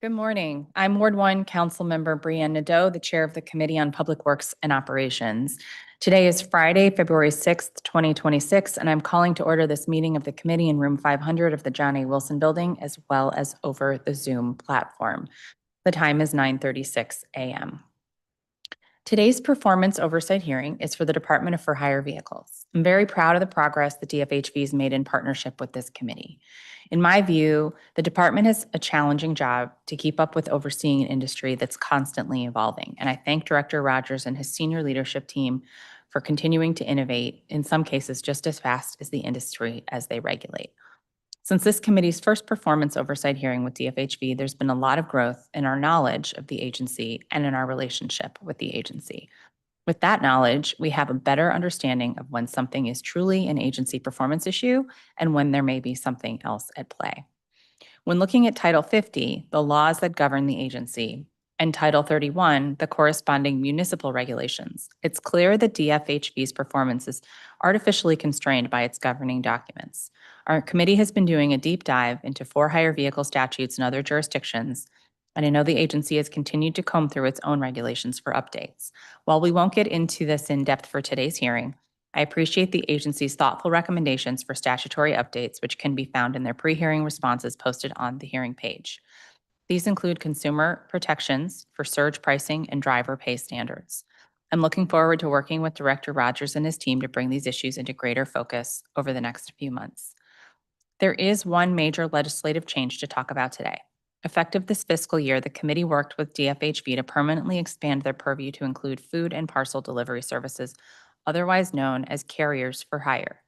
Good morning. I'm Ward 1 Councilmember Brianne Nadeau, the Chair of the Committee on Public Works and Operations. Today is Friday, February 6th, 2026, and I'm calling to order this meeting of the committee in room 500 of the John A. Wilson Building, as well as over the Zoom platform. The time is 9:36 a.m. Today's performance oversight hearing is for the Department of For-Hire Vehicles. I'm very proud of the progress the DFHV has made in partnership with this committee. In my view, the department has a challenging job to keep up with overseeing an industry that's constantly evolving. And I thank Director Rogers and his senior leadership team for continuing to innovate, in some cases just as fast as the industry as they regulate. Since this committee's first performance oversight hearing with DFHV, there's been a lot of growth in our knowledge of the agency and in our relationship with the agency. With that knowledge, we have a better understanding of when something is truly an agency performance issue and when there may be something else at play. When looking at Title 50, the laws that govern the agency, and Title 31, the corresponding municipal regulations, it's clear that DFHV's performance is artificially constrained by its governing documents. Our committee has been doing a deep dive into for-hire vehicle statutes in other jurisdictions, and I know the agency has continued to comb through its own regulations for updates. While we won't get into this in depth for today's hearing, I appreciate the agency's thoughtful recommendations for statutory updates, which can be found in their pre-hearing responses posted on the hearing page. These include consumer protections for surge pricing and driver pay standards. I'm looking forward to working with Director Rogers and his team to bring these issues into greater focus over the next few months. There is one major legislative change to talk about today. Effective this fiscal year, the committee worked with DFHV to permanently expand their purview to include food and parcel delivery services, otherwise known as carriers for hire.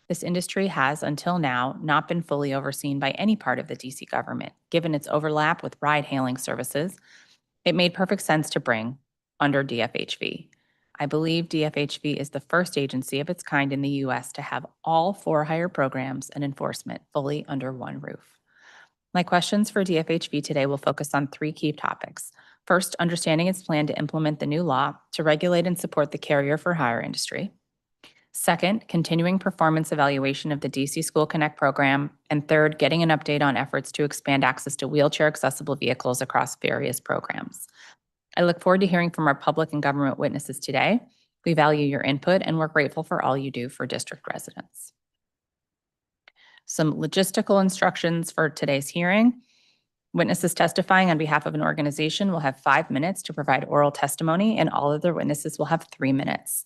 This industry has, until now, not been fully overseen by any part of the DC government. Given its overlap with ride-hailing services, it made perfect sense to bring under DFHV. I believe DFHV is the first agency of its kind in the U.S. to have all for-hire programs and enforcement fully under one roof. My questions for DFHV today will focus on three key topics. First, understanding its plan to implement the new law to regulate and support the carrier for hire industry. Second, continuing performance evaluation of the DC School Connect program. And third, getting an update on efforts to expand access to wheelchair accessible vehicles across various programs. I look forward to hearing from our public and government witnesses today. We value your input and we're grateful for all you do for district residents. Some logistical instructions for today's hearing. Witnesses testifying on behalf of an organization will have 5 minutes to provide oral testimony, and all other witnesses will have 3 minutes.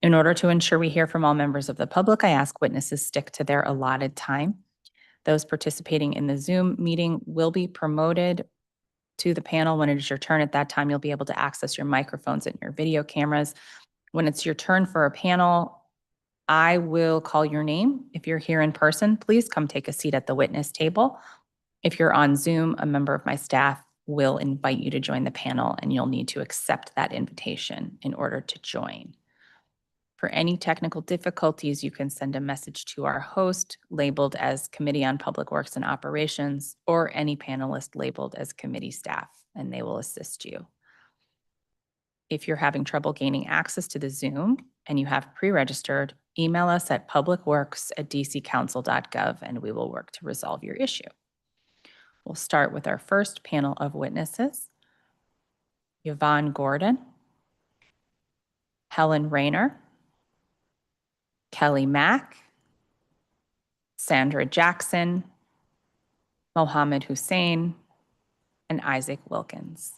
In order to ensure we hear from all members of the public, I ask witnesses stick to their allotted time. Those participating in the Zoom meeting will be promoted to the panel. When it is your turn at that time, you'll be able to access your microphones and your video cameras. When it's your turn for a panel, I will call your name. If you're here in person, please come take a seat at the witness table. If you're on Zoom, a member of my staff will invite you to join the panel, and you'll need to accept that invitation in order to join. For any technical difficulties, you can send a message to our host labeled as Committee on Public Works and Operations, or any panelist labeled as committee staff, and they will assist you. If you're having trouble gaining access to the Zoom and you have pre-registered, email us at publicworks@dccouncil.gov and we will work to resolve your issue. We'll start with our first panel of witnesses. Yvonne Gordon, Helen Rayner, Kelly Mack, Sandra Jackson, Mohammed Hussein, and Isaac Wilkins.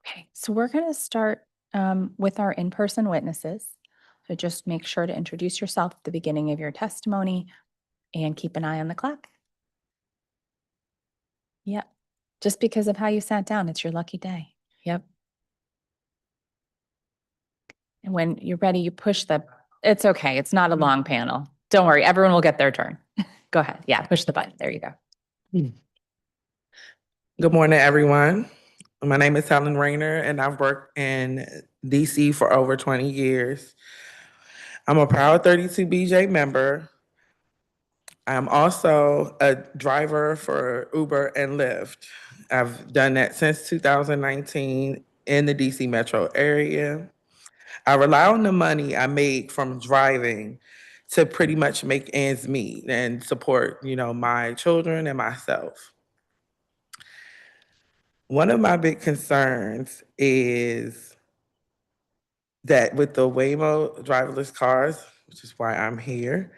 Okay, so we're going to start with our in-person witnesses. So just make sure to introduce yourself at the beginning of your testimony and keep an eye on the clock. Yep. Just because of how you sat down, it's your lucky day. Yep. And when you're ready, you push it's okay. It's not a long panel. Don't worry. Everyone will get their turn. Go ahead. Yeah, push the button. There you go. Good morning, everyone. My name is Helen Rayner, and I've worked in DC for over 20 years. I'm a proud 32BJ member. I'm also a driver for Uber and Lyft. I've done that since 2019 in the DC metro area. I rely on the money I made from driving to pretty much make ends meet and support, my children and myself. One of my big concerns is that with the Waymo driverless cars, which is why I'm here,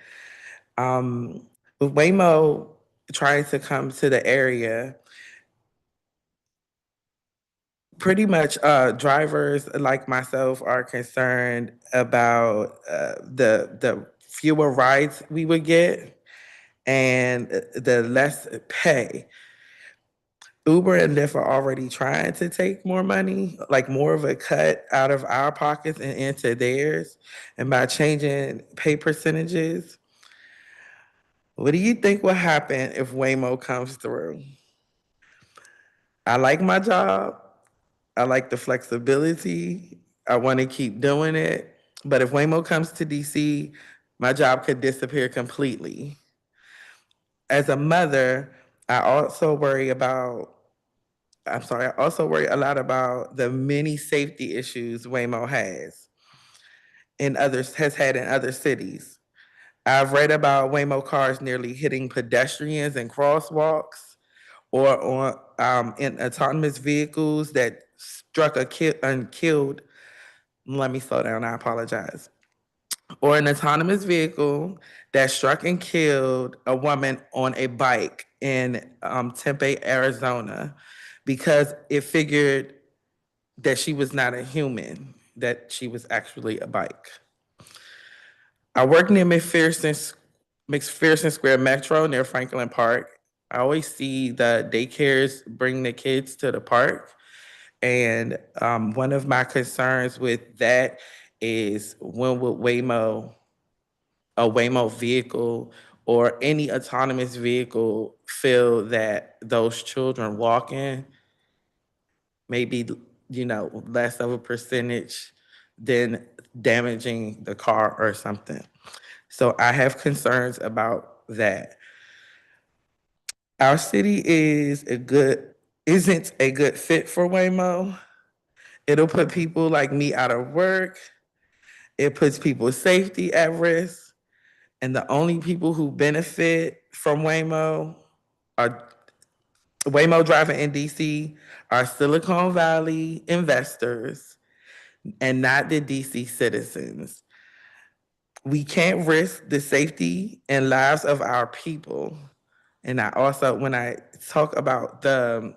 with Waymo trying to come to the area, pretty much drivers like myself are concerned about the fewer rides we would get and the less pay. Uber and Lyft are already trying to take more money, like more of a cut out of our pockets and into theirs. And by changing pay percentages, what do you think will happen if Waymo comes through? I like my job. I like the flexibility. I want to keep doing it. But if Waymo comes to DC, my job could disappear completely. As a mother, I also worry about I also worry a lot about the many safety issues Waymo has had in other cities. I've read about Waymo cars nearly hitting pedestrians and crosswalks, or on in autonomous vehicles that struck a kid and killed. Let me slow down. I apologize. Or an autonomous vehicle that struck and killed a woman on a bike in Tempe, Arizona, because it figured that she was not a human, that she was actually a bike. I work near McPherson Square Metro near Franklin Park. I always see the daycares bring the kids to the park. And one of my concerns with that is when will a Waymo vehicle or any autonomous vehicle feel that those children walking maybe, less of a percentage than damaging the car or something. So I have concerns about that. Our city isn't a good fit for Waymo. It'll put people like me out of work. It puts people's safety at risk. And the only people who benefit from are Waymo driving in DC are Silicon Valley investors and not the DC citizens. We can't risk the safety and lives of our people. And I also, when I talk about that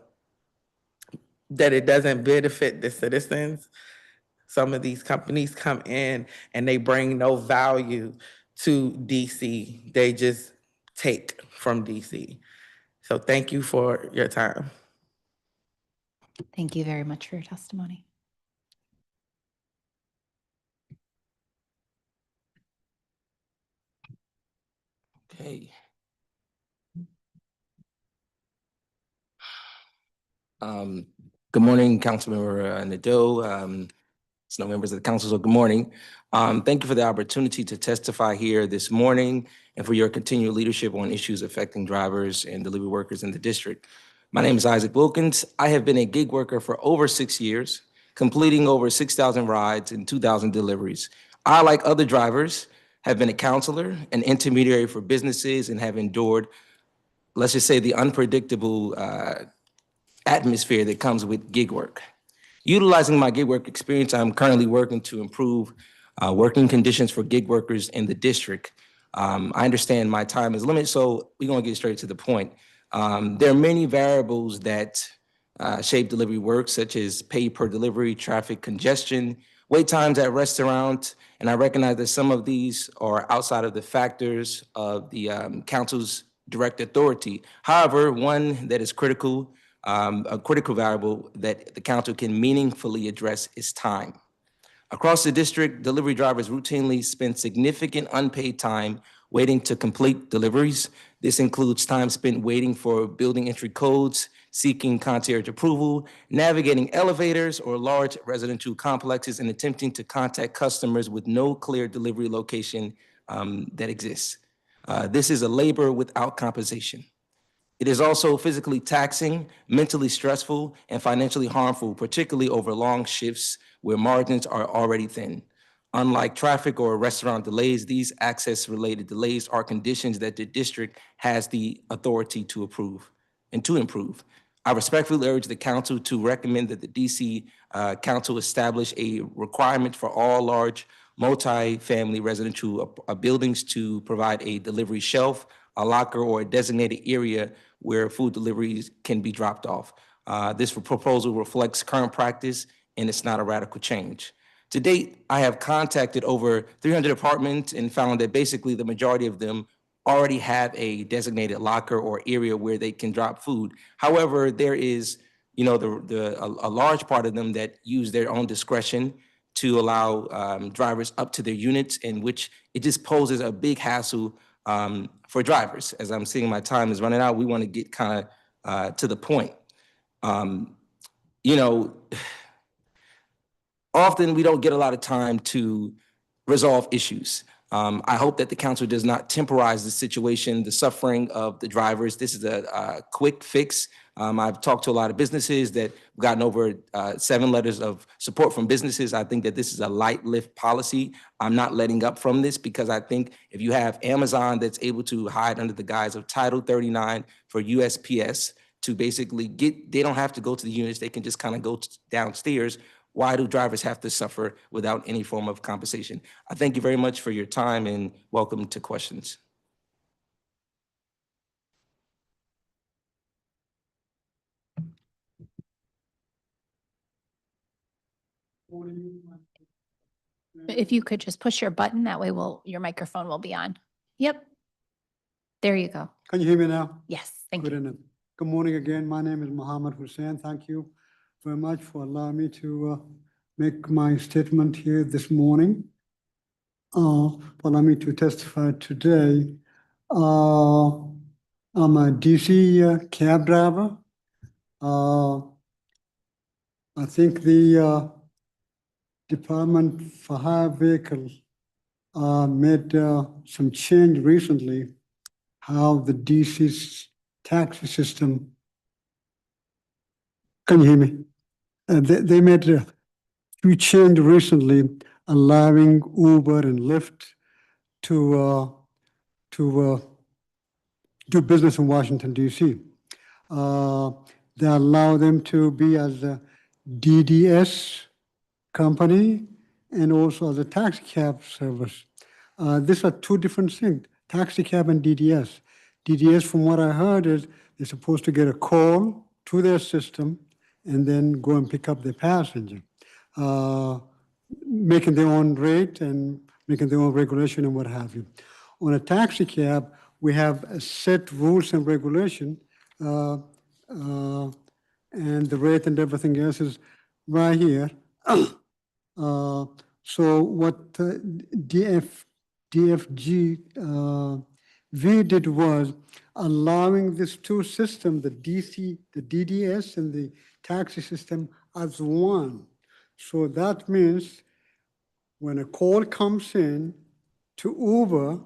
it doesn't benefit the citizens, some of these companies come in and they bring no value to DC. They just take from DC. So thank you for your time. Thank you very much for your testimony. Okay. Good morning, Councilmember Nadeau, no members of the council, so good morning. Thank you for the opportunity to testify here this morning and for your continued leadership on issues affecting drivers and delivery workers in the district. My name is Isaac Wilkins. I have been a gig worker for over 6 years, completing over 6,000 rides and 2,000 deliveries. I, like other drivers, have been a counselor, an intermediary for businesses, and have endured, let's just say, the unpredictable atmosphere that comes with gig work. Utilizing my gig work experience, I'm currently working to improve working conditions for gig workers in the district. I understand my time is limited, so we're gonna get straight to the point. There are many variables that shape delivery work, such as pay per delivery, traffic congestion, wait times at restaurants. And I recognize that some of these are outside of the factors of the council's direct authority. However, one that is critical, a critical variable that the council can meaningfully address is time. Across the district, delivery drivers routinely spend significant unpaid time waiting to complete deliveries. This includes time spent waiting for building entry codes, seeking concierge approval, navigating elevators or large residential complexes, and attempting to contact customers with no clear delivery location that exists. This is a labor without compensation. It is also physically taxing, mentally stressful, and financially harmful, particularly over long shifts where margins are already thin. Unlike traffic or restaurant delays, these access-related delays are conditions that the district has the authority to approve and to improve. I respectfully urge the council to recommend that the DC Council establish a requirement for all large multi-family residential buildings to provide a delivery shelf, a locker, or a designated area where food deliveries can be dropped off. This proposal reflects current practice, and it's not a radical change. To date, I have contacted over 300 apartments and found that basically the majority of them already have a designated locker or area where they can drop food. However, there is, a large part of them that use their own discretion to allow drivers up to their units, in which it just poses a big hassle for drivers. As I'm seeing my time is running out, we want to get kind of to the point. Often we don't get a lot of time to resolve issues. I hope that the council does not temporize the situation, the suffering of the drivers. This is a quick fix. I've talked to a lot of businesses that have gotten over 7 letters of support from businesses. I think that this is a light lift policy. I'm not letting up from this because I think if you have Amazon that's able to hide under the guise of Title 39 for USPS to basically they don't have to go to the units, they can just kind of go downstairs. Why do drivers have to suffer without any form of compensation? I thank you very much for your time and welcome to questions. If you could just push your button, that way your microphone will be on. Yep. There you go. Can you hear me now? Yes, thank Good you. enough. Good morning again. My name is Mohammed Hussain. Thank you very much for allowing me to make my statement here this morning. For allowing me to testify today. I'm a DC cab driver. I think the Department for Hire Vehicles made some change recently, how the DC's taxi system. Can you hear me? They made a few change recently, allowing Uber and Lyft to do business in Washington, D.C. They allow them to be as a DDS company and also as a taxi cab service. These are two different things, taxi cab and DDS. DDS, from what I heard, is they're supposed to get a call to their system and then go and pick up their passenger, making their own rate and making their own regulation and what have you. On a taxi cab, we have a set rules and regulation, and the rate and everything else is right here. So what DFHV did was allowing these two systems, the DDS and the taxi system, as one. So that means when a call comes in to Uber,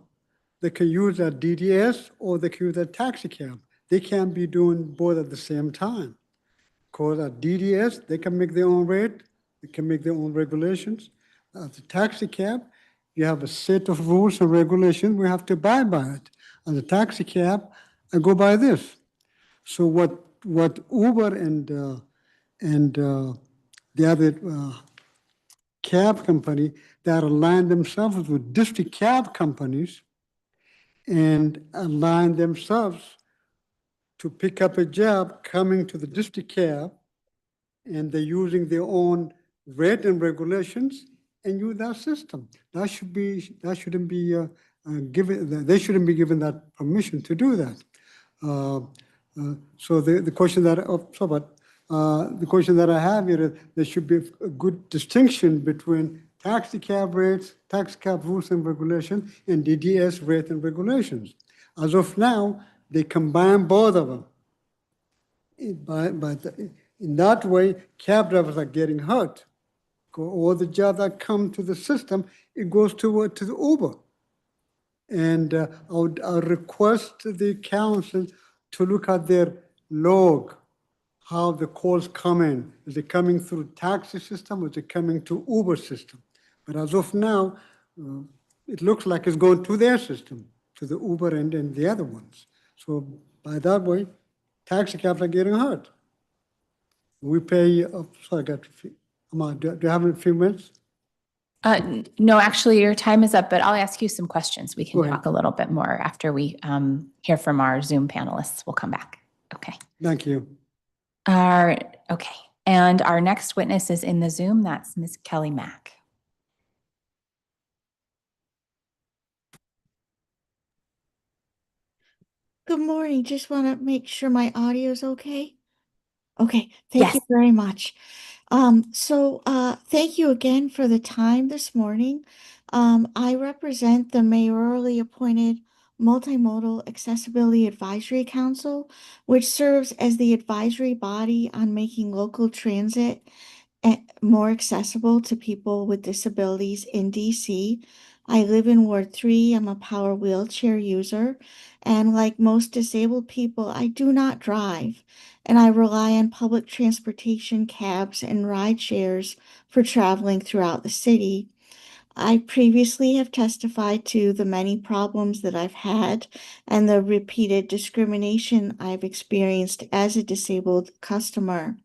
they can use a DDS or they can use a taxi cab. They can't be doing both at the same time. Because at DDS, they can make their own rate, they can make their own regulations. As a taxi cab, you have a set of rules and regulations, we have to abide by it. As a taxi cab, I go by this. So what Uber and the other cab company that align themselves with district cab companies and align themselves to pick up a job coming to the district cab, and they're using their own rate and regulations and use that system. That shouldn't be given, they shouldn't be given that permission to do that. So the question that, the question that I have here is there should be a good distinction between taxi cab rates, taxi cab rules and regulations, and DDS rate and regulations. As of now, they combine both of them. But in that way, cab drivers are getting hurt. All the jobs that come to the system, it goes to the Uber. And I would request the council to look at their log, how the calls come in. Is it coming through taxi system or is it coming to Uber system? But as of now, it looks like it's going to their system, to the Uber and the other ones. So by that way, taxi cabs are getting hurt. We pay, sorry, I got to, do you have a few minutes? No, actually, your time is up, but I'll ask you some questions. We can Go ahead. talk a little bit more after we hear from our Zoom panelists. We'll come back. Okay. Thank you. Okay. And our next witness is in the Zoom. That's Ms. Kelly Mack. Good morning. Just want to make sure my audio is okay. Okay, thank you Yes. very much. Thank you again for the time this morning. I represent the mayorally appointed Multimodal Accessibility Advisory Council, which serves as the advisory body on making local transit more accessible to people with disabilities in DC. I live in Ward 3. I'm a power wheelchair user. And like most disabled people, I do not drive. And I rely on public transportation, cabs, and ride shares for traveling throughout the city. I previously have testified to the many problems that I've had and the repeated discrimination I've experienced as a disabled customer.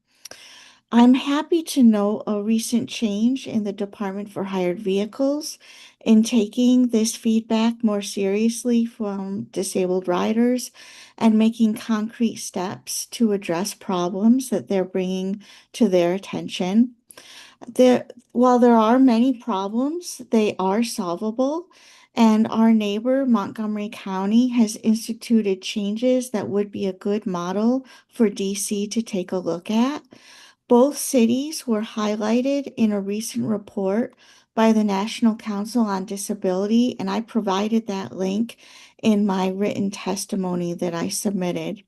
I'm happy to note a recent change in the Department for Hired Vehicles in taking this feedback more seriously from disabled riders and making concrete steps to address problems that they're bringing to their attention. While there are many problems, they are solvable, and our neighbor, Montgomery County, has instituted changes that would be a good model for DC to take a look at. Both cities were highlighted in a recent report by the National Council on Disability, and I provided that link in my written testimony that I submitted.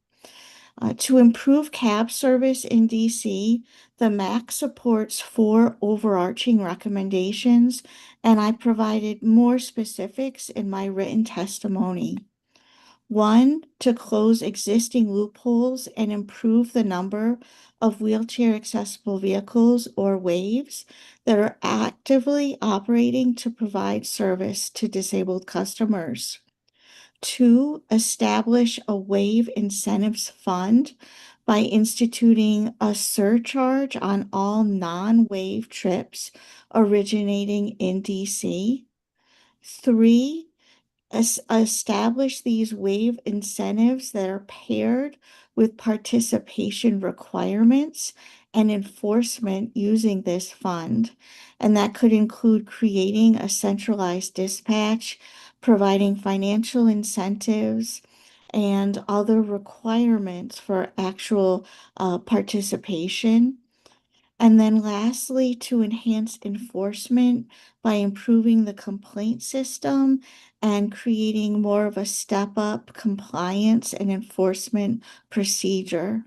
To improve cab service in DC, the MAC supports 4 overarching recommendations, and I provided more specifics in my written testimony. 1, to close existing loopholes and improve the number of wheelchair accessible vehicles or WAVs that are actively operating to provide service to disabled customers. 2, establish a WAVE incentives fund by instituting a surcharge on all non-WAVE trips originating in DC. 3, establish these WAVE incentives that are paired with participation requirements and enforcement using this fund. And that could include creating a centralized dispatch, providing financial incentives, and other requirements for actual participation. And then lastly, to enhance enforcement by improving the complaint system and creating more of a step-up compliance and enforcement procedure.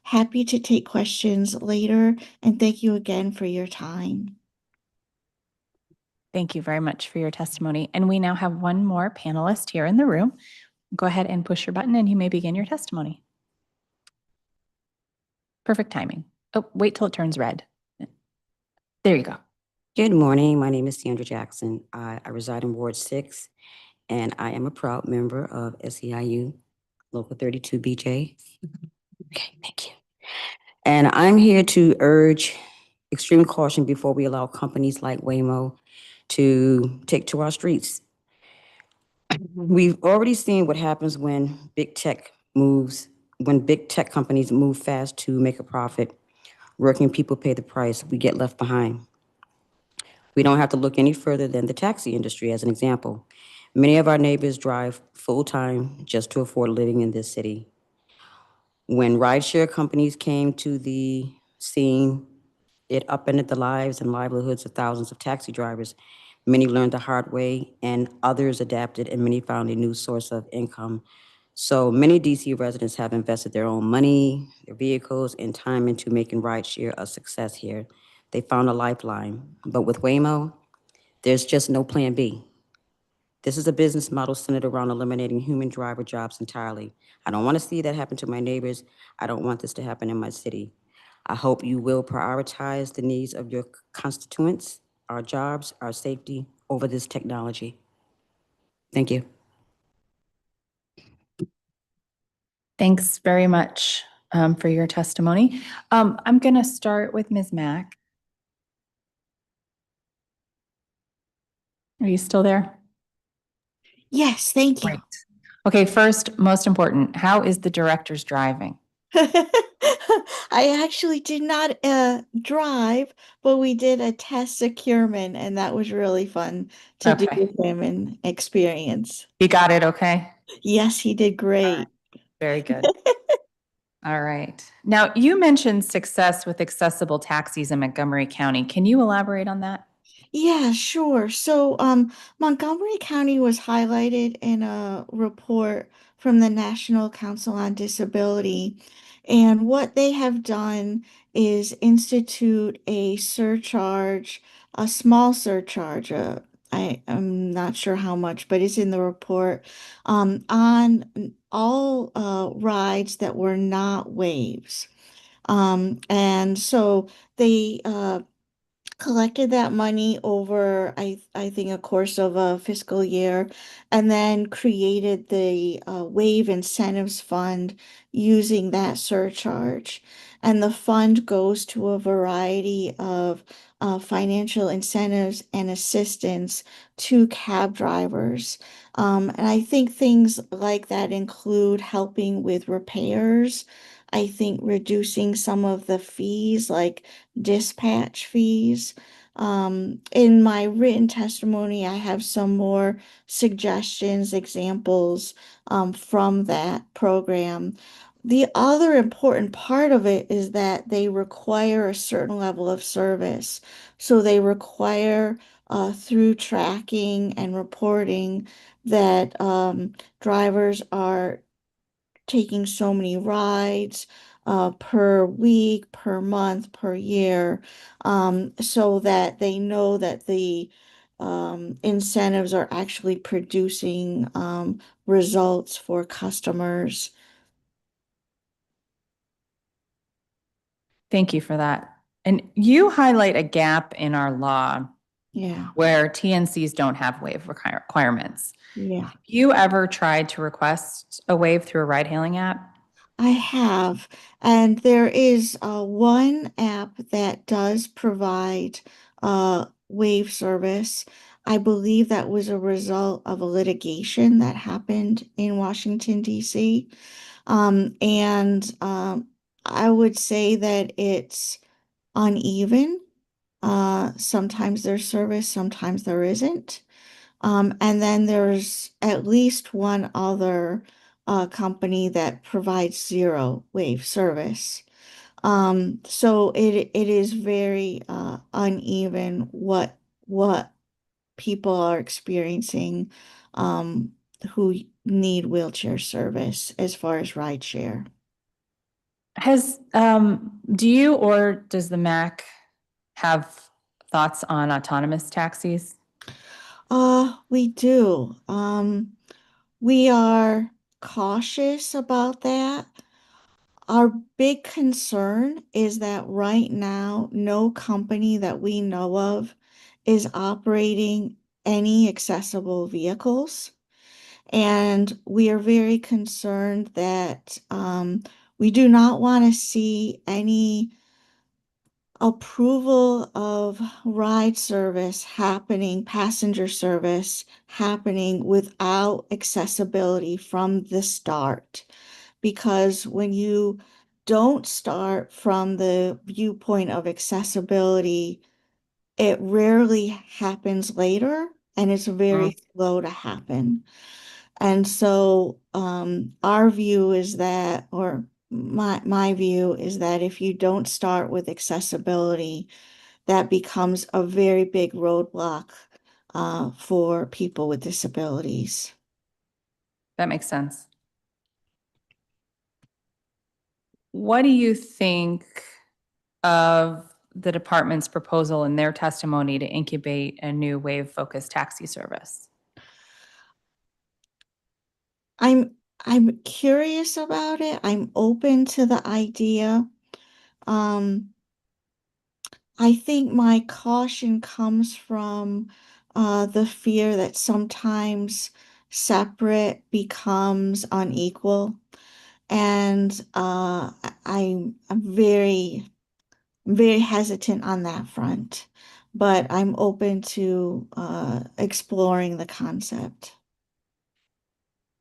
Happy to take questions later, and thank you again for your time. Thank you very much for your testimony. And we now have one more panelist here in the room. Go ahead and push your button and you may begin your testimony. Perfect timing. Oh, wait till it turns red. There you go. Good morning. My name is Sandra Jackson. I reside in Ward 6, and I am a proud member of SEIU Local 32 BJ. Okay, thank you. And I'm here to urge extreme caution before we allow companies like Waymo to take to our streets. We've already seen what happens when big tech moves when big tech companies move fast to make a profit, working people pay the price. We get left behind. We don't have to look any further than the taxi industry as an example. Many of our neighbors drive full-time just to afford living in this city. When rideshare companies came to the scene, it upended the lives and livelihoods of thousands of taxi drivers. Many learned the hard way, and others adapted, and many found a new source of income. So many DC residents have invested their own money, their vehicles, and time into making rideshare a success here. They found a lifeline. But with Waymo, there's just no plan B. This is a business model centered around eliminating human driver jobs entirely. I don't want to see that happen to my neighbors. I don't want this to happen in my city. I hope you will prioritize the needs of your constituents, our jobs, our safety over this technology. Thank you. Thanks very much for your testimony. I'm going to start with Ms. Mack. Are you still there? Yes, thank you. Great. Okay, first, most important, how is the director's driving? I actually did not drive, but we did a test securement, and that was really fun to do Okay. with him and experience. You got it, okay? Yes, he did great. Very good. All right. Now, you mentioned success with accessible taxis in Montgomery County. Can you elaborate on that? Yeah, sure. So, Montgomery County was highlighted in a report from the National Council on Disability. And what they have done is institute a surcharge, a small surcharge. I'm not sure how much, but it's in the report, on all rides that were not waves. And so they collected that money over I think a course of a fiscal year, and then created the wave incentives fund using that surcharge, and the fund goes to a variety of financial incentives and assistance to cab drivers, and I think things like that include helping with repairs. I think reducing some of the fees like dispatch fees. In my written testimony, I have some more suggestions, examples from that program. The other important part of it is that they require a certain level of service. So they require through tracking and reporting that drivers are taking so many rides per week, per month, per year, so that they know that the incentives are actually producing results for customers. Thank you for that. And you highlight a gap in our law Yeah, where TNCs don't have waive requirements. yeah. Have you ever tried to request a waive through a ride-hailing app? I have, and there is one app that does provide wave service. I believe that was a result of a litigation that happened in Washington, D.C. And I would say that it's uneven. Sometimes there's service, sometimes there isn't. And then there's at least one other company that provides zero wave service. So it is very uneven what people are experiencing who need wheelchair service as far as rideshare. Do you or does the MAC have thoughts on autonomous taxis? We do. We are cautious about that. Our big concern is that right now, no company that we know of is operating any accessible vehicles. And we are very concerned that we do not want to see any approval of ride service happening, passenger service happening without accessibility from the start, because when you don't start from the viewpoint of accessibility, it rarely happens later and it's very slow to happen. And so our view is that, or my view is that if you don't start with accessibility, that becomes a very big roadblock for people with disabilities. That makes sense. What do you think of the department's proposal in their testimony to incubate a new wave-focused taxi service? I'm curious about it. I'm open to the idea. I think my caution comes from the fear that sometimes separate becomes unequal. And I'm very hesitant on that front, but I'm open to exploring the concept.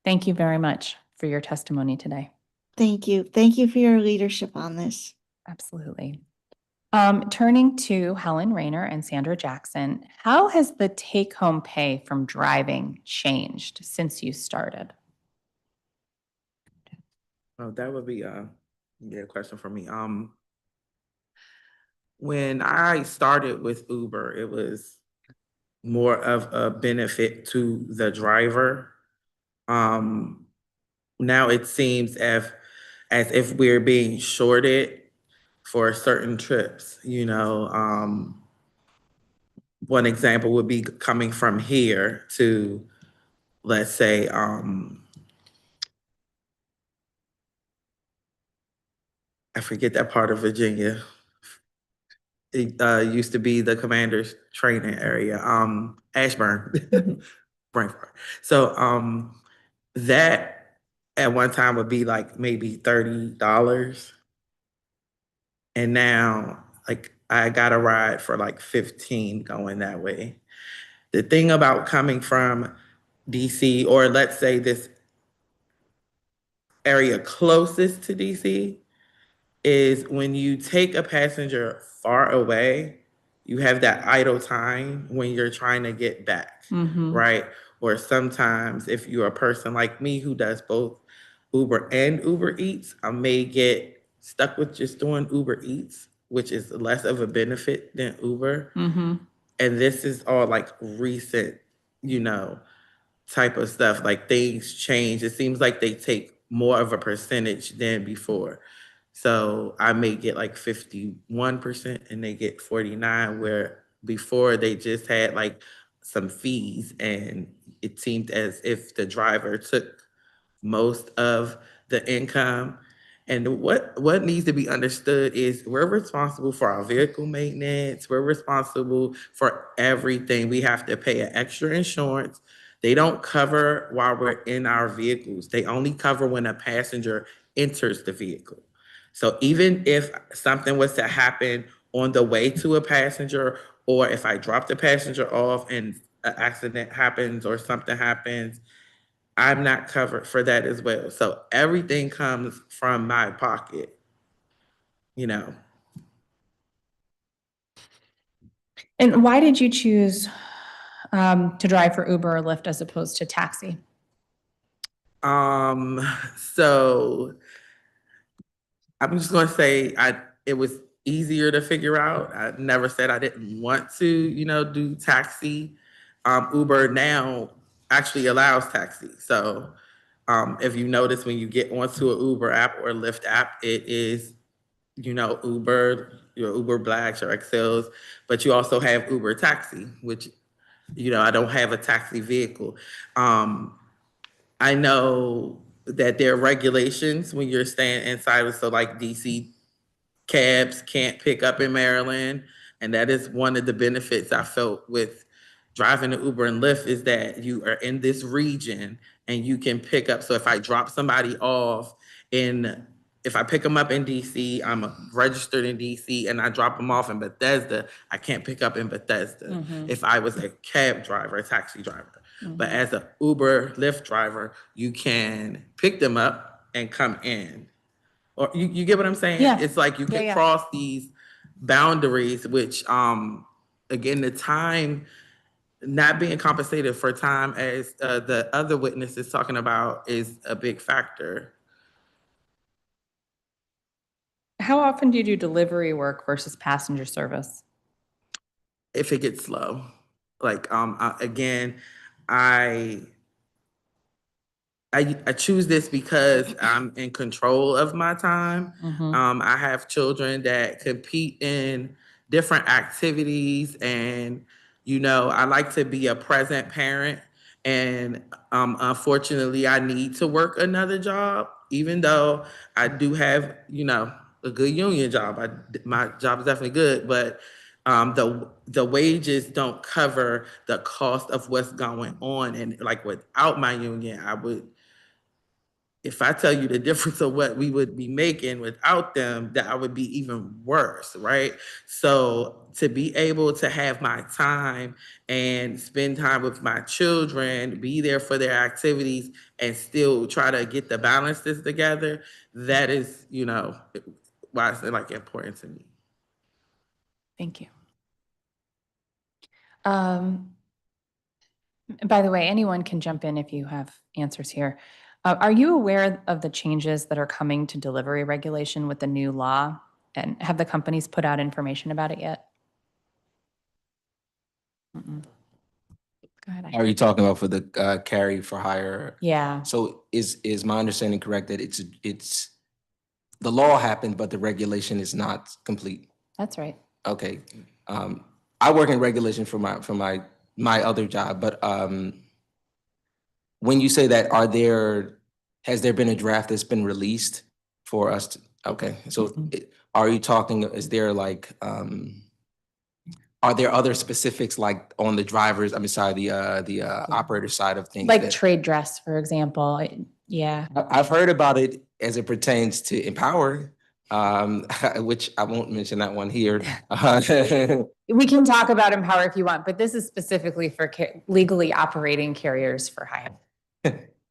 Thank you very much for your testimony today. Thank you. Thank you for your leadership on this. Absolutely. Turning to Helen Rayner and Sandra Jackson, how has the take-home pay from driving changed since you started? Oh, that would be a question for me. When I started with Uber, it was more of a benefit to the driver. Now it seems as if we're being shorted for certain trips, you know. One example would be coming from here to, let's say, I forget that part of Virginia. It used to be the commander's training area, Ashburn, Frankfurt. So that at one time would be like maybe $30. And now, like, I got a ride for like 15 going that way. The thing about coming from DC, or let's say this area closest to DC, is when you take a passenger far away, you have that idle time when you're trying to get back, right? Or sometimes if you're a person like me who does both Uber and Uber Eats, I may get stuck with just doing Uber Eats, which is less of a benefit than Uber. And this is all like recent, you know, type of stuff. Like things change. It seems like they take more of a percentage than before. So I may get like 51% and they get 49, where before they just had like some fees, and it seemed as if the driver took most of the income. And what needs to be understood is we're responsible for our vehicle maintenance. We're responsible for everything. We have to pay an extra insurance. They don't cover while we're in our vehicles. They only cover when a passenger enters the vehicle. So even if something was to happen on the way to a passenger, or if I drop the passenger off and an accident happens or something happens, I'm not covered for that as well. So everything comes from my pocket, you know. And why did you choose to drive for Uber or Lyft as opposed to taxi? So I'm just gonna say it was easier to figure out. I never said I didn't want to, you know, do taxi. Uber now actually allows taxi. So if you notice when you get onto an Uber app or Lyft app, it is, you know, Uber, your Uber Blacks or XLs, but you also have Uber Taxi, which, you know, I don't have a taxi vehicle. I know that there are regulations when you're staying inside of, so like DC cabs can't pick up in Maryland. And that is one of the benefits I felt with driving the Uber and Lyft, is that you are in this region and you can pick up. So if I drop somebody off if I pick them up in DC, I'm registered in DC, and I drop them off in Bethesda, I can't pick up in Bethesda if I was a cab driver, a taxi driver. But as an Uber, Lyft driver, you can pick them up and come in. Or you get what I'm saying? Yeah. It's like you Yeah, can yeah. cross these boundaries, which again, the time not being compensated for time as the other witness is talking about is a big factor. How often do you do delivery work versus passenger service? If it gets slow, like again, I I choose this because I'm in control of my time. I have children that compete in different activities, and I like to be a present parent. And unfortunately, I need to work another job, even though I do have a good union job. My job is definitely good, but the wages don't cover the cost of what's going on. And like without my union, I would, if I tell you the difference of what we would be making without them, that would be even worse, right? So to be able to have my time and spend time with my children, be there for their activities, and still try to get the balances together, that is, why it's like important to me. Thank you. By the way, anyone can jump in if you have answers here. Are you aware of the changes that are coming to delivery regulation with the new law? And have the companies put out information about it yet? Mm-mm. Go ahead. Are you talking about for the carry for hire? Yeah, So is my understanding correct that it's the law happened, but the regulation is not complete? that's right. Okay. I work in regulation for my other job, but when you say that, has there been a draft that's been released for us to, okay, so are you talking, is there like, are there other specifics like on the drivers, I'm sorry, the operator side of things? Like that- trade dress, for example. Yeah. I've heard about it as it pertains to Empower, which I won't mention that one here. We can talk about Empower if you want, but this is specifically for legally operating carriers for hire.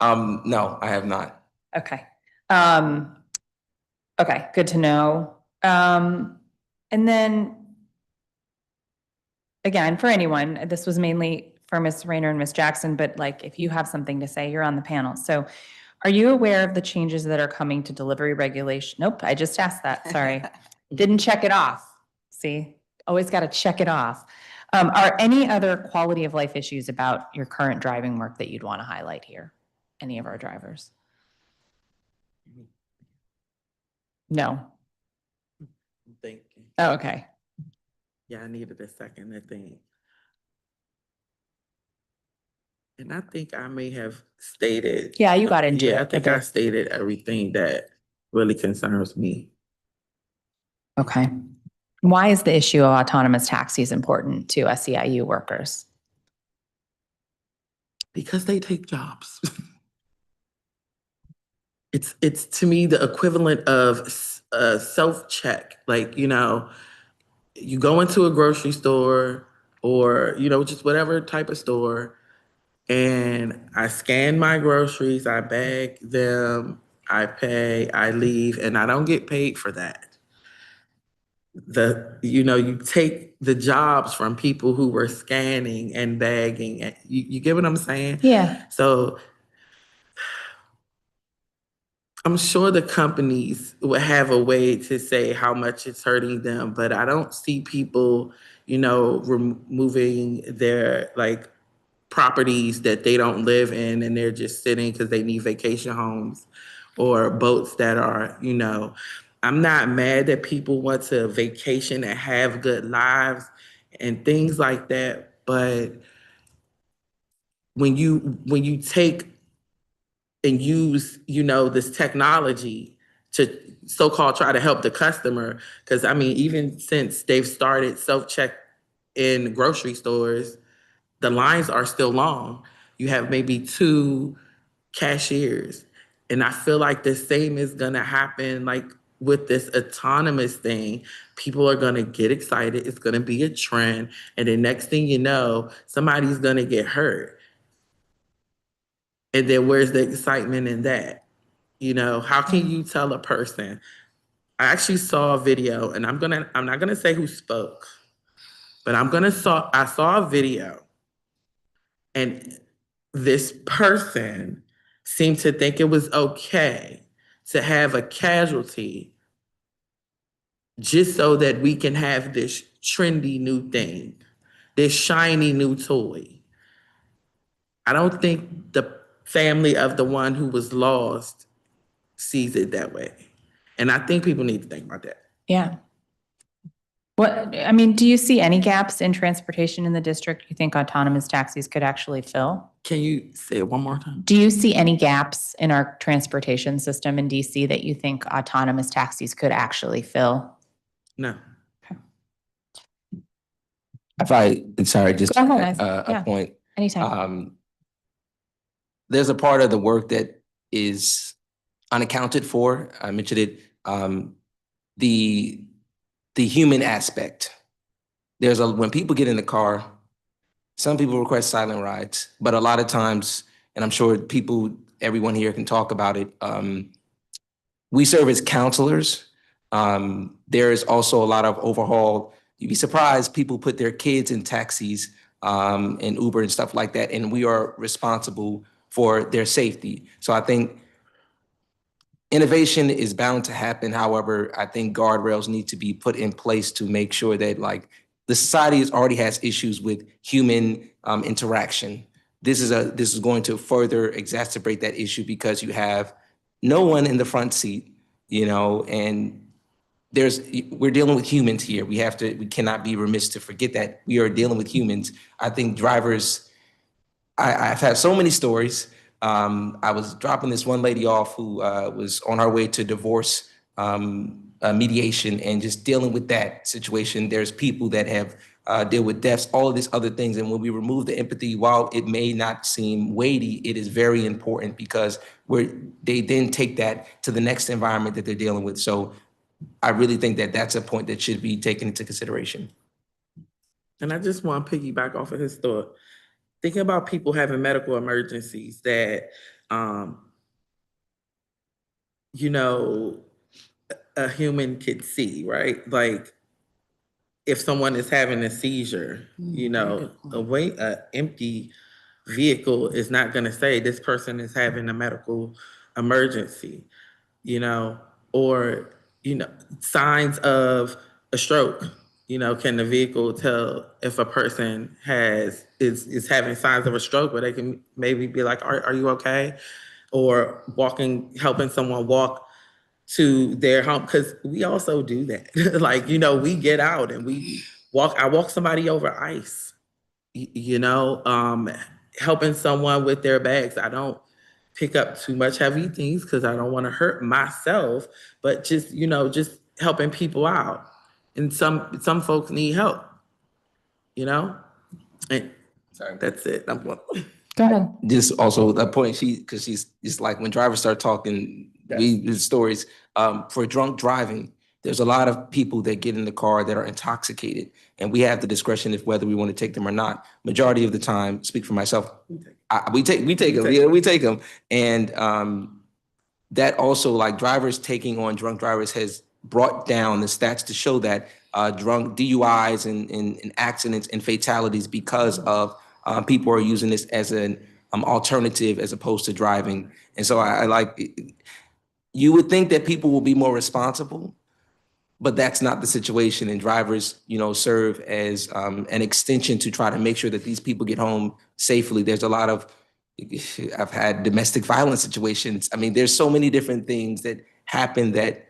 No, I have not. Okay. Okay, good to know. And then, again, for anyone, this was mainly for Ms. Rayner and Ms. Jackson, but like, if you have something to say, you're on the panel. So are you aware of the changes that are coming to delivery regulation? Nope, I just asked that, sorry. Didn't check it off. See, always got to check it off. Are any other quality of life issues about your current driving work that you'd want to highlight here? Any of our drivers? No. Thank you. Oh, okay. Yeah, I needed a second to think. And I think I may have stated. Yeah, you got into it. Yeah, I a think I bit. stated everything that really concerns me. Okay. Why is the issue of autonomous taxis important to SEIU workers? Because they take jobs. It's to me the equivalent of self-check. Like, you go into a grocery store or, just whatever type of store, and I scan my groceries, I bag them, I pay, I leave, and I don't get paid for that. You take the jobs from people who were scanning and bagging. And you get what I'm saying? Yeah. So I'm sure the companies would have a way to say how much it's hurting them, but I don't see people, removing their like properties that they don't live in and they're just sitting because they need vacation homes or boats that are, I'm not mad that people want to vacation and have good lives and things like that, but when you take and use, this technology to so-called try to help the customer, because I mean, even since they've started self-check in grocery stores, the lines are still long. You have maybe 2 cashiers. And I feel like the same is gonna happen like with this autonomous thing. People are gonna get excited. It's gonna be a trend. And the next thing you know, somebody's gonna get hurt. And then where's the excitement in that? You know, how can you tell a person? I actually saw a video, and I'm not gonna say who spoke, but I saw a video, and this person seemed to think it was okay to have a casualty just so that we can have this trendy new thing, this shiny new toy. I don't think the family of the one who was lost sees it that way. And I think people need to think about that. Yeah. What, I mean, do you see any gaps in transportation in the district you think autonomous taxis could actually fill? Can you say it one more time? Do you see any gaps in our transportation system in DC that you think autonomous taxis could actually fill? No. Sorry, just Go ahead. a Yeah. point. Anytime. There's a part of the work that is unaccounted for. I mentioned it, the human aspect. When people get in the car, some people request silent rides, but a lot of times, and I'm sure everyone here can talk about it, we serve as counselors. There is also a lot of overhaul. You'd be surprised, people put their kids in taxis and Uber and stuff like that, and we are responsible for their safety. So I think innovation is bound to happen. However, I think guardrails need to be put in place to make sure that the society already has issues with human interaction. This is going to further exacerbate that issue because you have no one in the front seat, and we're dealing with humans here. We cannot be remiss to forget that we are dealing with humans. I think drivers, I've had so many stories. I was dropping this one lady off who was on her way to divorce mediation and just dealing with that situation. There's people that have dealt with deaths, all of these other things. And when we remove the empathy, while it may not seem weighty, it is very important because they then take that to the next environment that they're dealing with. So I really think that that's a point that should be taken into consideration. And I just want to piggyback off of his thought. Thinking about people having medical emergencies that, a human could see, right? Like if someone is having a seizure, a empty vehicle is not going to say this person is having a medical emergency, or, signs of a stroke. Can the vehicle tell if a person is having signs of a stroke, where they can maybe be like, are you okay? Or helping someone walk to their home, because we also do that. We get out and I walk somebody over ice, helping someone with their bags. I don't pick up too much heavy things because I don't want to hurt myself, but just helping people out. And some folks need help, and Sorry. that's it. Go ahead. Just also a point, because she's just like when drivers start talking, the stories for drunk driving. There's a lot of people that get in the car that are intoxicated, and we have the discretion if whether we want to take them or not. Majority of the time, speak for myself, we take them. Yeah, we take them, and that also drivers taking on drunk drivers has brought down the stats to show that drunk DUIs and accidents and fatalities because of people are using this as an alternative as opposed to driving. And so you would think that people will be more responsible, but that's not the situation. And drivers, serve as an extension to try to make sure that these people get home safely. There's a lot of, I've had domestic violence situations. I mean, there's so many different things that happen that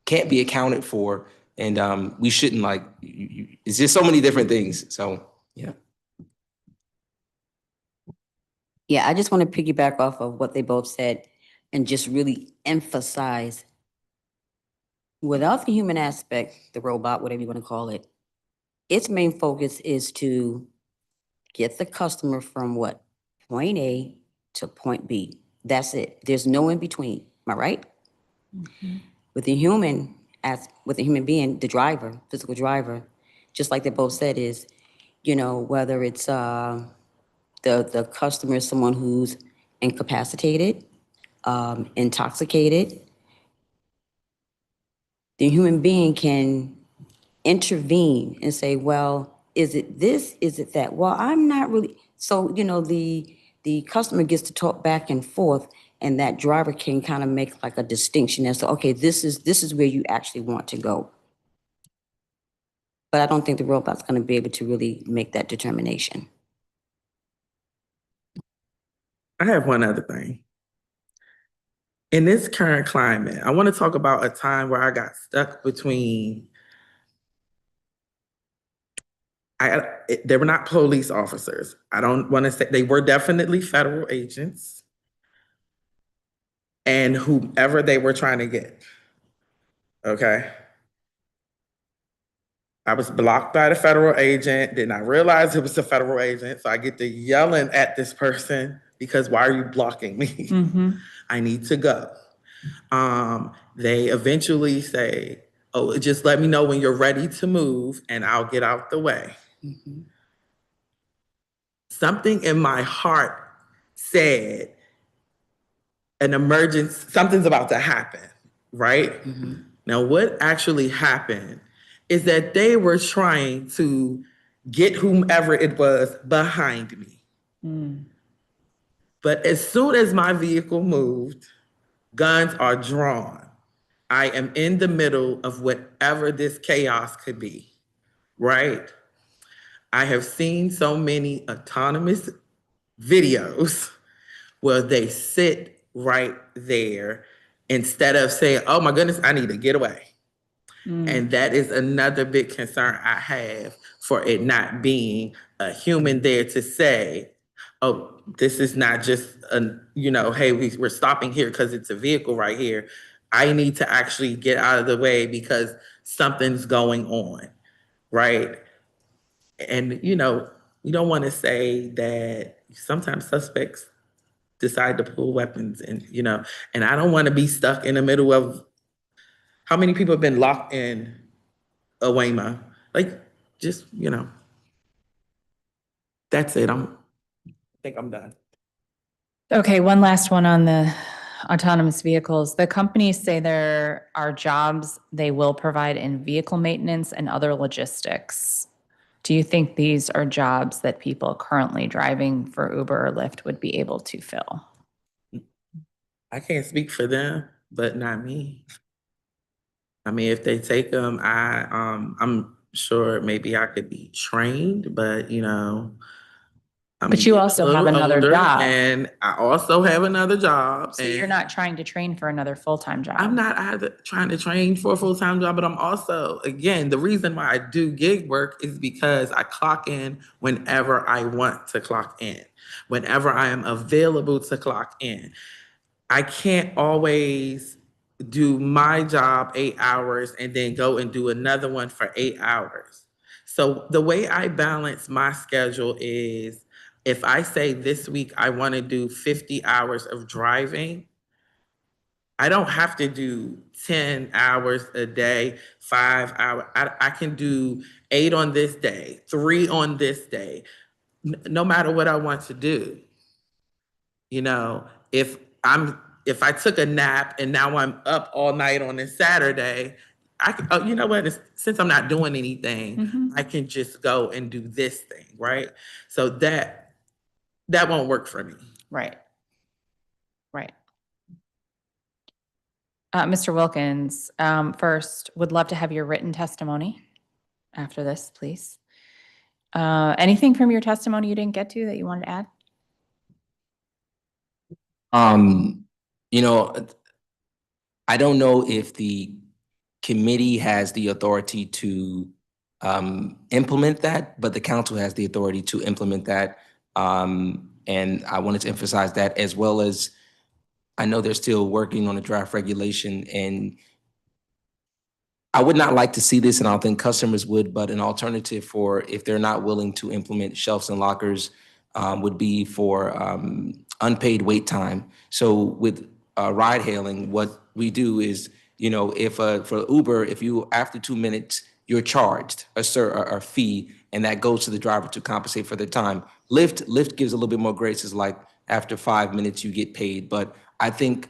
can't be accounted for. And we shouldn't it's just so many different things. So, yeah. Yeah, I just want to piggyback off of what they both said and just really emphasize, without the human aspect, the robot, whatever you want to call it, its main focus is to get the customer from point A to point B. That's it. There's no in between. Am I right? Mm-hmm. With the human being, the driver, physical driver, just like they both said, is, whether it's the customer is someone who's incapacitated, intoxicated, the human being can intervene and say, well, is it this? Is it that? Well, I'm not really. So, the customer gets to talk back and forth, and that driver can kind of make like a distinction as to, okay, this is where you actually want to go. But I don't think the robot's going to be able to really make that determination. I have one other thing. In this current climate, I want to talk about a time where I got stuck between, they were not police officers. I don't want to say, they were definitely federal agents and whomever they were trying to get. Okay. I was blocked by the federal agent. Then I realized it was a federal agent. So I get to yelling at this person because why are you blocking me? I need to go. They eventually say, oh, just let me know when you're ready to move and I'll get out the way. Something in my heart said an emergency, something's about to happen, right? Now, what actually happened is that they were trying to get whomever it was behind me. But as soon as my vehicle moved, guns are drawn. I am in the middle of whatever this chaos could be, right? I have seen so many autonomous videos where they sit right there instead of saying, oh my goodness, I need to get away. And that is another big concern I have for it not being a human there to say, oh, this is not just hey, we're stopping here because it's a vehicle right here. I need to actually get out of the way because something's going on, right? And, you don't want to say that sometimes suspects decide to pull weapons and I don't want to be stuck in the middle of how many people have been locked in a Waymo. Like, just, that's it. I think I'm done. Okay, one last one on the autonomous vehicles. The companies say there are jobs they will provide in vehicle maintenance and other logistics. Do you think these are jobs that people currently driving for Uber or Lyft would be able to fill? I can't speak for them, but not me. I mean, if they take them, I'm sure maybe I could be trained, but I'm But you also a have little another older, job. and I also have another job. So you're and not trying to train for another full-time job. I'm not either trying to train for a full-time job, but I'm also, again, the reason why I do gig work is because I clock in whenever I want to clock in, whenever I am available to clock in. I can't always do my job 8 hours and then go and do another one for 8 hours. So the way I balance my schedule is if I say this week I want to do 50 hours of driving, I don't have to do 10 hours a day, 5 hours. I can do 8 on this day, 3 on this day, no matter what I want to do. If I took a nap and now I'm up all night on a Saturday, I can, oh, you know what? Since I'm not doing anything, I can just go and do this thing, right? So that won't work for me. Right. Right. Mr. Wilkins, first, would love to have your written testimony after this, please. Anything from your testimony you didn't get to that you wanted to add? I don't know if the committee has the authority to implement that, but the council has the authority to implement that. And I wanted to emphasize that, as well as I know they're still working on a draft regulation, and I would not like to see this, and I don't think customers would, but an alternative for if they're not willing to implement shelves and lockers would be for unpaid wait time. So with ride hailing, what we do is, if for Uber, if you after 2 minutes you're charged a fee, and that goes to the driver to compensate for their time. Lyft gives a little bit more grace. It's like after 5 minutes you get paid, but I think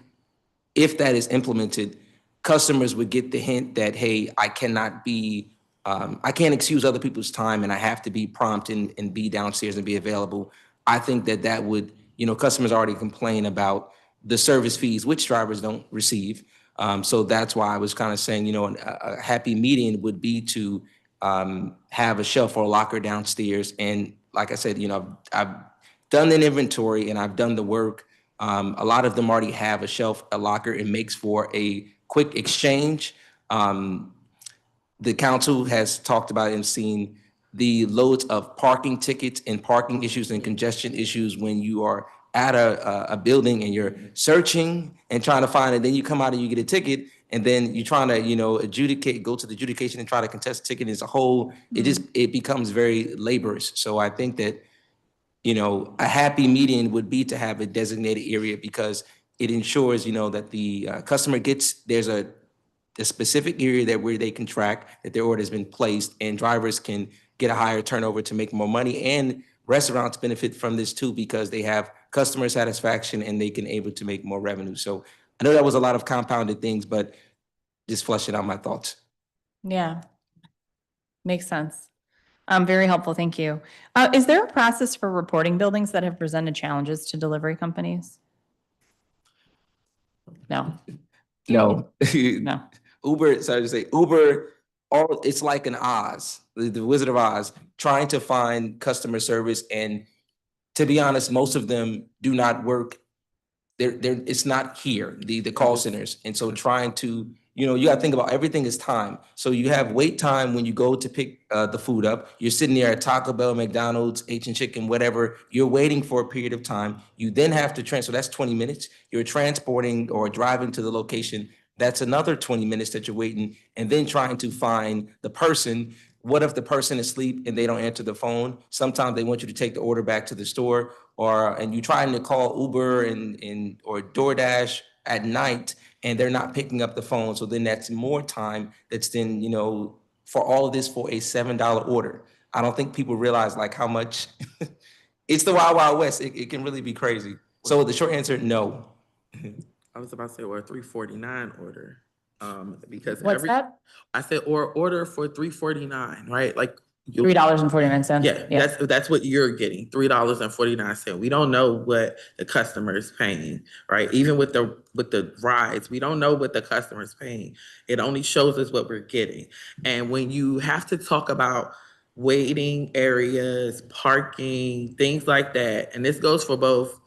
if that is implemented, customers would get the hint that, hey, I cannot be, I can't excuse other people's time and I have to be prompt and be downstairs and be available. I think that that would, customers already complain about the service fees, which drivers don't receive. So that's why I was kind of saying, a happy median would be to have a shelf or a locker downstairs. And like I said, I've done an inventory and I've done the work. A lot of them already have a shelf, a locker. It makes for a quick exchange. The council has talked about and seen the loads of parking tickets and parking issues and congestion issues when you are at a building and you're searching and trying to find it. Then you come out and you get a ticket, and then you're trying to, go to the adjudication and try to contest the ticket as a whole. It becomes very laborious. So I think that, a happy median would be to have a designated area because it ensures, that the customer there's a specific area where they can track that their order has been placed, and drivers can get a higher turnover to make more money. And restaurants benefit from this too because they have customer satisfaction and they can able to make more revenue. So I know that was a lot of compounded things, but just fleshing out my thoughts. Yeah. Makes sense. Very helpful. Thank you. Is there a process for reporting buildings that have presented challenges to delivery companies? No. No. No. Uber, sorry to say, Uber, it's like an Oz, the Wizard of Oz, trying to find customer service. And to be honest, most of them do not work. It's not here, the call centers. And so trying to, you got to think about everything is time. So you have wait time when you go to pick the food up. You're sitting there at Taco Bell, McDonald's, H and Chicken, whatever. You're waiting for a period of time. You then have to transfer. That's 20 minutes. You're transporting or driving to the location. That's another 20 minutes that you're waiting, and then trying to find the person. What if the person is asleep and they don't answer the phone? Sometimes they want you to take the order back to the store, and you trying to call Uber or DoorDash at night, and they're not picking up the phone. So then that's more time that's then, for all of this for a $7 order. I don't think people realize like how much it's the Wild Wild West. It can really be crazy. So the short answer, no. I was about to say, or a $3.49 order, because What's that? I said, or order for $3.49, right? Like $3.49. Yeah, that's what you're getting, $3.49. We don't know what the customer is paying, right? Even with the rides, we don't know what the customer is paying. It only shows us what we're getting. And when you have to talk about waiting areas, parking, things like that, and this goes for both.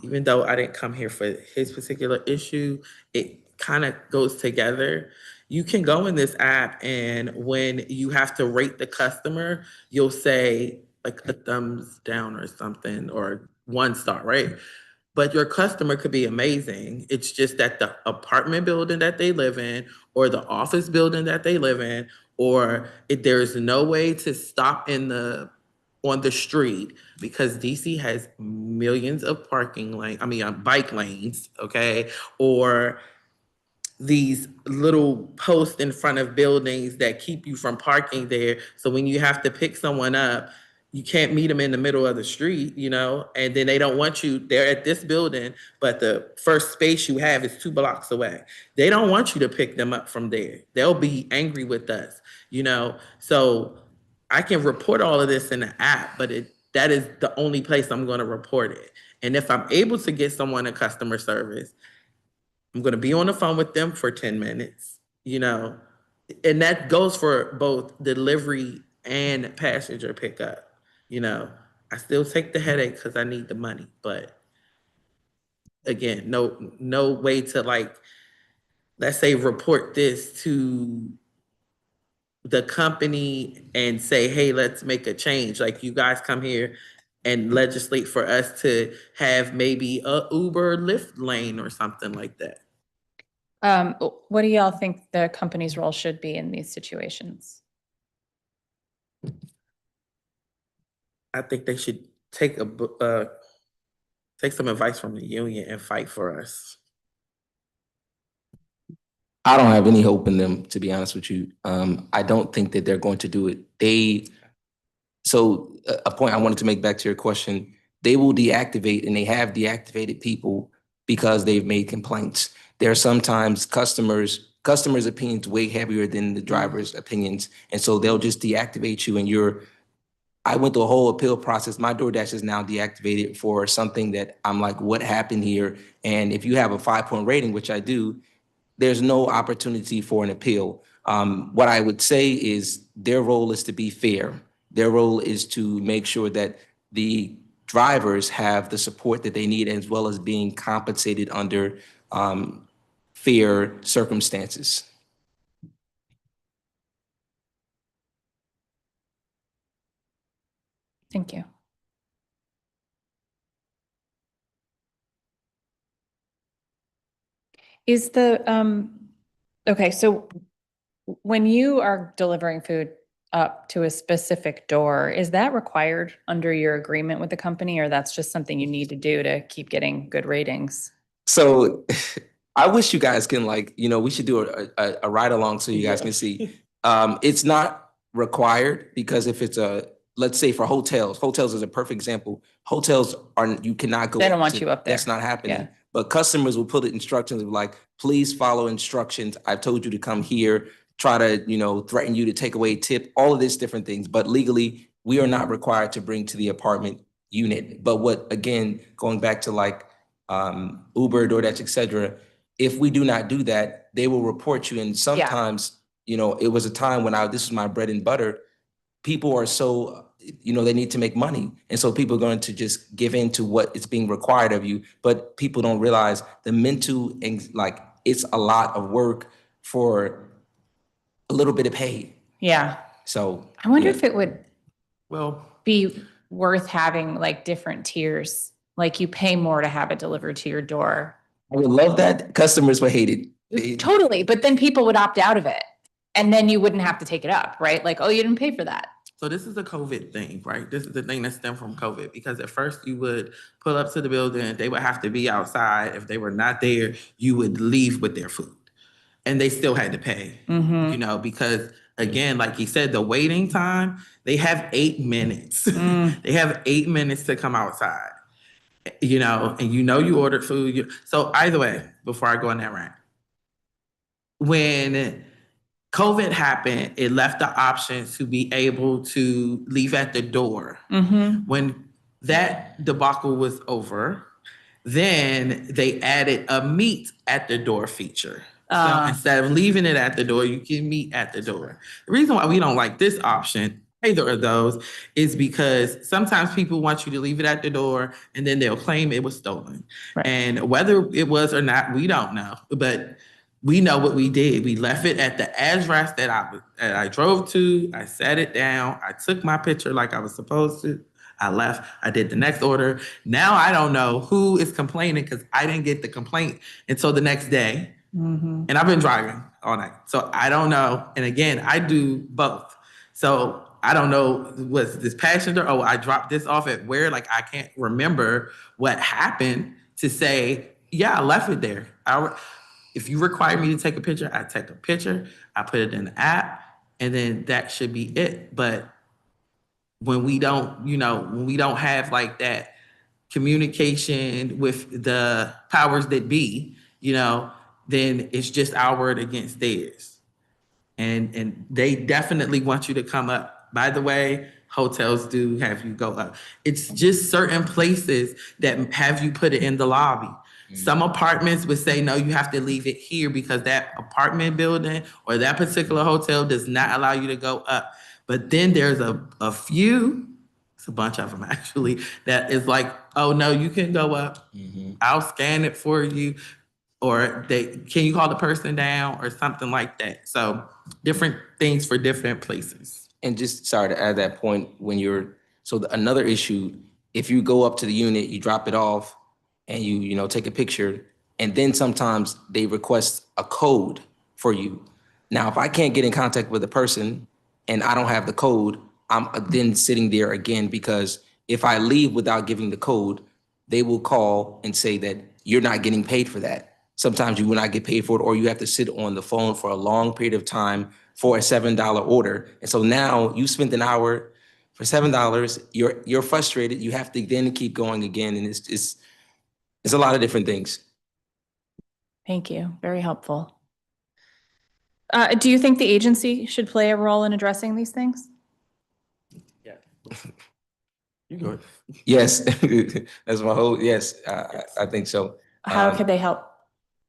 Even though I didn't come here for his particular issue, it kind of goes together. You can go in this app, and when you have to rate the customer, you'll say like a thumbs down or something, or 1 star, right? But your customer could be amazing. It's just that the apartment building that they live in, or the office building that they live in, or if there's no way to stop on the street, because DC has millions of bike lanes, okay? Or these little posts in front of buildings that keep you from parking there. So when you have to pick someone up, you can't meet them in the middle of the street, and then they don't want you, they're at this building, but the first space you have is 2 blocks away. They don't want you to pick them up from there. They'll be angry with us, So I can report all of this in the app, but that is the only place I'm going to report it. And if I'm able to get someone in customer service, I'm going to be on the phone with them for 10 minutes, and that goes for both delivery and passenger pickup. I still take the headache because I need the money, but again, no way to let's say report this to the company and say, hey, let's make a change. Like, you guys come here and legislate for us to have maybe a Uber Lyft lane or something like that. What do y'all think the company's role should be in these situations? I think they should take some advice from the union and fight for us. I don't have any hope in them, to be honest with you. I don't think that they're going to do it. So a point I wanted to make back to your question, they will deactivate, and they have deactivated people because they've made complaints. There are sometimes customers' opinions way heavier than the driver's opinions. And so they'll just deactivate you and I went through a whole appeal process. My DoorDash is now deactivated for something that I'm like, what happened here? And if you have a 5-point rating, which I do, there's no opportunity for an appeal. What I would say is their role is to be fair. Their role is to make sure that the drivers have the support that they need, as well as being compensated under fair circumstances. Thank you. Is okay, so when you are delivering food up to a specific door, is that required under your agreement with the company, or that's just something you need to do to keep getting good ratings? So I wish you guys can we should do a ride along so you guys can see. It's not required because if it's let's say for hotels is a perfect example. Hotels you cannot go. They don't want you up there. That's not happening. Yeah. But customers will put instructions of like, please follow instructions. I've told you to come here, try to, threaten you to take away a tip, all of these different things. But legally, we are not required to bring to the apartment unit. But again, going back to Uber, DoorDash, et cetera, if we do not do that, they will report you. And sometimes, it was a time when this was my bread and butter. People are so, they need to make money. And so people are going to just give in to what is being required of you. But people don't realize the mental, it's a lot of work for a little bit of pay. Yeah. So I wonder if it would Well, be worth having different tiers. Like you pay more to have it delivered to your door. I would love that. Customers would hate it. Totally. But then people would opt out of it. And then you wouldn't have to take it up, right? Like, oh, you didn't pay for that. so this is a COVID thing, right? This is the thing that stemmed from COVID, because at first you would pull up to the building, they would have to be outside. If they were not there, you would leave with their food. And they still had to pay, because again, like he said, the waiting time, they have 8 minutes. They have 8 minutes to come outside, and you ordered food. So either way, before I go on that rant, when COVID happened, it left the option to be able to leave at the door. When that debacle was over, then they added a meet at the door feature. So instead of leaving it at the door, you can meet at the door. The reason why we don't like this option, either of those, is because sometimes people want you to leave it at the door and then they'll claim it was stolen. Right. And whether it was or not, we don't know. But we know what we did. We left it at the address that I drove to. I sat it down. I took my picture like I was supposed to. I left. I did the next order. Now I don't know who is complaining because I didn't get the complaint until the next day. And I've been driving all night. So I don't know. And again, I do both. So I don't know, was this passenger, I dropped this off at where? I can't remember what happened to say, yeah, I left it there. If you require me to take a picture, I take a picture, I put it in the app, and then that should be it. But when we don't, when we don't have that communication with the powers that be, then it's just our word against theirs. And they definitely want you to come up. By the way, hotels do have you go up. It's just certain places that have you put it in the lobby. Some apartments would say, no, you have to leave it here because that apartment building or that particular hotel does not allow you to go up. But then there's a few, it's a bunch of them actually, that is like, oh no, you can go up. I'll scan it for you. Or can you call the person down or something like that? So different things for different places. And just sorry to add that point, another issue, if you go up to the unit, you drop it off and you take a picture, and then sometimes they request a code for you. Now, if I can't get in contact with the person and I don't have the code, I'm then sitting there again, because if I leave without giving the code, they will call and say that you're not getting paid for that. Sometimes you will not get paid for it, or you have to sit on the phone for a long period of time for a $7 order. And so now you spent an hour for $7, you're frustrated, you have to then keep going again. And it's a lot of different things. Thank you. Very helpful. Do you think the agency should play a role in addressing these things? Yeah. You go. Yes, that's my whole, yes, I think so. How could they help?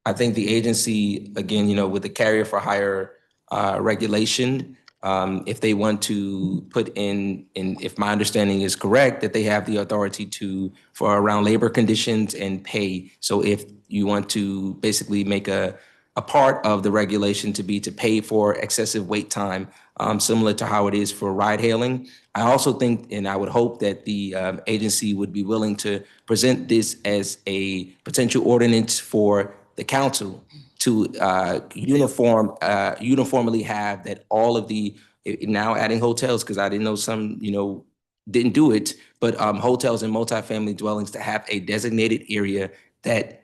I think the agency, again, with the carrier for hire regulation, if they want to put in, if my understanding is correct, that they have the authority for around labor conditions and pay. So if you want to basically make a part of the regulation to be to pay for excessive wait time, similar to how it is for ride hailing. I also think, and I would hope that the agency would be willing to present this as a potential ordinance for the council to uniformly have that all of the, now adding hotels, because I didn't know some, didn't do it, but hotels and multifamily dwellings to have a designated area that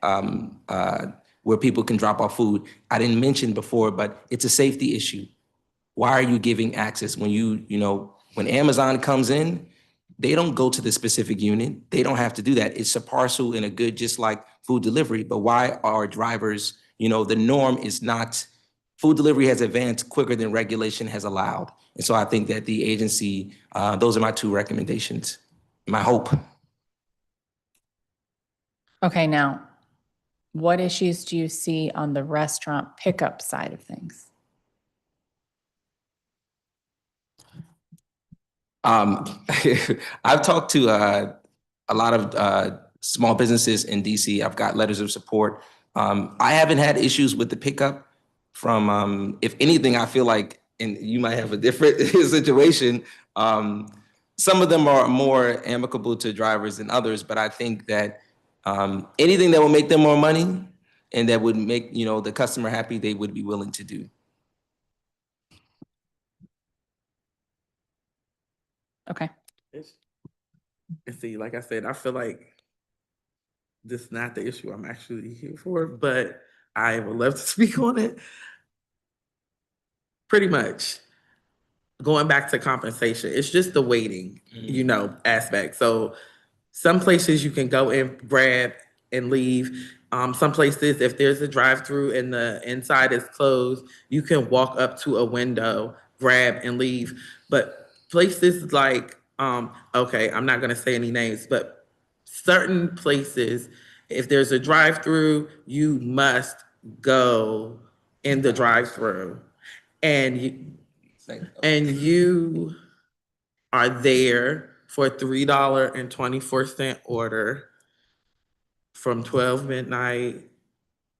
where people can drop off food. I didn't mention before, but it's a safety issue. Why are you giving access when when Amazon comes in, they don't go to the specific unit. They don't have to do that. It's a parcel and a good, just like food delivery. But why are drivers, the norm is not, food delivery has advanced quicker than regulation has allowed. And so I think that the agency, those are my two recommendations, my hope. Okay, now, what issues do you see on the restaurant pickup side of things? I've talked to a lot of small businesses in DC. I've got letters of support. I haven't had issues with the pickup from, if anything, I feel like, and you might have a different situation, some of them are more amicable to drivers than others, but I think that anything that will make them more money and that would make, the customer happy, they would be willing to do. Okay. And see, like I said, I feel like this is not the issue I'm actually here for, but I would love to speak on it. Pretty much going back to compensation, it's just the waiting, aspect. So some places you can go and grab and leave. Some places, if there's a drive-through and the inside is closed, you can walk up to a window, grab and leave. But places like, okay, I'm not gonna say any names, but certain places, if there's a drive-through, you must go in the drive-through. And you are there for $3.24 order from 12 midnight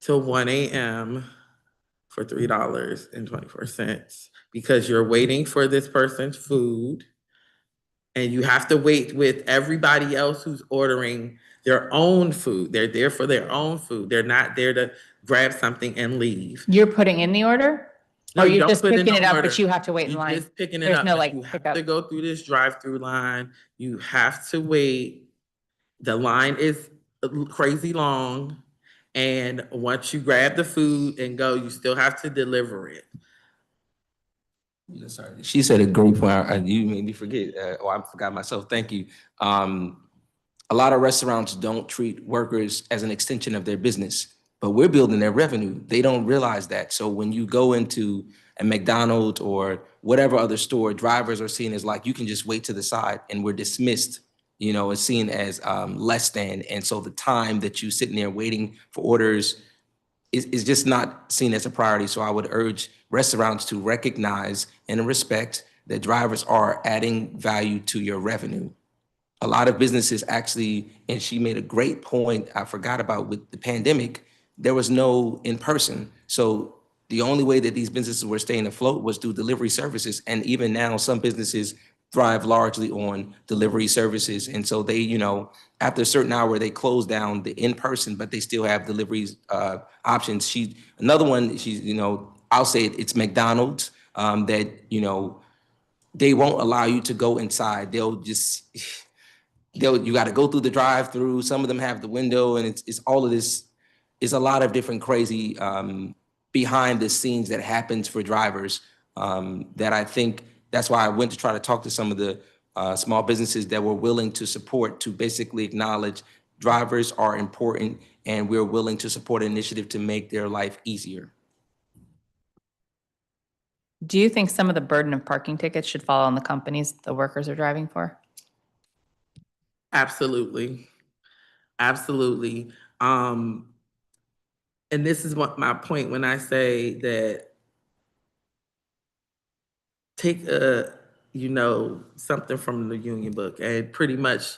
till 1 a.m. for $3.24 because you're waiting for this person's food and you have to wait with everybody else who's ordering their own food. They're there for their own food. They're not there to grab something and leave. You're putting in the order? No, Or you you're don't just put in picking the it up, order. but you have to wait in You're line? just picking it There's up. no, but like, you have pickup. to go through this drive-through line. You have to wait. The line is crazy long. And once you grab the food and go, you still have to deliver it. Sorry. She said a great point. You made me forget, I forgot myself. Thank you. A lot of restaurants don't treat workers as an extension of their business, but we're building their revenue. They don't realize that. So when you go into a McDonald's or whatever other store, drivers are seen as like, you can just wait to the side and we're dismissed, it's seen as less than. And so the time that you sitting there waiting for orders is just not seen as a priority. So I would urge restaurants to recognize and respect that drivers are adding value to your revenue. A lot of businesses actually, and she made a great point I forgot about with the pandemic, there was no in-person. So the only way that these businesses were staying afloat was through delivery services. And even now, some businesses thrive largely on delivery services. And so they, after a certain hour, they close down the in-person, but they still have deliveries options. Another one, I'll say it's McDonald's that, they won't allow you to go inside. You got to go through the drive-through. Some of them have the window, and it's all of this. It's a lot of different crazy behind the scenes that happens for drivers that I think that's why I went to try to talk to some of the small businesses that were willing to support, to basically acknowledge drivers are important and we're willing to support an initiative to make their life easier. Do you think some of the burden of parking tickets should fall on the companies the workers are driving for? Absolutely. Absolutely. And this is what my point when I say that take something from the union book and pretty much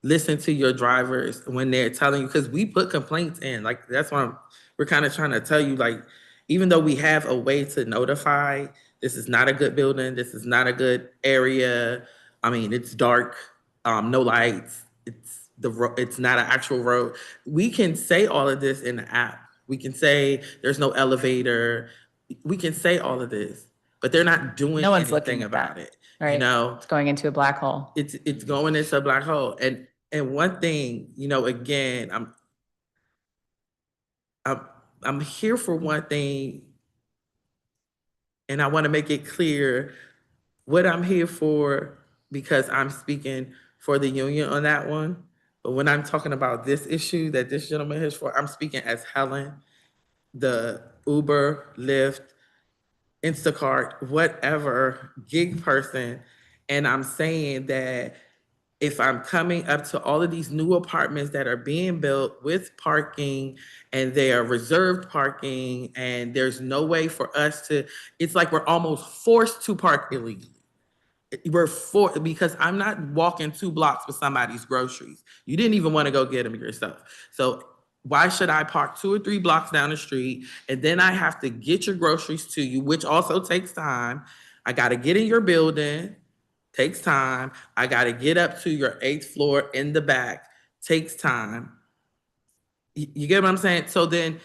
listen to your drivers when they're telling you, because we put complaints in. Like, that's why we're kind of trying to tell you, like, even though we have a way to notify, this is not a good building, this is not a good area. I mean, it's dark, no lights, it's not an actual road. We can say all of this in the app. We can say there's no elevator. We can say all of this, but they're not doing No one's anything looking at about that, it. right? It's going into a black hole. It's going into a black hole. And one thing, again, I'm here for one thing, and I want to make it clear what I'm here for, because I'm speaking for the union on that one. But when I'm talking about this issue that this gentleman is for, I'm speaking as Helen, the Uber, Lyft, Instacart, whatever gig person. And I'm saying that if I'm coming up to all of these new apartments that are being built with parking, and they are reserved parking, and there's no way for us to, it's like we're almost forced to park illegally. Because I'm not walking 2 blocks with somebody's groceries. You didn't even want to go get them yourself. So why should I park 2 or 3 blocks down the street, and then I have to get your groceries to you, which also takes time. I got to get in your building, takes time. I got to get up to your 8th floor in the back, takes time. You get what I'm saying? So then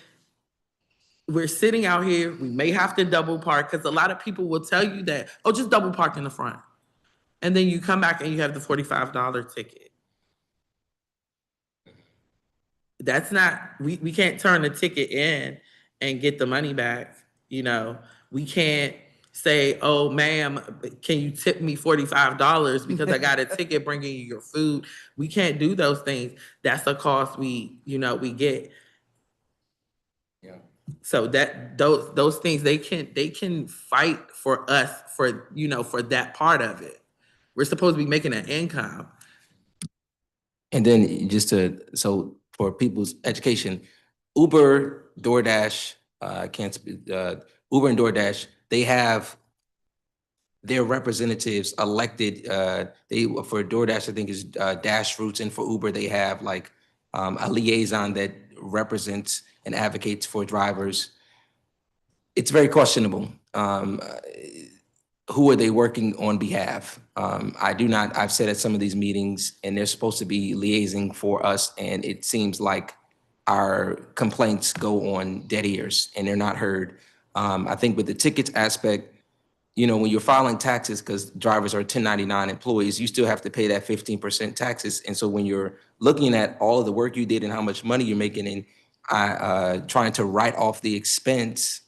we're sitting out here, we may have to double park, because a lot of people will tell you that, oh, just double park in the front. And then you come back and you have the $45 ticket. That's not, we can't turn the ticket in and get the money back. We can't say, oh, ma'am, can you tip me $45 because I got a ticket bringing you your food? We can't do those things. That's a cost we get. Yeah. So that those things, they can fight for us for that part of it. We're supposed to be making an income. And then so for people's education, Uber, DoorDash, Uber and DoorDash, they have their representatives elected. For DoorDash, I think is Dash Roots, and for Uber, they have like a liaison that represents and advocates for drivers. It's very questionable. Who are they working on behalf? I've said at some of these meetings, and they're supposed to be liaising for us, and it seems like our complaints go on dead ears and they're not heard. I think with the tickets aspect, when you're filing taxes, because drivers are 1099 employees, you still have to pay that 15% taxes. And so when you're looking at all of the work you did and how much money you're making, and trying to write off the expense,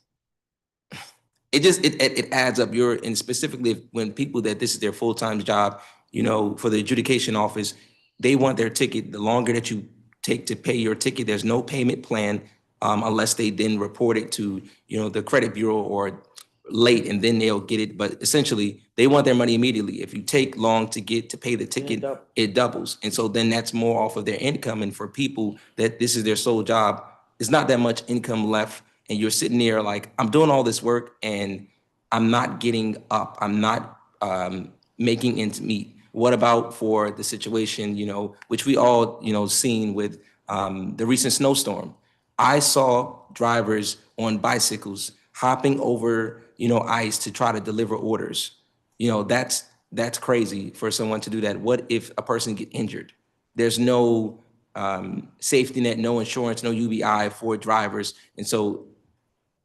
it adds up. And specifically when people that this is their full-time job, for the adjudication office, they want their ticket. The longer that you take to pay your ticket, there's no payment plan unless they then report it to, the credit bureau or late, and then they'll get it. But essentially they want their money immediately. If you take long to pay the ticket, it doubles. And so then that's more off of their income. And for people that this is their sole job, there's not that much income left. And you're sitting there like, I'm doing all this work and I'm not getting up. I'm not making ends meet. What about for the situation, which we all, seen with the recent snowstorm? I saw drivers on bicycles hopping over, ice to try to deliver orders. That's crazy for someone to do that. What if a person get injured? There's no safety net, no insurance, no UBI for drivers. And so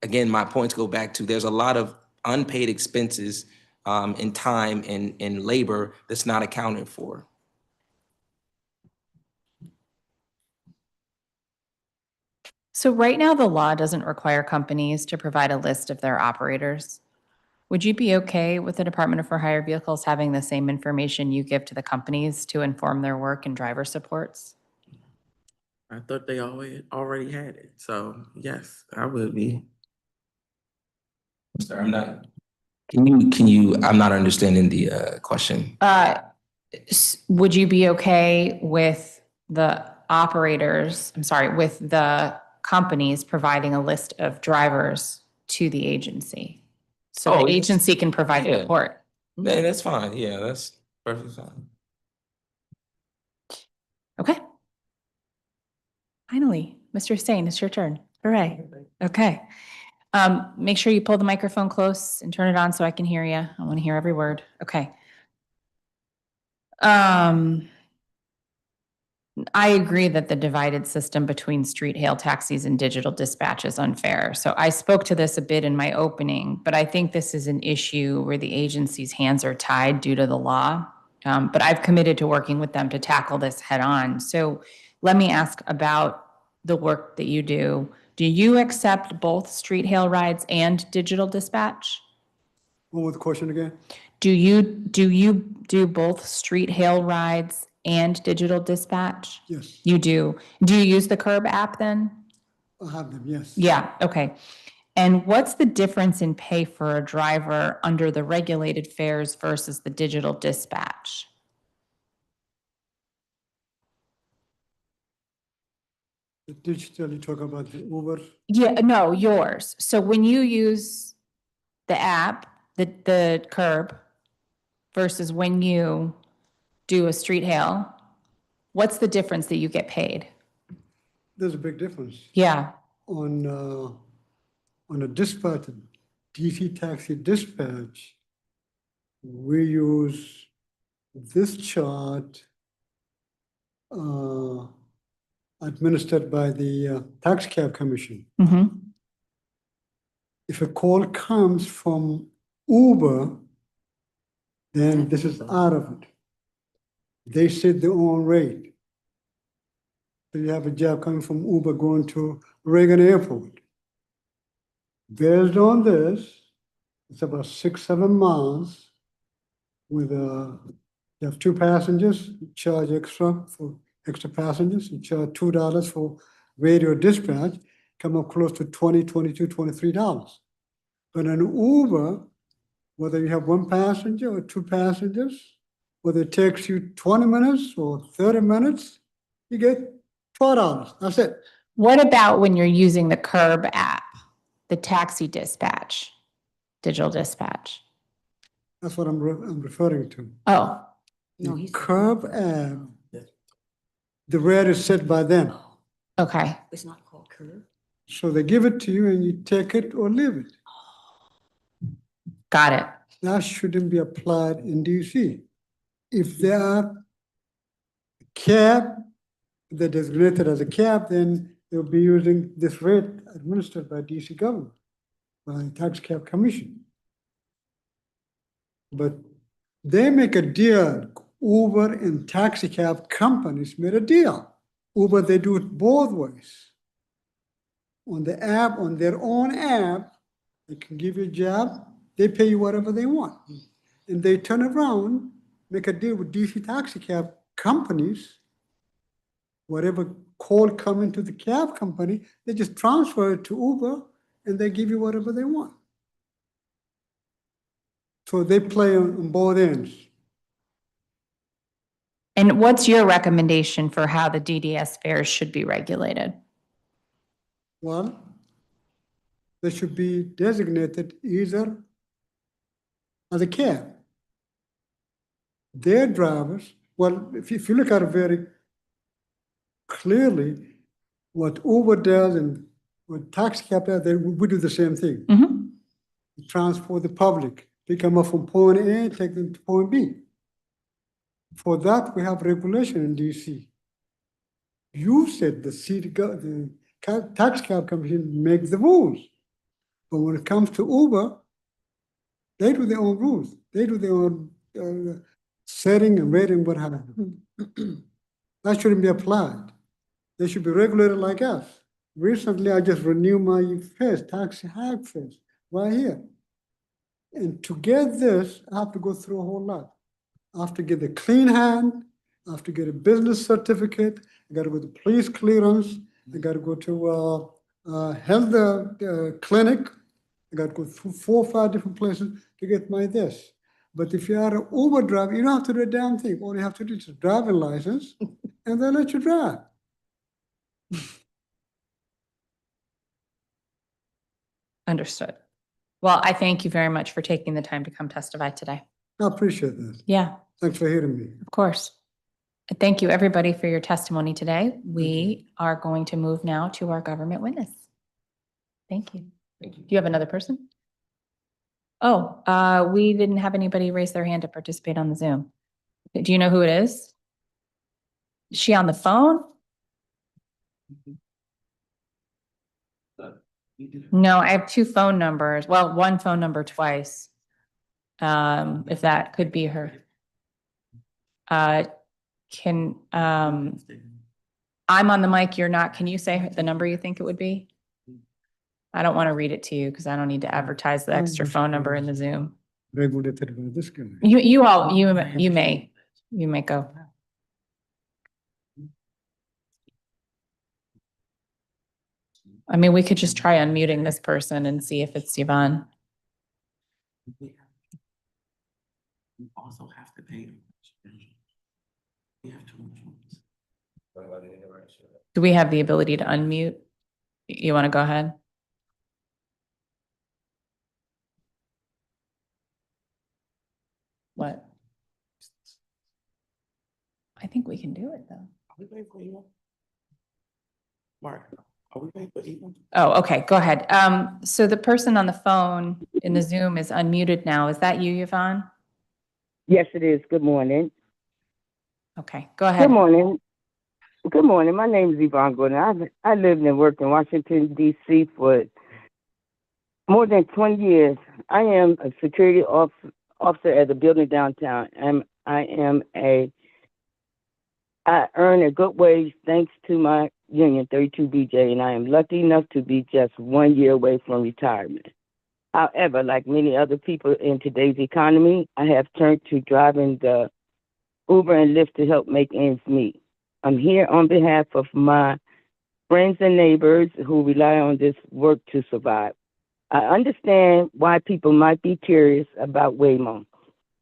again, my points go back to there's a lot of unpaid expenses in time and labor that's not accounted for. So right now, the law doesn't require companies to provide a list of their operators. Would you be okay with the Department of For Hire Vehicles having the same information you give to the companies to inform their work and driver supports? I thought they already had it. So yes, I would be. Sir, I'm not understanding the question. Would you be okay with the operators, with the companies providing a list of drivers to the agency? So Oh, the yes. agency can provide a Yeah. report. Yeah, that's fine. Yeah, that's perfectly fine. Okay. Finally, Mr. Stain, it's your turn. Hooray. Okay. Make sure you pull the microphone close and turn it on so I can hear you. I want to hear every word. Okay. I agree that the divided system between street hail taxis and digital dispatch is unfair. So I spoke to this a bit in my opening, but I think this is an issue where the agency's hands are tied due to the law. But I've committed to working with them to tackle this head on. So let me ask about the work that you do. Do you accept both street hail rides and digital dispatch? What was the question again? Do you do both street hail rides and digital dispatch? Yes, You do. Do you use the Curb app then? I have them, yes. Yeah, okay. And what's the difference in pay for a driver under the regulated fares versus the digital dispatch? The digital, you talk about the Uber, Yeah, no, yours. So when you use the app, the Curb versus when you do a street hail, what's the difference that you get paid? there's a big difference. Yeah. On a dispatch, DC taxi dispatch, we use this chart administered by the Tax Cap Commission. Mm-hmm. If a call comes from Uber, then this is out of it. They set their own rate. So you have a job coming from Uber going to Reagan Airport. Based on this, it's about 6-7 miles with you have 2 passengers, you charge extra for extra passengers, you charge $2 for radio dispatch, come up close to $20, $22, $23. But an Uber, whether you have 1 passenger or 2 passengers, whether it takes you 20 minutes or 30 minutes, you get $12. That's it. What about when you're using the Curb app, the taxi dispatch, digital dispatch? That's what I'm referring to. Oh, No, The he's. Curb app, the rate is set by them. okay. It's not called curve. So they give it to you and you take it or leave it. Got it. That shouldn't be applied in DC. If they are cab, they're designated as a cab, then they'll be using this rate administered by DC government, by Tax Cap Commission. But they make a deal. Uber and taxi cab companies made a deal. Uber, they do it both ways. On the app, on their own app, they can give you a job, they pay you whatever they want. And they turn around, make a deal with DC taxi cab companies. Whatever call come into the cab company, they just transfer it to Uber and they give you whatever they want. So they play on both ends. And what's your recommendation for how the DDS fares should be regulated? Well, they should be designated either as a cab. Their drivers, well, if you look at it very clearly, what Uber does and what taxi cab does, we do the same thing. Mm-hmm. We transport the public, pick them up from point A, take them to point B. For that, we have regulation in DC. You said the tax cab commission makes the rules. But when it comes to Uber, they do their own rules. They do their own setting and rating, what have you. That shouldn't be applied. They should be regulated like us. Recently, I just renewed my fares, taxi hack fares, right here. And to get this, I have to go through a whole lot. I have to get the clean hand, I have to get a business certificate. I got to go to police clearance. I got to go to health clinic. I got to go through 4 or 5 different places to get my this. But if you are an Uber driver, you don't have to do a damn thing. All you have to do is a driving license, and they'll let you drive. Understood. Well, I thank you very much for taking the time to come testify today. I appreciate that. Yeah, Thanks for hearing me. of course. Thank you, everybody, for your testimony today. We are going to move now to our government witness. Thank you. Do you have another person? Oh, we didn't have anybody raise their hand to participate on the Zoom. Do you know who it is? Is she on the phone? No, I have 2 phone numbers. Well, 1 phone number twice. If that could be her. I'm on the mic, you're not. Can you say the number you think it would be? I don't want to read it to you because I don't need to advertise the extra phone number in the Zoom. Regulated by this guy. You may go. I mean, we could just try unmuting this person and see if it's Yvonne. We also have to pay. We have to. Do we have the ability to unmute? You want to go ahead? What? I think we can do it though. Are we paying for email? Mark, are we paying for email? Oh, okay, go ahead. So the person on the phone in the Zoom is unmuted now. Is that you, Yvonne? Yes, it is. Good morning. Okay, go ahead. Good morning. Good morning. My name is Yvonne Gordon. I lived and worked in Washington, D.C. for more than 20 years. I am a security officer at the building downtown. I earn a good wage thanks to my union, 32BJ, and I am lucky enough to be just 1 year away from retirement. However, like many other people in today's economy, I have turned to driving the Uber and Lyft to help make ends meet. I'm here on behalf of my friends and neighbors who rely on this work to survive. I understand why people might be curious about Waymo.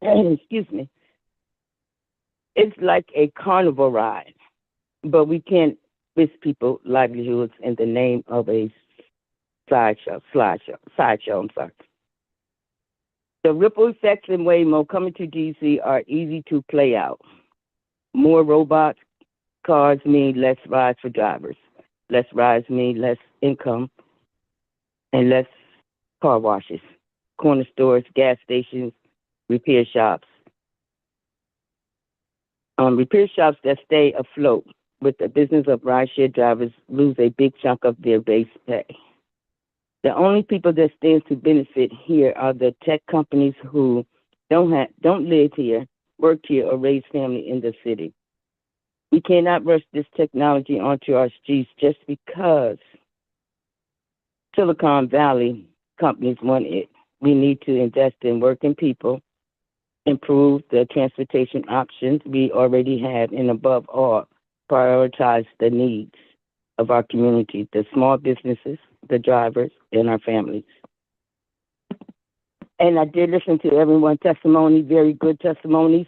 Excuse me. It's like a carnival ride, but we can't risk people's livelihoods in the name of a sideshow. I'm sorry. The ripple effects in Waymo coming to DC are easy to play out. More robots, cars mean less rides for drivers. Less rides mean less income and less car washes, corner stores, gas stations, repair shops. Repair shops that stay afloat with the business of rideshare drivers lose a big chunk of their base pay. The only people that stand to benefit here are the tech companies who don't live here, work here, or raise family in the city. We cannot rush this technology onto our streets just because Silicon Valley companies want it. We need to invest in working people, improve the transportation options we already have, and above all, prioritize the needs of our community, the small businesses, the drivers, and our families. And I did listen to everyone's testimony, very good testimonies,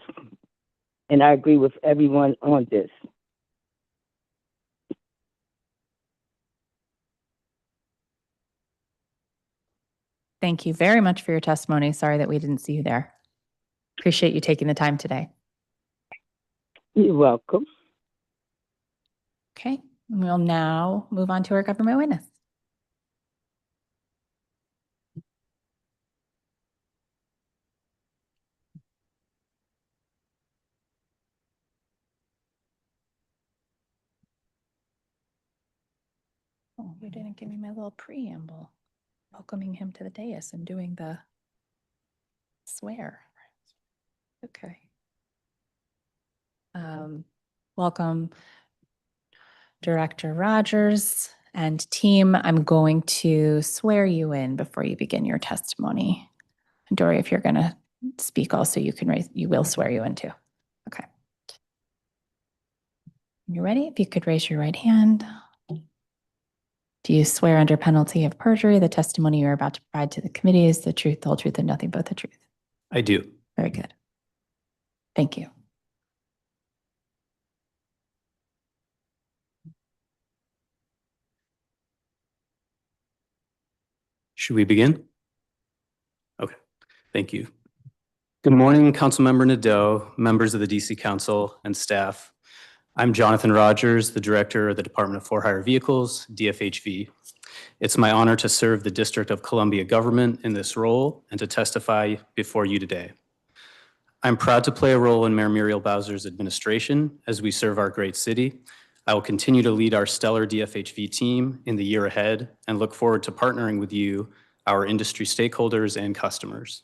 and I agree with everyone on this. Thank you very much for your testimony. Sorry that we didn't see you there. Appreciate you taking the time today. You're welcome. Okay, we'll now move on to our government witness. Oh, you didn't give me my little preamble, welcoming him to the dais and doing the swear. Okay. Welcome, Director Rogers and team. I'm going to swear you in before you begin your testimony. And Dory, if you're going to speak also, you will swear you in too. Okay. When you're ready, if you could raise your right hand. Do you swear under penalty of perjury the testimony you're about to provide to the committee is the truth, the whole truth, and nothing but the truth? I do. Very good. Thank you. Should we begin? Okay, thank you. Good morning, Councilmember Nadeau, members of the DC Council, and staff. I'm Jonathan Rogers, the Director of the Department of For-Hire Vehicles, DFHV. It's my honor to serve the District of Columbia government in this role and to testify before you today. I'm proud to play a role in Mayor Muriel Bowser's administration as we serve our great city. I will continue to lead our stellar DFHV team in the year ahead and look forward to partnering with you, our industry stakeholders and customers.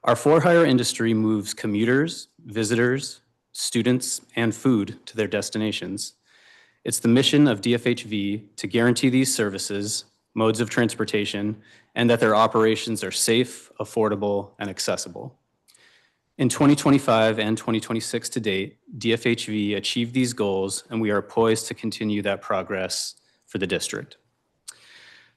Our for-hire industry moves commuters, visitors, students, and food to their destinations. It's the mission of DFHV to guarantee these services, modes of transportation, and that their operations are safe, affordable, and accessible. In 2025 and 2026 to date, DFHV achieved these goals, and we are poised to continue that progress for the district.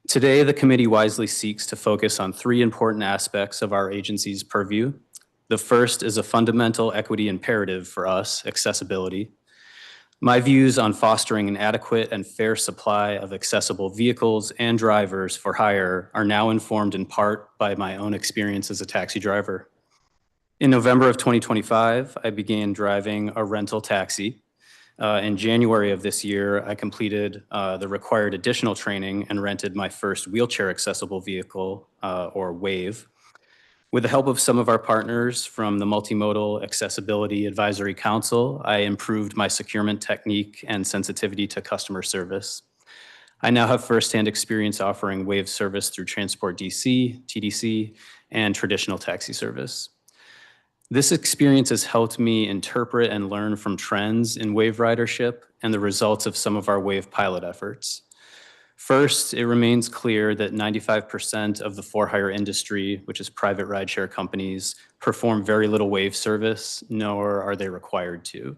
Today, the committee wisely seeks to focus on three important aspects of our agency's purview. The first is a fundamental equity imperative for us, accessibility. My views on fostering an adequate and fair supply of accessible vehicles and drivers for hire are now informed in part by my own experience as a taxi driver. In November of 2025, I began driving a rental taxi. In January of this year, I completed the required additional training and rented my first wheelchair accessible vehicle, or WAVE. With the help of some of our partners from the Multimodal Accessibility Advisory Council, I improved my securement technique and sensitivity to customer service. I now have firsthand experience offering WAVE service through Transport DC, TDC, and traditional taxi service. This experience has helped me interpret and learn from trends in WAVE ridership and the results of some of our WAVE pilot efforts. First, it remains clear that 95% of the for-hire industry, which is private rideshare companies, perform very little WAVE service, nor are they required to.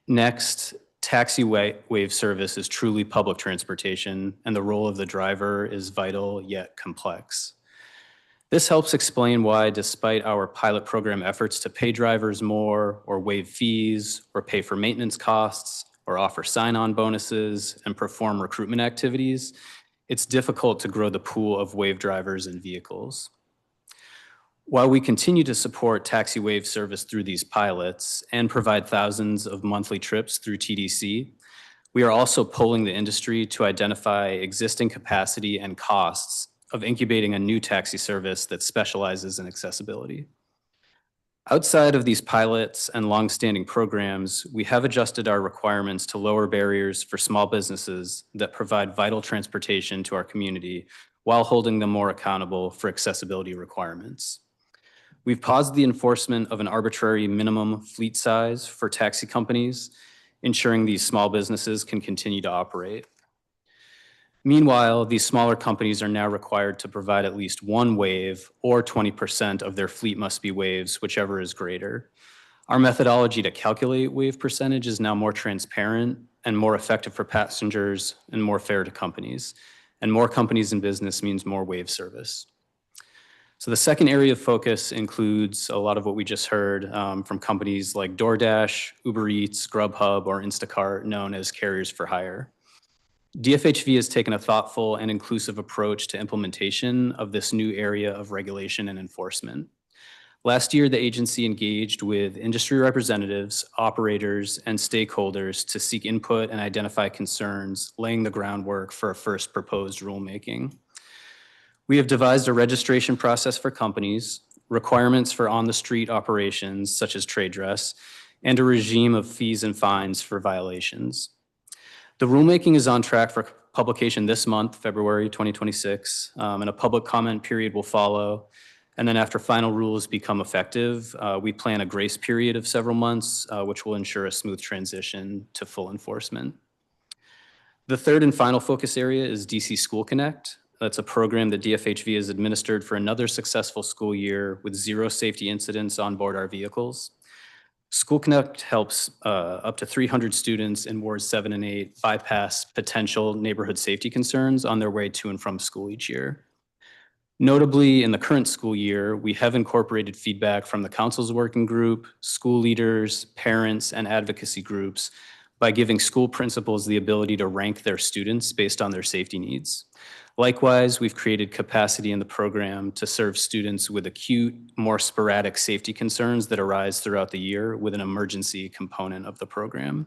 Next, taxi WAVE service is truly public transportation, and the role of the driver is vital yet complex. This helps explain why, despite our pilot program efforts to pay drivers more, or waive fees, or pay for maintenance costs, or offer sign-on bonuses and perform recruitment activities, it's difficult to grow the pool of WAVE drivers and vehicles. While we continue to support taxi WAVE service through these pilots and provide thousands of monthly trips through TDC, we are also polling the industry to identify existing capacity and costs of incubating a new taxi service that specializes in accessibility. Outside of these pilots and longstanding programs, we have adjusted our requirements to lower barriers for small businesses that provide vital transportation to our community while holding them more accountable for accessibility requirements. We've paused the enforcement of an arbitrary minimum fleet size for taxi companies, ensuring these small businesses can continue to operate. Meanwhile, these smaller companies are now required to provide at least one WAVE, or 20% of their fleet must be WAVEs, whichever is greater. Our methodology to calculate WAVE percentage is now more transparent and more effective for passengers and more fair to companies. And more companies in business means more WAVE service. So the second area of focus includes a lot of what we just heard from companies like DoorDash, Uber Eats, Grubhub, or Instacart, known as carriers for hire. DFHV has taken a thoughtful and inclusive approach to implementation of this new area of regulation and enforcement. Last year, the agency engaged with industry representatives, operators, and stakeholders to seek input and identify concerns, laying the groundwork for a first proposed rulemaking. We have devised a registration process for companies, requirements for on-the-street operations, such as trade dress, and a regime of fees and fines for violations. The rulemaking is on track for publication this month, February 2026, and a public comment period will follow. And then after final rules become effective, we plan a grace period of several months, which will ensure a smooth transition to full enforcement. The third and final focus area is DC School Connect. That's a program that DFHV has administered for another successful school year with zero safety incidents on board our vehicles. School Connect helps up to 300 students in wards 7 and 8 bypass potential neighborhood safety concerns on their way to and from school each year. Notably, in the current school year, we have incorporated feedback from the council's working group, school leaders, parents, and advocacy groups by giving school principals the ability to rank their students based on their safety needs. Likewise, we've created capacity in the program to serve students with acute, more sporadic safety concerns that arise throughout the year with an emergency component of the program.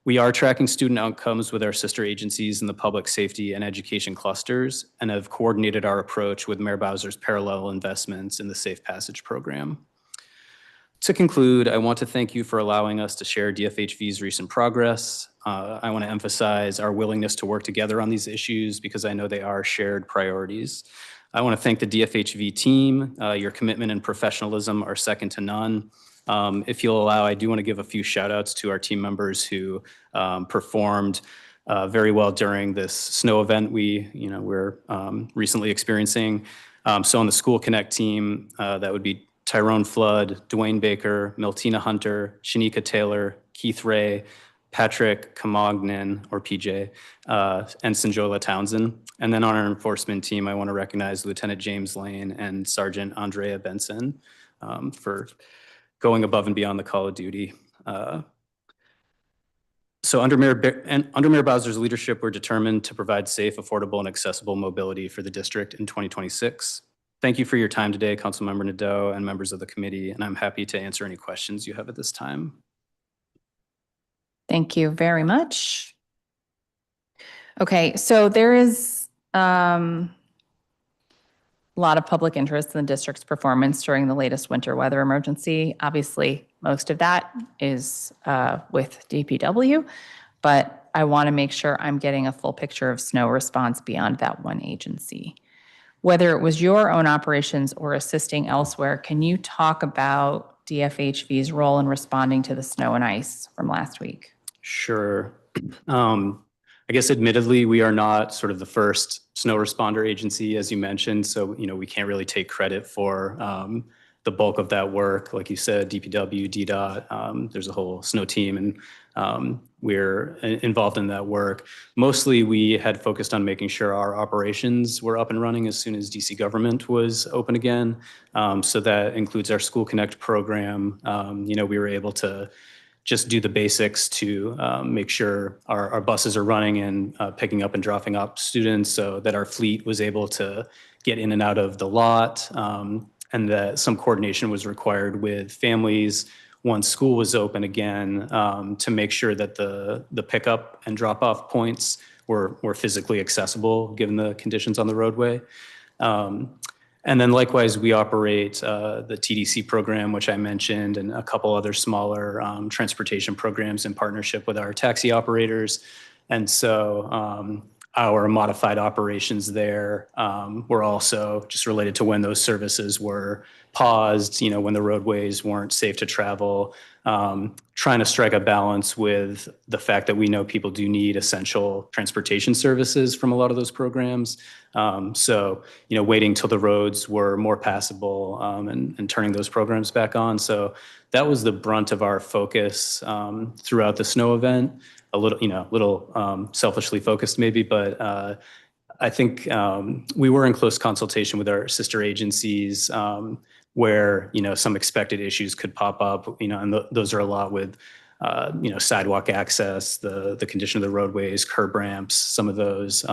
We are tracking student outcomes with our sister agencies in the public safety and education clusters and have coordinated our approach with Mayor Bowser's parallel investments in the Safe Passage program. To conclude, I want to thank you for allowing us to share DFHV's recent progress. I want to emphasize our willingness to work together on these issues because I know they are shared priorities. I want to thank the DFHV team. Your commitment and professionalism are second to none. If you'll allow, I do want to give a few shout outs to our team members who performed very well during this snow event we're recently experiencing. So on the School Connect team, that would be Tyrone Flood, Dwayne Baker, Miltina Hunter, Shanika Taylor, Keith Ray, Patrick Kamognan, or PJ, and Sanjola Townsend. And then on our enforcement team, I want to recognize Lieutenant James Lane and Sergeant Andrea Benson for going above and beyond the call of duty. So under Mayor Bowser's leadership, we're determined to provide safe, affordable, and accessible mobility for the district in 2026. Thank you for your time today, Councilmember Nadeau and members of the committee, and I'm happy to answer any questions you have at this time. Thank you very much. Okay, so there is a lot of public interest in the district's performance during the latest winter weather emergency. Obviously, most of that is with DPW, but I want to make sure I'm getting a full picture of snow response beyond that one agency. Whether it was your own operations or assisting elsewhere, can you talk about DFHV's role in responding to the snow and ice from last week? Sure. I guess admittedly, we are not sort of the first snow responder agency, as you mentioned. So, we can't really take credit for the bulk of that work. Like you said, DPW, DDOT, there's a whole snow team, and we're involved in that work. Mostly, we had focused on making sure our operations were up and running as soon as DC government was open again. So that includes our School Connect program. We were able to just do the basics to make sure our buses are running and picking up and dropping off students so that our fleet was able to get in and out of the lot, and that some coordination was required with families once school was open again to make sure that the pickup and drop off points were physically accessible given the conditions on the roadway. And then likewise, we operate the TDC program, which I mentioned, and a couple other smaller transportation programs in partnership with our taxi operators. And so our modified operations there were also just related to when those services were paused, when the roadways weren't safe to travel, trying to strike a balance with the fact that we know people do need essential transportation services from a lot of those programs. So, waiting till the roads were more passable and turning those programs back on. So that was the brunt of our focus throughout the snow event. A little selfishly focused maybe, but I think we were in close consultation with our sister agencies where, some expected issues could pop up, and those are a lot with, sidewalk access, the condition of the roadways, curb ramps, some of those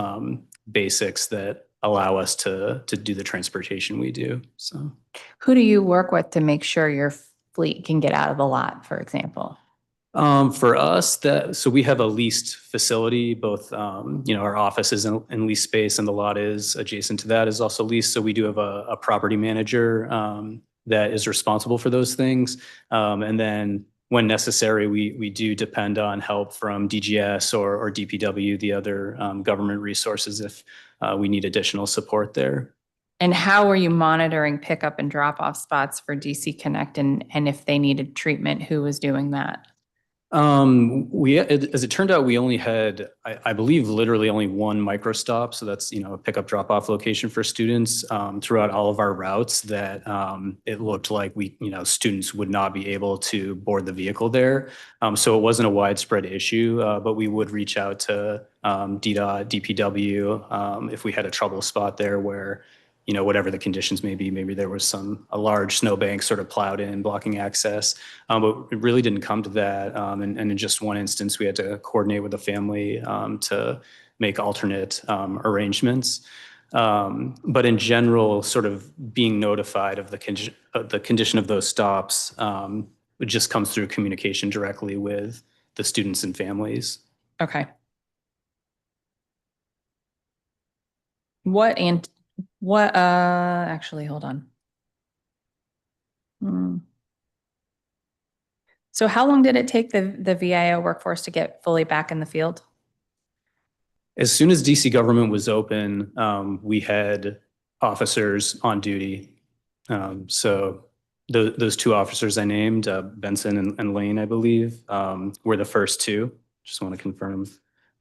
basics that allow us to do the transportation we do. So, Who do you work with to make sure your fleet can get out of the lot, for example? For us, so we have a leased facility, both, our office is in leased space and the lot is adjacent to that is also leased. So we do have a property manager that is responsible for those things. And then when necessary, we do depend on help from DGS or DPW, the other government resources if we need additional support there. And how are you monitoring pickup and drop off spots for DC Connect? And if they needed treatment, who was doing that? As it turned out, we only had, I believe, literally only one micro stop. So that's, a pickup drop off location for students throughout all of our routes that it looked like students would not be able to board the vehicle there. So it wasn't a widespread issue, but we would reach out to DDOT, DPW if we had a trouble spot there where whatever the conditions may be, maybe there was a large snowbank sort of plowed in, blocking access. But it really didn't come to that. And in just one instance, we had to coordinate with the family to make alternate arrangements. But in general, sort of being notified of the condition of those stops, it just comes through communication directly with the students and families. Okay. Actually, hold on. So how long did it take the VIO workforce to get fully back in the field? As soon as DC government was open, we had officers on duty. So those two officers I named, Benson and Lane, I believe, were the first two. Just want to confirm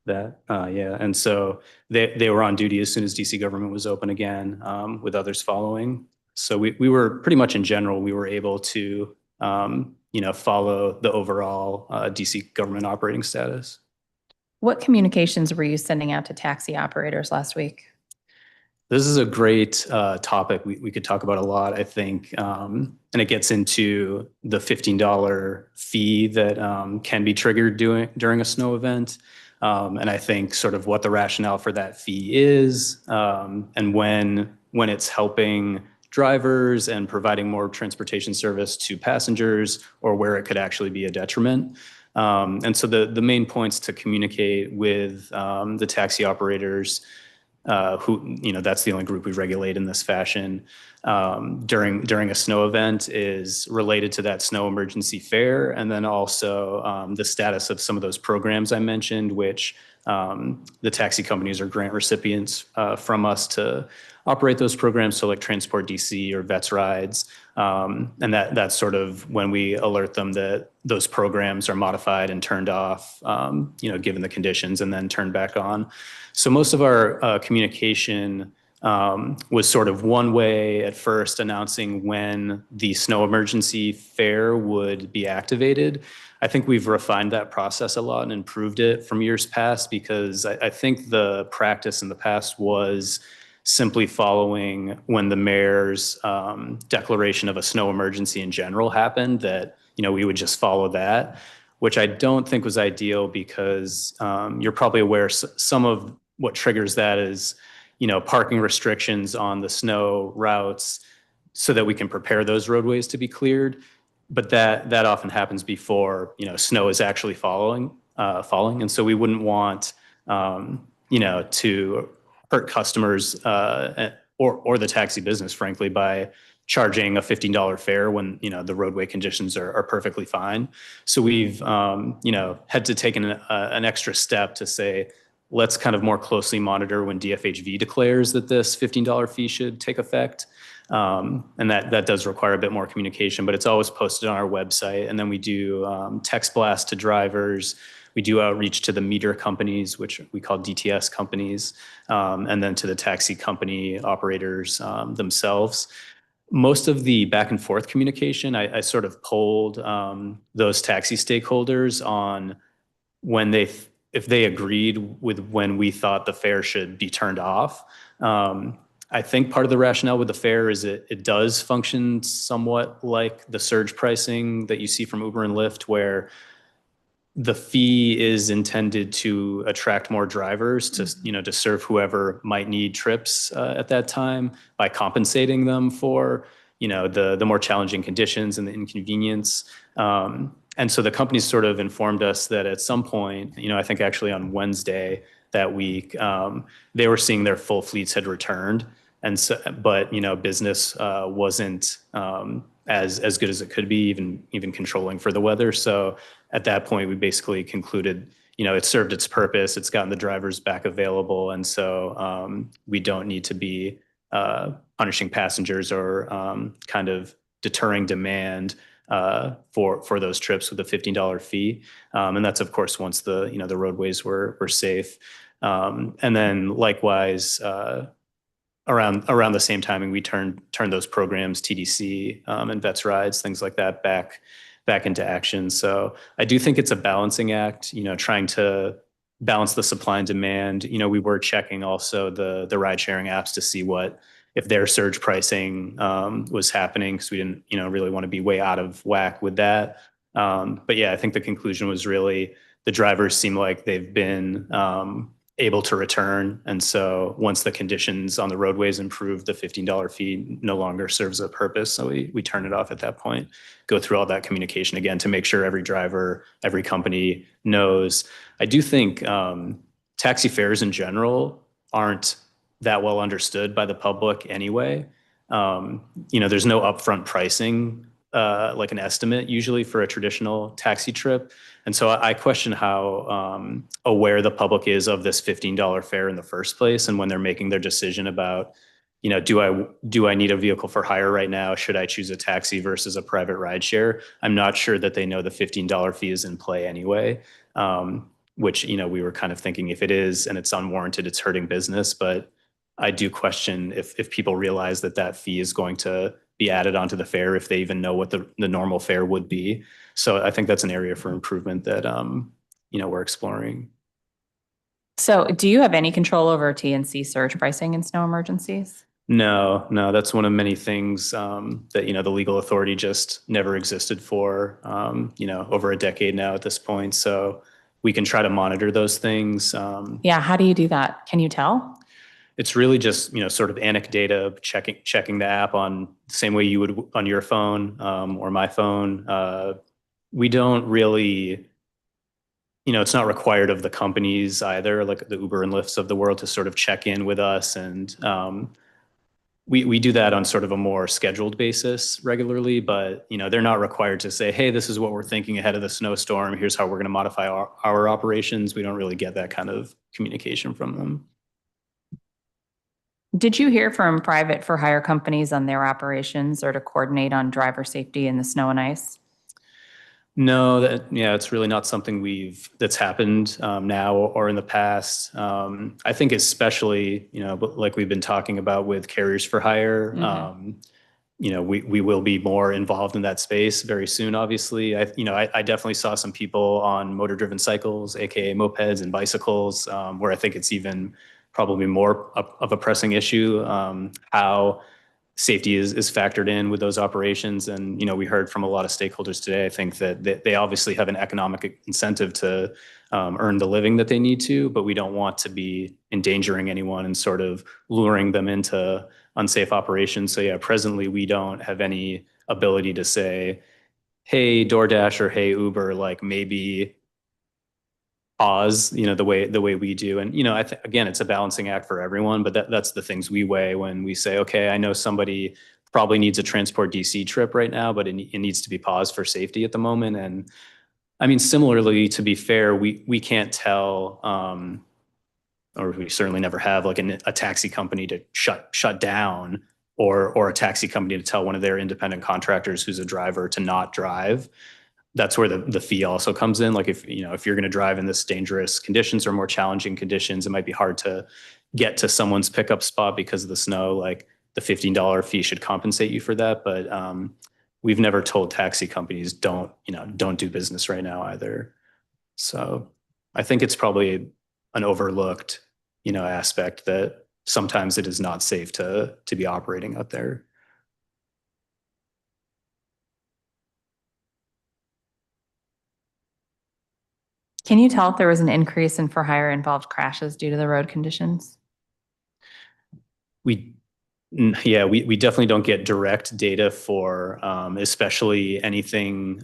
that. Yeah, and so they were on duty as soon as DC government was open again, with others following. So we were pretty much in general, we were able to follow the overall DC government operating status. What communications were you sending out to taxi operators last week? This is a great topic we could talk about a lot, I think. And it gets into the $15 fee that can be triggered during a snow event. And I think sort of what the rationale for that fee is, and when it's helping drivers and providing more transportation service to passengers, or where it could actually be a detriment. And so the main points to communicate with the taxi operators, who, that's the only group we regulate in this fashion, during a snow event, is related to that snow emergency fare, and then also the status of some of those programs I mentioned, which the taxi companies are grant recipients from us to operate those programs, so like Transport DC or Vets Rides. And that's sort of when we alert them that those programs are modified and turned off, given the conditions, and then turned back on. So most of our communication was sort of one way at first, announcing when the snow emergency fare would be activated. I think we've refined that process a lot and improved it from years past, because I think the practice in the past was simply following when the mayor's declaration of a snow emergency in general happened, that we would just follow that, which I don't think was ideal, because you're probably aware some of what triggers that is parking restrictions on the snow routes so that we can prepare those roadways to be cleared. But that often happens before snow is actually falling, and so we wouldn't want to hurt customers or the taxi business, frankly, by charging a $15 fare when the roadway conditions are perfectly fine. So we've had to take an extra step to say, let's kind of more closely monitor when DFHV declares that this $15 fee should take effect. And that does require a bit more communication, but it's always posted on our website. And then we do text blast to drivers. We do outreach to the meter companies, which we call DTS companies, and then to the taxi company operators themselves. Most of the back and forth communication, I sort of polled those taxi stakeholders on if they agreed with when we thought the fare should be turned off. I think part of the rationale with the fare is it does function somewhat like the surge pricing that you see from Uber and Lyft, where the fee is intended to attract more drivers to serve whoever might need trips at that time, by compensating them for the more challenging conditions and the inconvenience. And so the companies sort of informed us that at some point, I think actually on Wednesday that week, they were seeing their full fleets had returned, and so but business wasn't as good as it could be, even controlling for the weather. So at that point, we basically concluded, it served its purpose. It's gotten the drivers back available. And so we don't need to be punishing passengers or kind of deterring demand for those trips with a $15 fee. And that's of course once the the roadways were safe. And then likewise, around the same timing, we turned those programs, TDC and Vets Rides, things like that, back into action. So I do think it's a balancing act, trying to balance the supply and demand. We were checking also the ride sharing apps to see if their surge pricing was happening, because we didn't really want to be way out of whack with that. But yeah, I think the conclusion was really the drivers seem like they've been able to return. And so once the conditions on the roadways improve, the $15 fee no longer serves a purpose. So we turn it off at that point, go through all that communication again to make sure every driver, every company knows. I do think taxi fares in general aren't that well understood by the public anyway. There's no upfront pricing, like an estimate usually for a traditional taxi trip. And so I question how aware the public is of this $15 fare in the first place. And when they're making their decision about, do I need a vehicle for hire right now? Should I choose a taxi versus a private ride share? I'm not sure that they know the $15 fee is in play anyway, which, we were kind of thinking if it is and it's unwarranted, it's hurting business. But I do question if people realize that fee is going to be added onto the fare, if they even know what the normal fare would be. So I think that's an area for improvement that, we're exploring. So do you have any control over TNC surge pricing in snow emergencies? No, that's one of many things that, the legal authority just never existed for, over a decade now at this point. So we can try to monitor those things. Yeah, how do you do that? Can you tell? It's really just, sort of anecdata, checking the app on the same way you would on your phone or my phone. We don't really, it's not required of the companies either, like the Uber and Lyfts of the world, to sort of check in with us. And we do that on sort of a more scheduled basis regularly, but, they're not required to say, hey, this is what we're thinking ahead of the snowstorm. Here's how we're going to modify our operations. We don't really get that kind of communication from them. Did you hear from private for hire companies on their operations or to coordinate on driver safety in the snow and ice? No, it's really not something that's happened now or in the past. I think especially, like we've been talking about with carriers for hire, we will be more involved in that space very soon, obviously. I definitely saw some people on motor driven cycles, AKA mopeds and bicycles, where I think it's even probably more of a pressing issue, how safety is factored in with those operations. And, we heard from a lot of stakeholders today, I think that they obviously have an economic incentive to earn the living that they need to, but we don't want to be endangering anyone and sort of luring them into unsafe operations. So yeah, presently we don't have any ability to say, hey, DoorDash or hey, Uber, like maybe pause, the way we do. And, again, it's a balancing act for everyone, but that's the things we weigh when we say, okay, I know somebody probably needs a transport DC trip right now, but it needs to be paused for safety at the moment. And I mean, similarly, to be fair, we can't tell, or we certainly never have like a taxi company to shut down or a taxi company to tell one of their independent contractors who's a driver to not drive. That's where the fee also comes in. Like if you're going to drive in this dangerous conditions or more challenging conditions, it might be hard to get to someone's pickup spot because of the snow. Like the $15 fee should compensate you for that. But we've never told taxi companies don't do business right now either. So I think it's probably an overlooked, aspect that sometimes it is not safe to be operating out there. Can you tell if there was an increase in for hire involved crashes due to the road conditions? We definitely don't get direct data for especially anything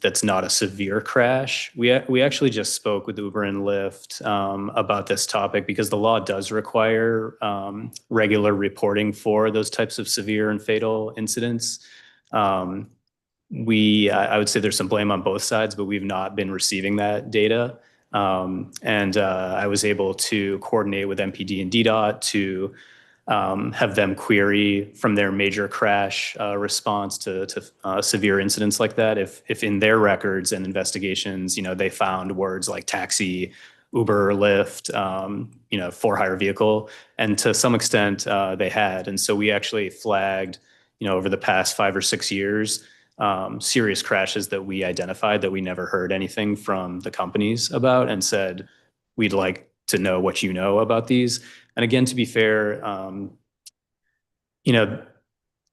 that's not a severe crash. We actually just spoke with Uber and Lyft about this topic because the law does require regular reporting for those types of severe and fatal incidents. I would say there's some blame on both sides, but we've not been receiving that data. And I was able to coordinate with MPD and DDOT to have them query from their major crash response to severe incidents like that. If in their records and investigations, they found words like taxi, Uber, Lyft, for hire vehicle, and to some extent they had. And so we actually flagged, over the past 5 or 6 years, serious crashes that we identified that we never heard anything from the companies about, and said, we'd like to know what you know about these. And again, to be fair,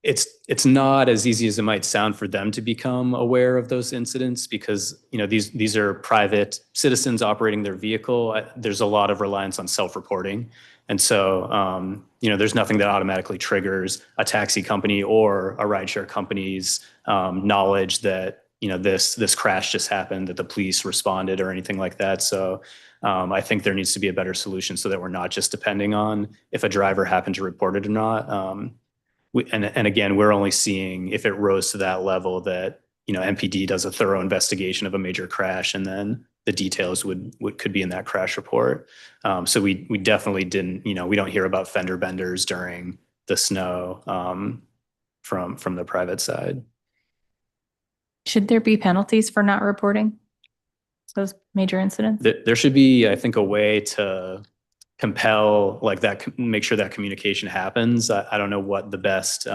it's not as easy as it might sound for them to become aware of those incidents, because these are private citizens operating their vehicle. There's a lot of reliance on self-reporting, and so there's nothing that automatically triggers a taxi company or a rideshare company's knowledge that this crash just happened, that the police responded or anything like that. So I think there needs to be a better solution so that we're not just depending on if a driver happened to report it or not. And again, we're only seeing if it rose to that level that MPD does a thorough investigation of a major crash, and then the details could be in that crash report. So we definitely didn't, we don't hear about fender benders during the snow from the private side. Should there be penalties for not reporting those major incidents? There should be, I think, a way to compel like that, make sure that communication happens. I don't know what the best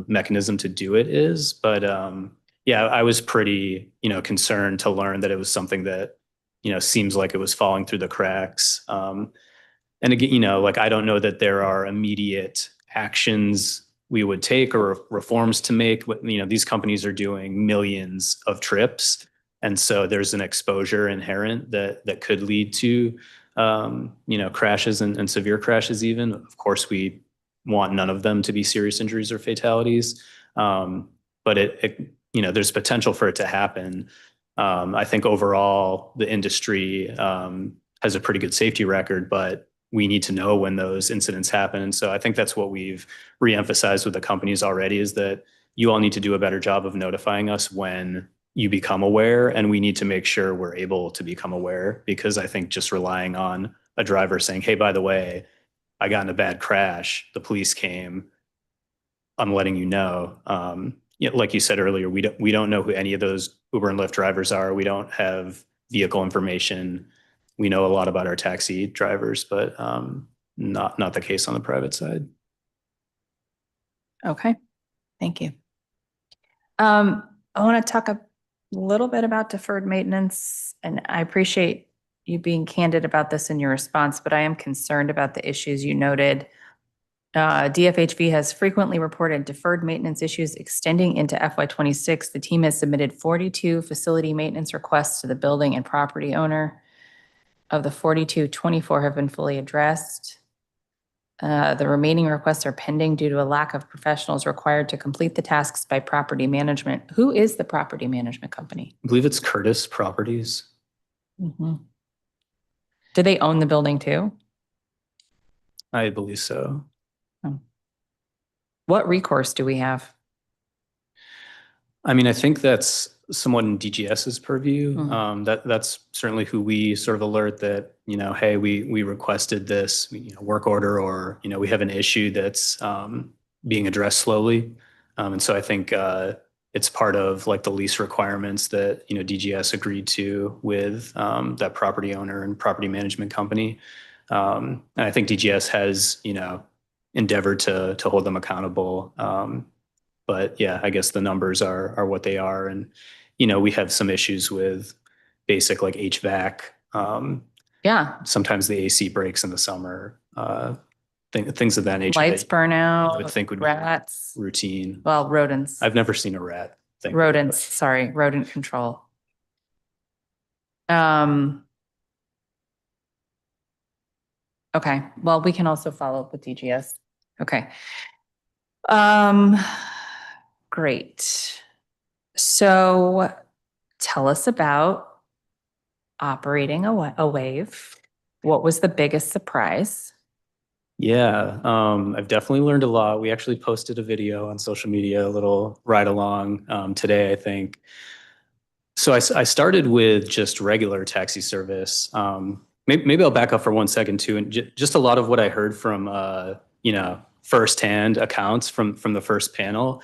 mechanism to do it is, but yeah, I was pretty, concerned to learn that it was something that, seems like it was falling through the cracks. And again, I don't know that there are immediate actions we would take or reforms to make. These companies are doing millions of trips, and so there's an exposure inherent that could lead to crashes and severe crashes even. Of course, we want none of them to be serious injuries or fatalities. But there's potential for it to happen. I think overall the industry has a pretty good safety record, but we need to know when those incidents happen. And so I think that's what we've reemphasized with the companies already, is that you all need to do a better job of notifying us when you become aware, and we need to make sure we're able to become aware, because I think just relying on a driver saying, hey, by the way, I got in a bad crash, the police came, I'm letting you know. Like you said earlier, we don't know who any of those Uber and Lyft drivers are. We don't have vehicle information. We know a lot about our taxi drivers, but not the case on the private side. Okay, thank you. I want to talk a little bit about deferred maintenance, and I appreciate you being candid about this in your response, but I am concerned about the issues you noted. DFHV has frequently reported deferred maintenance issues extending into FY26. The team has submitted 42 facility maintenance requests to the building and property owner. Of the 42, 24 have been fully addressed. The remaining requests are pending due to a lack of professionals required to complete the tasks by property management. Who is the property management company? I believe it's Curtis Properties. Mm-hmm. Do they own the building too? I believe so. What recourse do we have? I mean, I think that's somewhat in DGS's purview. Mhm. That's certainly who we sort of alert that, hey, we requested this, work order, or, we have an issue that's being addressed slowly. And so I think it's part of like the lease requirements that, DGS agreed to with that property owner and property management company. And I think DGS has, endeavored to hold them accountable. But yeah, I guess the numbers are what they are. And, we have some issues with basic like HVAC. Yeah, Sometimes the AC breaks in the summer, things of that nature. lights burn out, I would think would be rats, routine. well, rodents. I've never seen a rat. Rodents, sorry, rodent control. Okay, well, we can also follow up with DGS. Okay. Great. So tell us about operating a wave. What was the biggest surprise? Yeah, I've definitely learned a lot. We actually posted a video on social media, a little ride along today, I think. So I started with just regular taxi service. Maybe I'll back up for 1 second too. And just a lot of what I heard from, firsthand accounts from the first panel.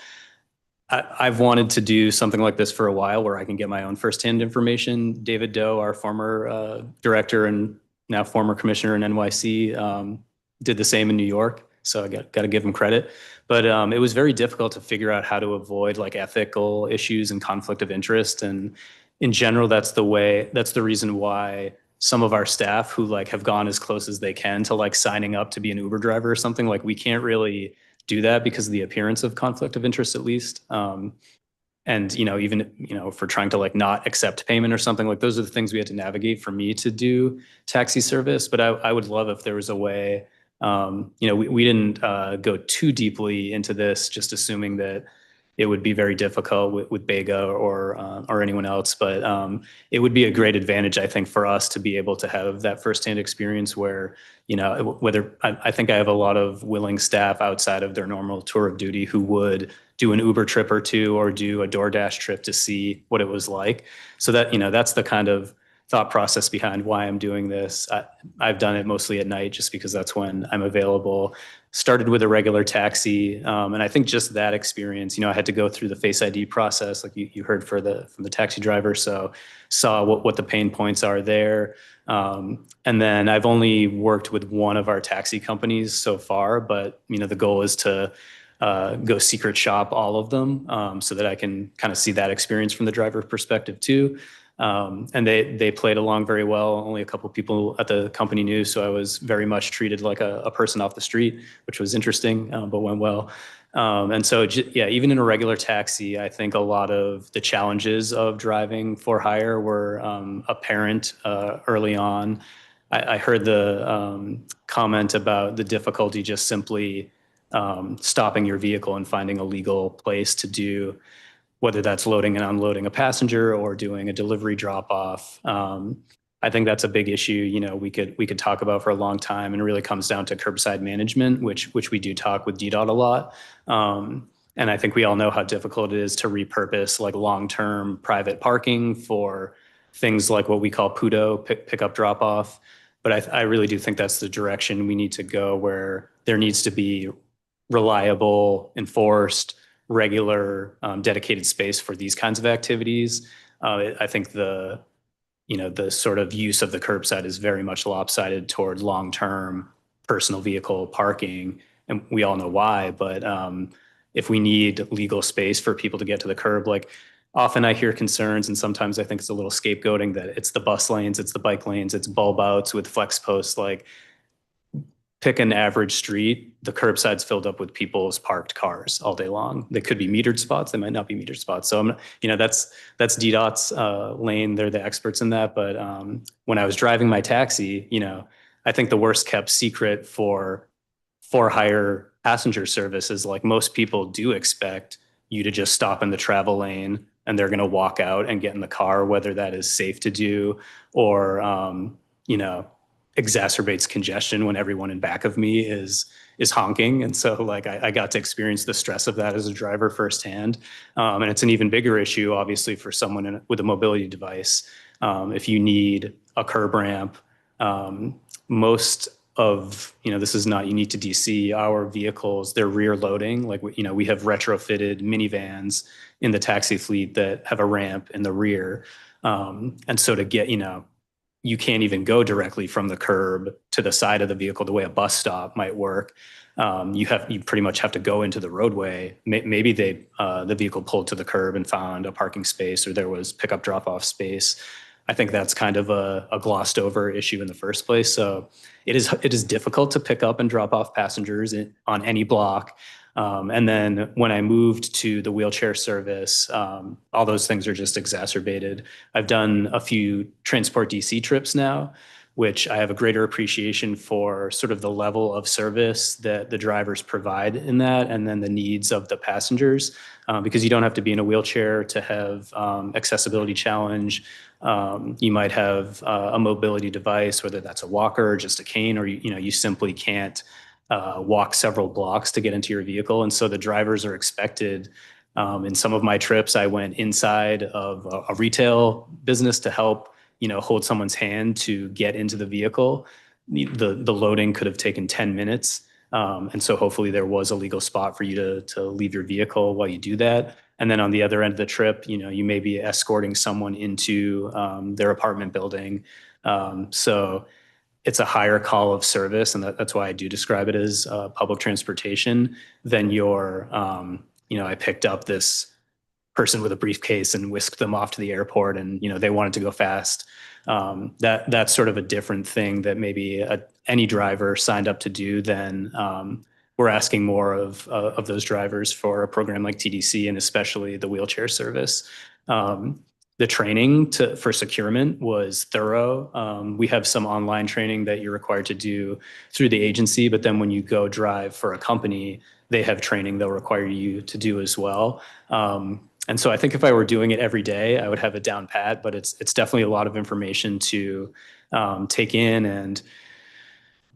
I've wanted to do something like this for a while where I can get my own firsthand information. David Doe, our former director and now former commissioner in NYC, did the same in New York. So I got to give him credit. But it was very difficult to figure out how to avoid like ethical issues and conflict of interest. And in general, that's the reason why some of our staff who like have gone as close as they can to like signing up to be an Uber driver or something, like we can't really do that because of the appearance of conflict of interest, at least. And, even, if we're trying to like not accept payment or something, like those are the things we had to navigate for me to do taxi service. But I would love if there was a way, we didn't go too deeply into this, just assuming that it would be very difficult with Bega or anyone else. But it would be a great advantage, I think, for us to be able to have that firsthand experience where, whether I think I have a lot of willing staff outside of their normal tour of duty who would do an Uber trip or two or do a DoorDash trip to see what it was like. So that, that's the kind of thought process behind why I'm doing this. I've done it mostly at night just because that's when I'm available. Started with a regular taxi. And I think just that experience, I had to go through the Face ID process, like you heard from the taxi driver. So saw what the pain points are there. And then I've only worked with one of our taxi companies so far, but the goal is to go secret shop all of them so that I can kind of see that experience from the driver perspective too. And they played along very well. Only a couple of people at the company knew, so I was very much treated like a person off the street, which was interesting, but went well. And so, even in a regular taxi, I think a lot of the challenges of driving for hire were apparent early on. I heard the comment about the difficulty just simply stopping your vehicle and finding a legal place to do, whether that's loading and unloading a passenger or doing a delivery drop off. I think that's a big issue, we could talk about for a long time, and it really comes down to curbside management, which we do talk with DDOT a lot. And I think we all know how difficult it is to repurpose like long-term private parking for things like what we call PUDO, pick up drop off. But I really do think that's the direction we need to go, where there needs to be reliable, enforced, regular, dedicated space for these kinds of activities. I think the sort of use of the curbside is very much lopsided toward long-term personal vehicle parking, and we all know why. But if we need legal space for people to get to the curb, like often I hear concerns, and sometimes I think it's a little scapegoating, that it's the bus lanes, it's the bike lanes, it's bulb outs with flex posts. Like, pick an average street, the curbside's filled up with people's parked cars all day long. They could be metered spots, they might not be metered spots. So that's DDOT's lane. They're the experts in that. But when I was driving my taxi, I think the worst kept secret for hire passenger service is like most people do expect you to just stop in the travel lane and they're going to walk out and get in the car, whether that is safe to do or, exacerbates congestion when everyone in back of me is honking. And so like I got to experience the stress of that as a driver firsthand. And it's an even bigger issue, obviously, for someone with a mobility device. If you need a curb ramp, most of, this is not unique to DC, our vehicles, they're rear loading. Like, we have retrofitted minivans in the taxi fleet that have a ramp in the rear. And so to get, you can't even go directly from the curb to the side of the vehicle the way a bus stop might work. You pretty much have to go into the roadway. Maybe the vehicle pulled to the curb and found a parking space, or there was pickup drop off space. I think that's kind of a glossed over issue in the first place. So it is difficult to pick up and drop off passengers on any block. And then when I moved to the wheelchair service, all those things are just exacerbated. I've done a few Transport DC trips now, which I have a greater appreciation for sort of the level of service that the drivers provide in that, and then the needs of the passengers, because you don't have to be in a wheelchair to have accessibility challenge. You might have a mobility device, whether that's a walker or just a cane, or you simply can't walk several blocks to get into your vehicle. And so the drivers are expected. In some of my trips, I went inside of a retail business to help, hold someone's hand to get into the vehicle. The loading could have taken 10 minutes. And so hopefully there was a legal spot for you to leave your vehicle while you do that. And then on the other end of the trip, you may be escorting someone into their apartment building. So it's a higher call of service, and that's why I do describe it as public transportation than I picked up this person with a briefcase and whisked them off to the airport, and they wanted to go fast. That's sort of a different thing that maybe any driver signed up to do than we're asking more of those drivers for a program like TDC, and especially the wheelchair service. The training for securement was thorough. We have some online training that you're required to do through the agency, but then when you go drive for a company, they have training they'll require you to do as well. And so I think if I were doing it every day, I would have it down pat, but it's definitely a lot of information to take in. And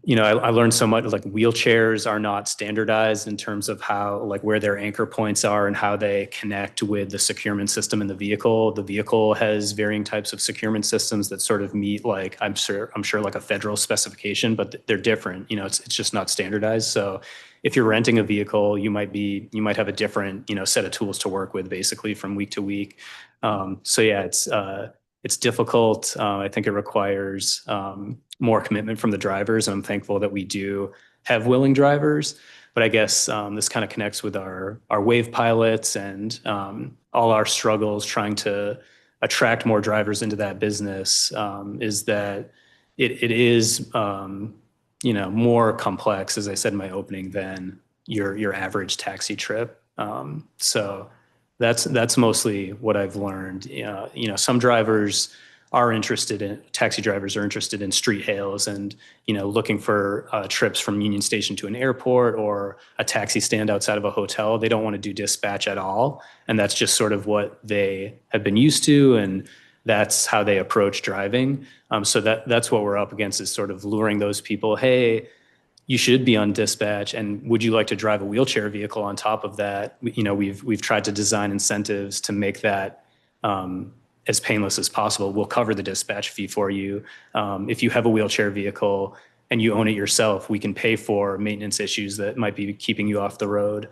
I learned so much, like wheelchairs are not standardized in terms of how, like where their anchor points are and how they connect with the securement system in the vehicle. The vehicle has varying types of securement systems that sort of meet, like, I'm sure like a federal specification, but they're different. It's just not standardized. So if you're renting a vehicle, you might have a different, set of tools to work with basically from week to week. So yeah, it's difficult. I think it requires more commitment from the drivers. I'm thankful that we do have willing drivers, but I guess this kind of connects with our wave pilots and all our struggles trying to attract more drivers into that business. Is that it is more complex, as I said in my opening, than your average taxi trip. So that's mostly what I've learned. Some taxi drivers are interested in street hails and, looking for trips from Union Station to an airport or a taxi stand outside of a hotel. They don't want to do dispatch at all. And that's just sort of what they have been used to. And that's how they approach driving. So that's what we're up against, is sort of luring those people. Hey, you should be on dispatch, and would you like to drive a wheelchair vehicle on top of that? We've tried to design incentives to make that as painless as possible. We'll cover the dispatch fee for you. If you have a wheelchair vehicle and you own it yourself, we can pay for maintenance issues that might be keeping you off the road.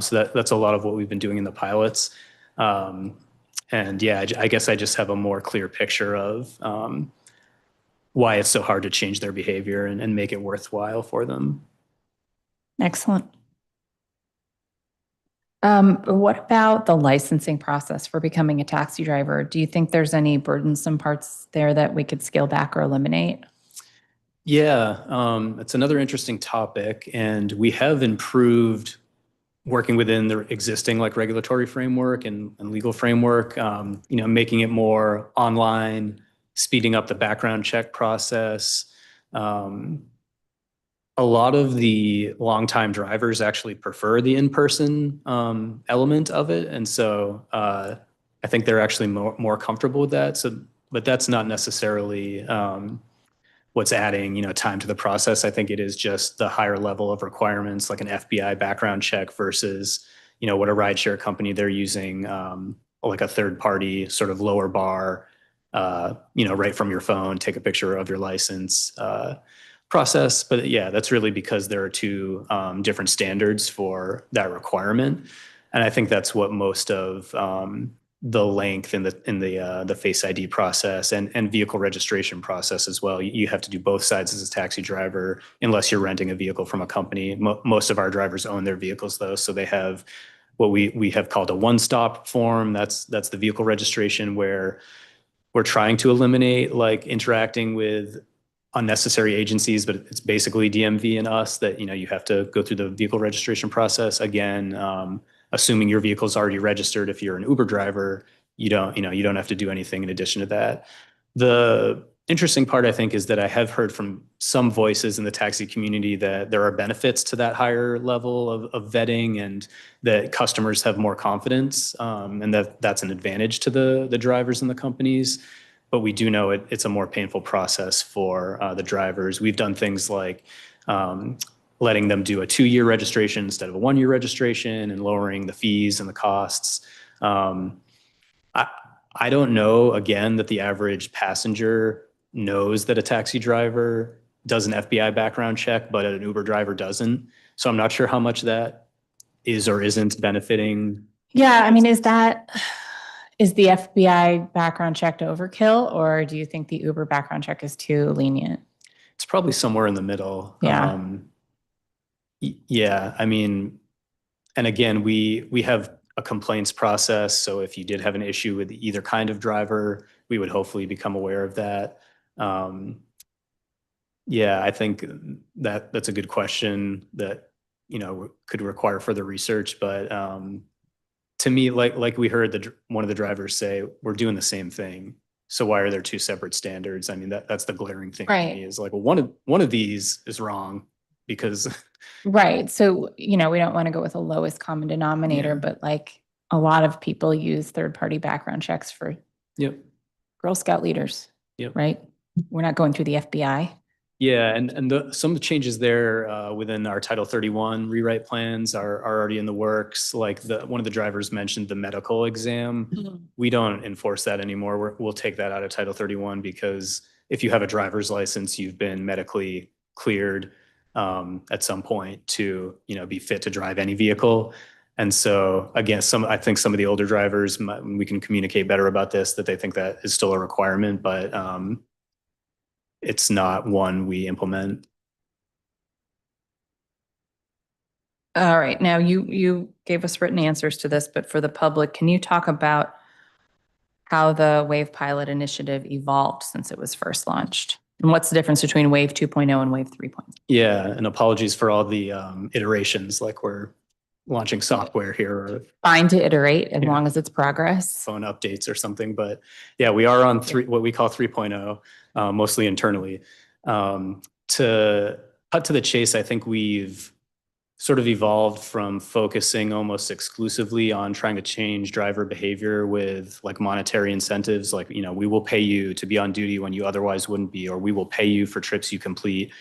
So that's a lot of what we've been doing in the pilots. And yeah, I guess I just have a more clear picture of why it's so hard to change their behavior and make it worthwhile for them. Excellent. What about the licensing process for becoming a taxi driver? Do you think there's any burdensome parts there that we could scale back or eliminate? Yeah, it's another interesting topic, and we have improved working within the existing regulatory framework and legal framework, making it more online, speeding up the background check process. A lot of the longtime drivers actually prefer the in-person element of it. And so I think they're actually more comfortable with that. So, but that's not necessarily what's adding, time to the process. I think it is just the higher level of requirements, like an FBI background check versus, what a rideshare company they're using, like a third party sort of lower bar, right from your phone, take a picture of your license process. But yeah, that's really because there are two different standards for that requirement. And I think that's what most of the length in the Face ID process and vehicle registration process as well. You have to do both sides as a taxi driver, unless you're renting a vehicle from a company. Most of our drivers own their vehicles though, so they have what we have called a one-stop form. That's the vehicle registration, where we're trying to eliminate interacting with unnecessary agencies, but it's basically DMV and us that, you have to go through the vehicle registration process. Again, assuming your vehicle is already registered. If you're an Uber driver, you don't have to do anything in addition to that. The interesting part, I think, is that I have heard from some voices in the taxi community that there are benefits to that higher level of vetting, and that customers have more confidence, and that's an advantage to the drivers and the companies. But we do know it's a more painful process for the drivers. We've done things like letting them do a 2-year registration instead of a 1-year registration, and lowering the fees and the costs. I don't know, again, that the average passenger knows that a taxi driver does an FBI background check, but an Uber driver doesn't. So I'm not sure how much that is or isn't benefiting. Yeah, I mean, is the FBI background check overkill, or do you think the Uber background check is too lenient? It's probably somewhere in the middle. Yeah. Yeah, I mean, and again, we have a complaints process. So if you did have an issue with either kind of driver, we would hopefully become aware of that. Yeah, I think that's a good question that, could require further research. But to me, like we heard one of the drivers say, we're doing the same thing. So why are there two separate standards? I mean, that's the glaring thing to Right. me is like, well, one of these is wrong because Right. So, we don't want to go with the lowest common denominator, Yeah. but like a lot of people use third-party background checks for Yep. Girl Scout leaders. Yep. Right? We're not going through the FBI. Yeah, and some of the changes there within our Title 31 rewrite plans are already in the works. Like one of the drivers mentioned the medical exam. We don't enforce that anymore. We'll take that out of Title 31 because if you have a driver's license, you've been medically cleared at some point to be fit to drive any vehicle. And so again, I think some of the older drivers, we can communicate better about this, that they think that is still a requirement, but it's not one we implement. All right. Now you gave us written answers to this, but for the public, can you talk about how the Wave Pilot Initiative evolved since it was first launched? And what's the difference between Wave 2.0 and Wave 3.0? Yeah, and apologies for all the iterations, like we're launching software here or Fine to iterate as Yeah. long as it's progress. phone updates or something. But yeah, we are on what we call 3.0, mostly internally. To cut to the chase, I think we've sort of evolved from focusing almost exclusively on trying to change driver behavior with like monetary incentives, like, we will pay you to be on duty when you otherwise wouldn't be, or we will pay you for trips you complete,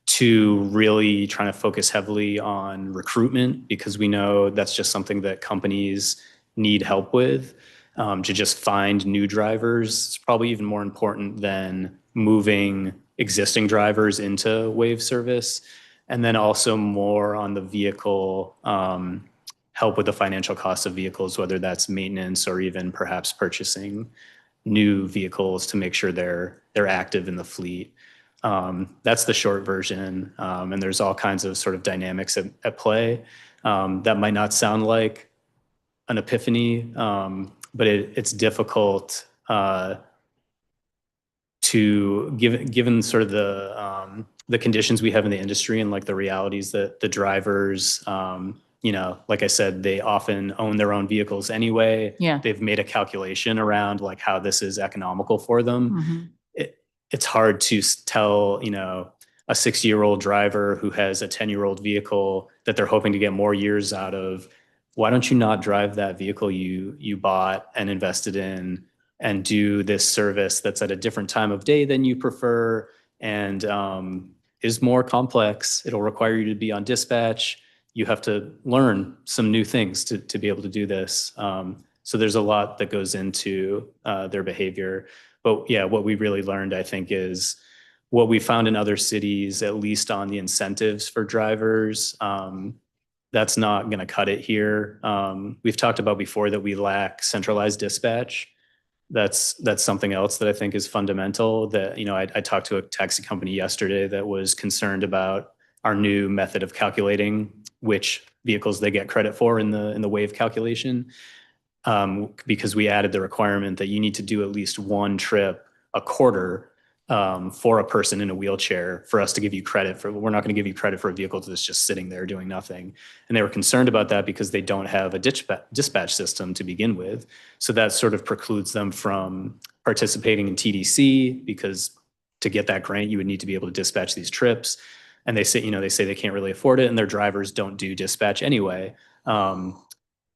to really trying to focus heavily on recruitment, because we know that's just something that companies need help with. To just find new drivers is probably even more important than moving existing drivers into Wave service. And then also more on the vehicle, help with the financial costs of vehicles, whether that's maintenance or even perhaps purchasing new vehicles to make sure they're active in the fleet. That's the short version. And there's all kinds of sort of dynamics at play. That might not sound like an epiphany, but it's difficult to given sort of the conditions we have in the industry and like the realities that the drivers, like I said, they often own their own vehicles anyway. Yeah. They've made a calculation around like how this is economical for them. Mhm. It's hard to tell, a 60-year-old driver who has a 10-year-old vehicle that they're hoping to get more years out of. Why don't you not drive that vehicle you bought and invested in and do this service that's at a different time of day than you prefer and is more complex? It'll require you to be on dispatch. You have to learn some new things to be able to do this. So there's a lot that goes into their behavior. But yeah, what we really learned, I think, is what we found in other cities, at least on the incentives for drivers. That's not going to cut it here. We've talked about before that we lack centralized dispatch. That's something else that I think is fundamental. That, I talked to a taxi company yesterday that was concerned about our new method of calculating which vehicles they get credit for in the Wave calculation. Because we added the requirement that you need to do at least one trip a quarter for a person in a wheelchair for us to give you credit for. We're not going to give you credit for a vehicle that's just sitting there doing nothing. And they were concerned about that because they don't have a dispatch system to begin with. So that sort of precludes them from participating in TDC, because to get that grant, you would need to be able to dispatch these trips. And they say they can't really afford it, and their drivers don't do dispatch anyway.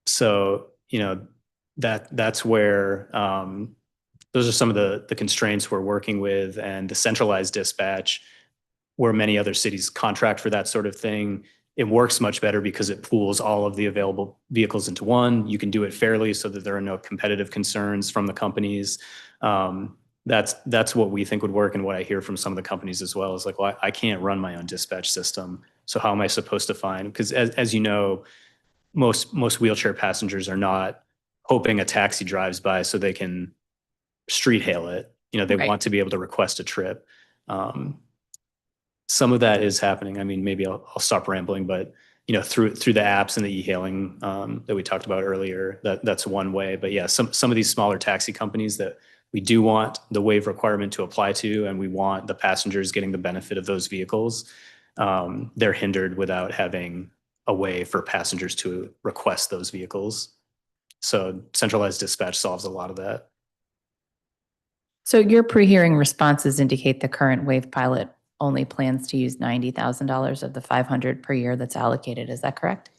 So that's where those are some of the constraints we're working with, and the centralized dispatch, where many other cities contract for that sort of thing. It works much better because it pools all of the available vehicles into one. You can do it fairly so that there are no competitive concerns from the companies. That's what we think would work, and what I hear from some of the companies as well is like, well, I can't run my own dispatch system. So how am I supposed to find? Because as you know, most wheelchair passengers are not hoping a taxi drives by so they can street hail it. You know, they Right. want to be able to request a trip. Some of that is happening. I mean, maybe I'll stop rambling, but you know, through the apps and the e-hailing that we talked about earlier, that's one way. But yeah, some of these smaller taxi companies that we do want the waive requirement to apply to, and we want the passengers getting the benefit of those vehicles, they're hindered without having a way for passengers to request those vehicles. So centralized dispatch solves a lot of that. So your pre-hearing responses indicate the current wave pilot only plans to use $90,000 of the 500 per year that's allocated. Is that correct?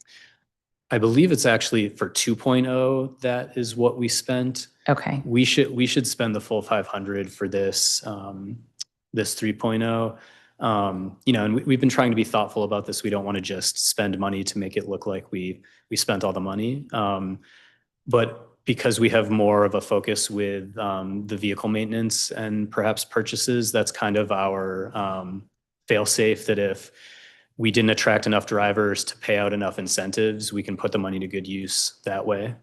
I believe it's actually for 2.0, that is what we spent. Okay. We should spend the full 500 for this 3.0. You know, and we've been trying to be thoughtful about this. We don't want to just spend money to make it look like we spent all the money. But because we have more of a focus with the vehicle maintenance and perhaps purchases, that's kind of our fail-safe, that if we didn't attract enough drivers to pay out enough incentives, we can put the money to good use that way.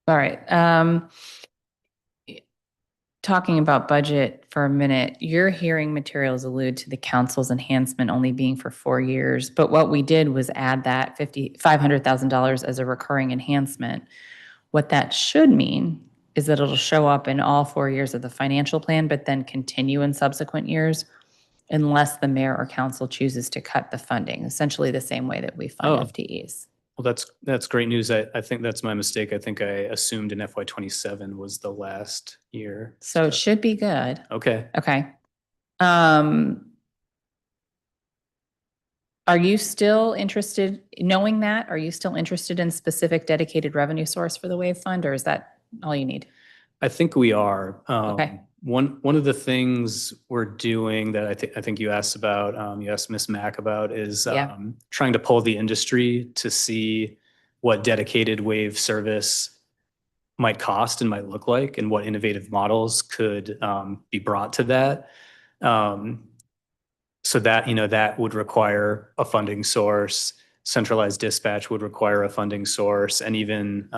All right. Talking about budget for a minute, your hearing materials allude to the council's enhancement only being for 4 years, but what we did was add that $500,000 as a recurring enhancement. What that should mean is that it'll show up in all 4 years of the financial plan, but then continue in subsequent years unless the mayor or council chooses to cut the funding, essentially the same way that we fund Oh. FTEs. Well, that's great news. I think that's my mistake. I think I assumed in FY27 was the last year. So it should be good. Okay. Okay. Are you still interested, knowing that, are you still interested in specific dedicated revenue source for the WAVE fund, or is that all you need? I think we are. Okay. One of the things we're doing that I think you asked about, you asked Ms. Mack about, is Yeah. trying to pull the industry to see what dedicated wave service might cost and might look like, and what innovative models could be brought to that. So that, you know, that would require a funding source. Centralized dispatch would require a funding source, and even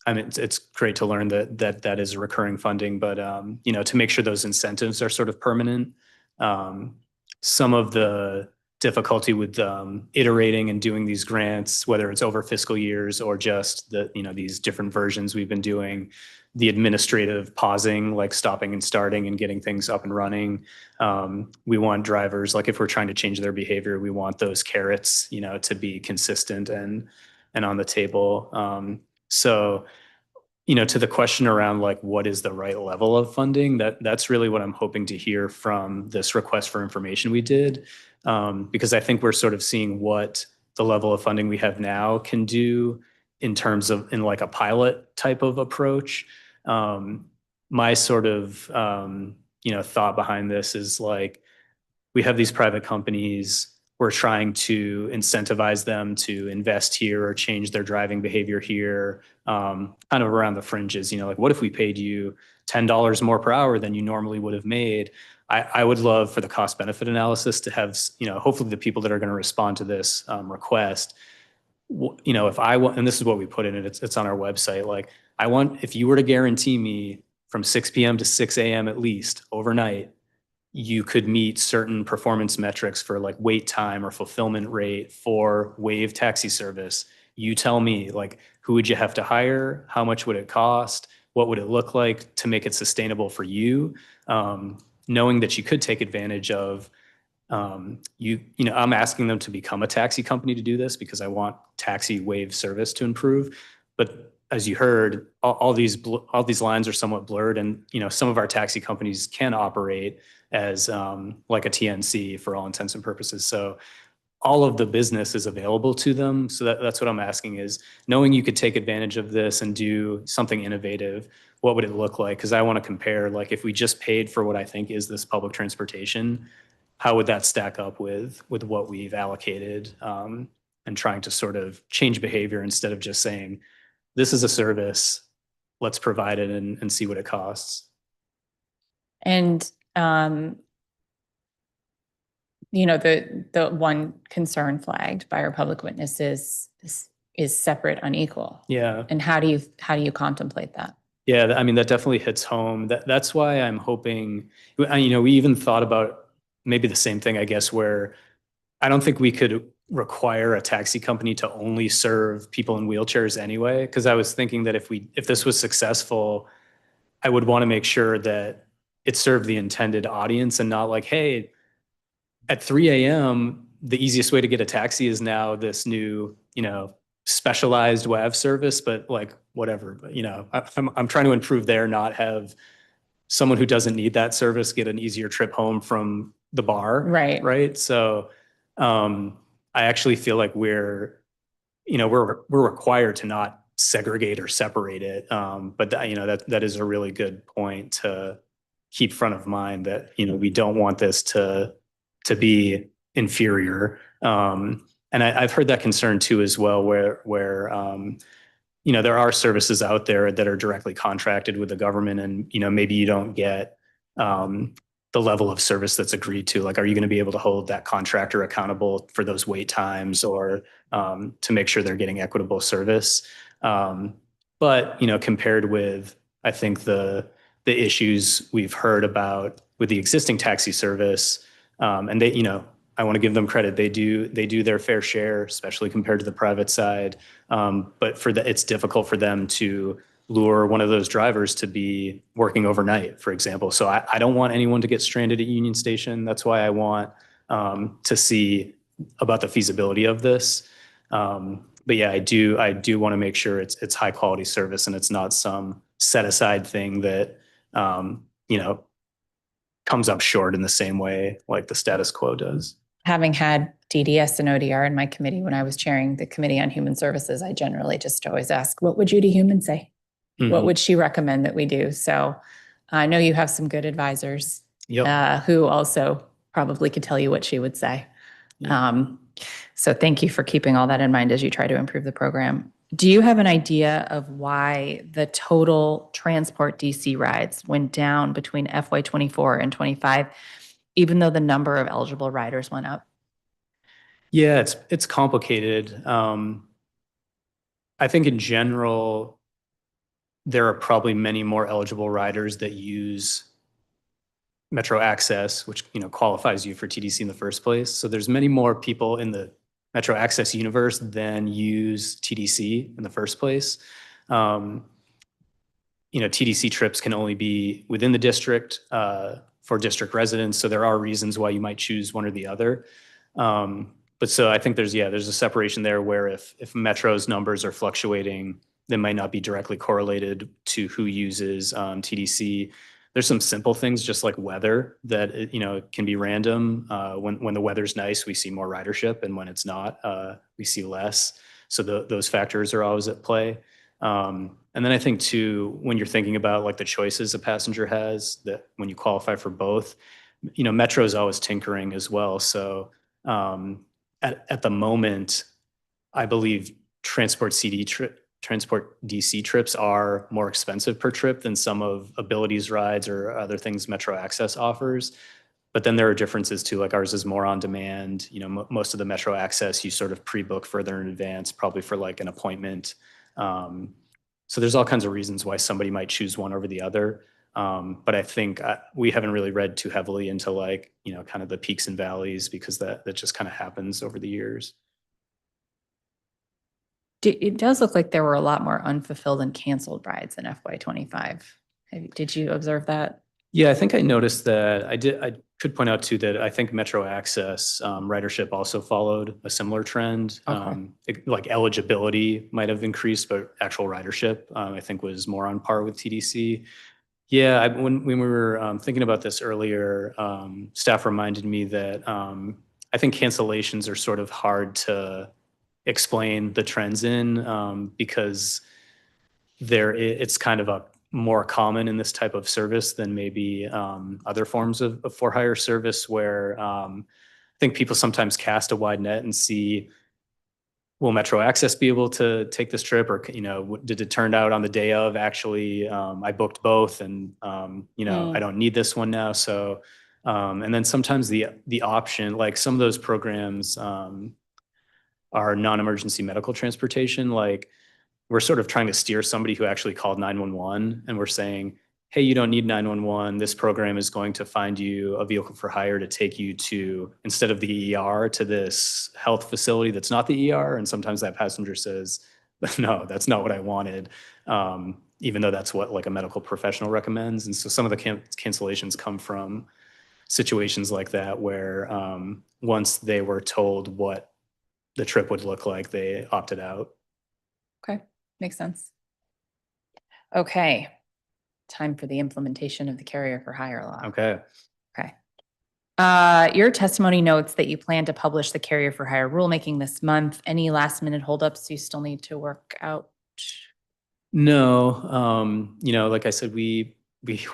I mean, it's great to learn that is recurring funding, but you know, to make sure those incentives are sort of permanent. Some of the difficulty with iterating and doing these grants, whether it's over fiscal years or just these different versions we've been doing, the administrative pausing, like stopping and starting and getting things up and running. We want drivers, like if we're trying to change their behavior, we want those carrots, you know, to be consistent and on the table. So, you know, to the question around like, what is the right level of funding, that's really what I'm hoping to hear from this request for information we did. Because I think we're sort of seeing what the level of funding we have now can do in terms of, in like a pilot type of approach. My sort of, you know, thought behind this is like, we have these private companies, we're trying to incentivize them to invest here or change their driving behavior here, kind of around the fringes. You know, like, what if we paid you $10 more per hour than you normally would have made? I would love for the cost benefit analysis to have, you know, hopefully the people that are going to respond to this request, you know, if I want, and this is what we put in it, it's on our website. Like, I want, if you were to guarantee me from 6 p.m. to 6 a.m. at least overnight, you could meet certain performance metrics for like wait time or fulfillment rate for Wave taxi service. You tell me, like, who would you have to hire? How much would it cost? What would it look like to make it sustainable for you? Knowing that you could take advantage of, you know, I'm asking them to become a taxi company to do this because I want taxi Wave service to improve. But as you heard, all these lines are somewhat blurred, and you know, some of our taxi companies can operate as like a TNC for all intents and purposes. So all of the business is available to them. So that's what I'm asking is, knowing you could take advantage of this and do something innovative, what would it look like? Because I want to compare, like, if we just paid for what I think is this public transportation, how would that stack up with what we've allocated, and trying to sort of change behavior instead of just saying, this is a service, let's provide it and see what it costs. And the one concern flagged by our public witnesses is separate, unequal. Yeah. And how do you contemplate that? Yeah, I mean, that definitely hits home. That's why I'm hoping, we even thought about maybe the same thing, I guess, where I don't think we could require a taxi company to only serve people in wheelchairs anyway. Because I was thinking that if this was successful, I would want to make sure that it served the intended audience and not like, hey, at 3 a.m., the easiest way to get a taxi is now this new, specialized WAV service, but like whatever, I'm trying to improve there, not have someone who doesn't need that service get an easier trip home from the bar. Right. Right. So I actually feel like we're required to not segregate or separate it. But that is a really good point to keep front of mind, that, we don't want this to be inferior. And I've heard that concern too as well, where there are services out there that are directly contracted with the government, and maybe you don't get the level of service that's agreed to. Like, are you going to be able to hold that contractor accountable for those wait times, or to make sure they're getting equitable service? But compared with, I think, the issues we've heard about with the existing taxi service, and they, I want to give them credit. They do their fair share, especially compared to the private side. But it's difficult for them to lure one of those drivers to be working overnight, for example. So I don't want anyone to get stranded at Union Station. That's why I want to see about the feasibility of this. But yeah, I do want to make sure it's high quality service, and it's not some set aside thing that comes up short in the same way like the status quo does. Having had DDS and ODR in my committee when I was chairing the Committee on Human Services, I generally just always ask, what would Judy Human say? Mm-hmm. What would she recommend that we do? So I know you have some good advisors. Yep. Who also probably could tell you what she would say. Yeah. So thank you for keeping all that in mind as you try to improve the program. Do you have an idea of why the total transport DC rides went down between FY24 and 25, even though the number of eligible riders went up? Yeah, it's complicated. I think in general, there are probably many more eligible riders that use Metro Access, which qualifies you for TDC in the first place. So there's many more people in the Metro Access universe than use TDC in the first place. TDC trips can only be within the district for district residents. So there are reasons why you might choose one or the other. But so I think there's a separation there, where if Metro's numbers are fluctuating, they might not be directly correlated to who uses TDC. There's some simple things, just like weather, that can be random. When the weather's nice, we see more ridership, and when it's not, we see less. So those factors are always at play. And then I think too, when you're thinking about like the choices a passenger has, that when you qualify for both, Metro is always tinkering as well. So at the moment, I believe transport DC trips are more expensive per trip than some of Ability's rides or other things Metro Access offers. But then there are differences too, like ours is more on demand. Most of the Metro Access, you sort of pre-book further in advance, probably for like an appointment. So there's all kinds of reasons why somebody might choose one over the other. But I think we haven't really read too heavily into like, kind of the peaks and valleys, because that just kind of happens over the years. It does look like there were a lot more unfulfilled and canceled rides in FY25. Did you observe that? Yeah, I think I noticed that. I could point out too that I think Metro Access ridership also followed a similar trend. Okay. Like eligibility might have increased, but actual ridership I think was more on par with TDC. Yeah, when we were thinking about this earlier, staff reminded me that I think cancellations are sort of hard to explain the trends in, because it's kind of a more common in this type of service than maybe other forms of for-hire service, where I think people sometimes cast a wide net and see, will Metro Access be able to take this trip, or did it turn out on the day of actually I booked both, and I don't need this one now. So And then sometimes the option, like some of those programs are non-emergency medical transportation. Like we're sort of trying to steer somebody who actually called 911 and we're saying, hey, you don't need 911. This program is going to find you a vehicle for hire to take you to, instead of the ER, to this health facility that's not the ER. And sometimes that passenger says, no, that's not what I wanted. Even though that's what like a medical professional recommends. And so some of the cancellations come from situations like that where once they were told what the trip would look like, they opted out. Okay, makes sense. Okay, time for the implementation of the carrier for hire law. Okay. Okay. Your testimony notes that you plan to publish the carrier for hire rulemaking this month. Any last minute holdups you still need to work out? No, like I said, we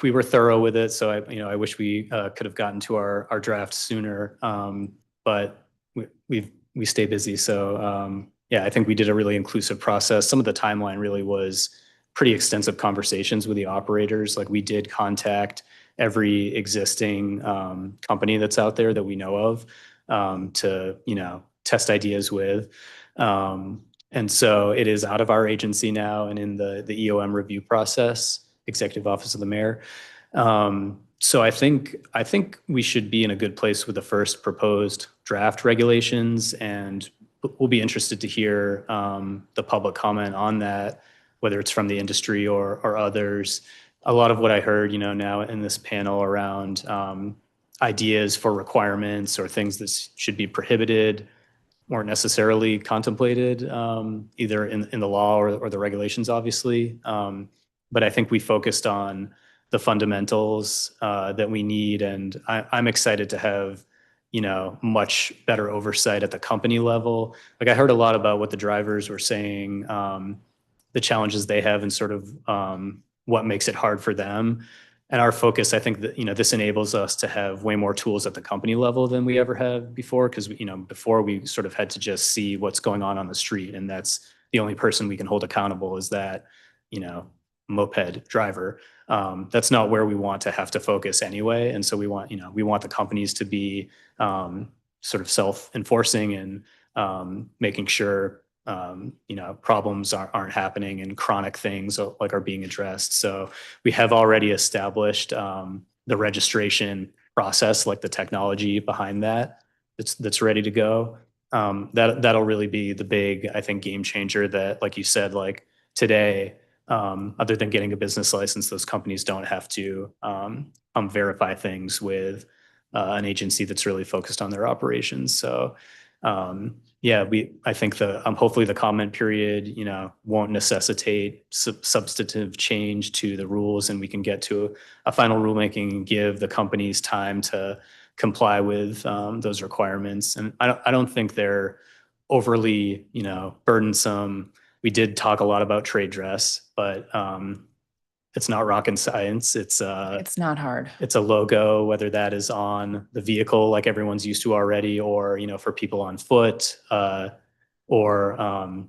were thorough with it. So I wish we could have gotten to our draft sooner. But we stay busy. So yeah, I think we did a really inclusive process. Some of the timeline really was pretty extensive conversations with the operators. Like we did contact every existing company that's out there that we know of to, test ideas with. And so it is out of our agency now and in the EOM review process, Executive Office of the Mayor. So I think we should be in a good place with the first proposed draft regulations, and we'll be interested to hear the public comment on that, whether it's from the industry or others. A lot of what I heard, now in this panel around ideas for requirements or things that should be prohibited weren't necessarily contemplated either in the law or the regulations, obviously. But I think we focused on the fundamentals that we need. And I'm excited to have, much better oversight at the company level. Like I heard a lot about what the drivers were saying, the challenges they have and sort of what makes it hard for them. And our focus, I think that, this enables us to have way more tools at the company level than we ever have before. Because, before we sort of had to just see what's going on the street. And that's the only person we can hold accountable is that, moped driver. That's not where we want to have to focus anyway. And so we want the companies to be sort of self-enforcing and making sure problems aren't happening and chronic things are being addressed. So we have already established the registration process, like the technology behind that's ready to go. That'll really be the big, I think, game changer that, like you said, like today, other than getting a business license, those companies don't have to verify things with an agency that's really focused on their operations. So yeah, I think hopefully the comment period, won't necessitate substantive change to the rules, and we can get to a final rulemaking and give the companies time to comply with those requirements. And I don't think they're overly, burdensome. We did talk a lot about trade dress, but it's not rocket science. It's not hard. It's a logo, whether that is on the vehicle like everyone's used to already, or, for people on foot, or,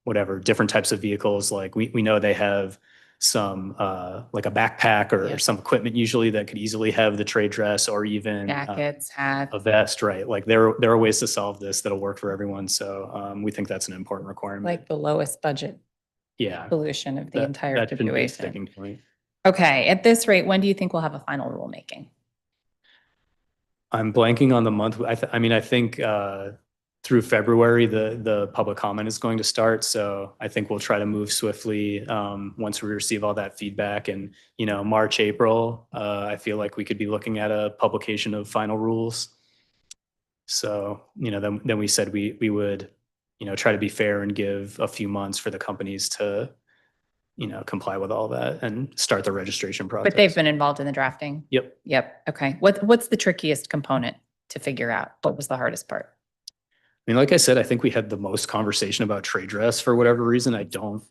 whatever, different types of vehicles. Like we know they have some, like a backpack or some equipment usually that could easily have the trade dress or even Jackets, hats. a vest, right? Like there are ways to solve this that'll work for everyone. So we think that's an important requirement. Like the lowest budget solution of the entire that shouldn't be a situation. sticking point. Okay, at this rate, when do you think we'll have a final rulemaking? I'm blanking on the month. I think through February, the public comment is going to start. So I think we'll try to move swiftly once we receive all that feedback. And, March, April, I feel like we could be looking at a publication of final rules. So, then we said we would, try to be fair and give a few months for the companies to, comply with all that and start the registration process. But they've been involved in the drafting? Yep. Okay. What's the trickiest component to figure out? What was the hardest part? Like I said, I think we had the most conversation about trade dress for whatever reason. I don't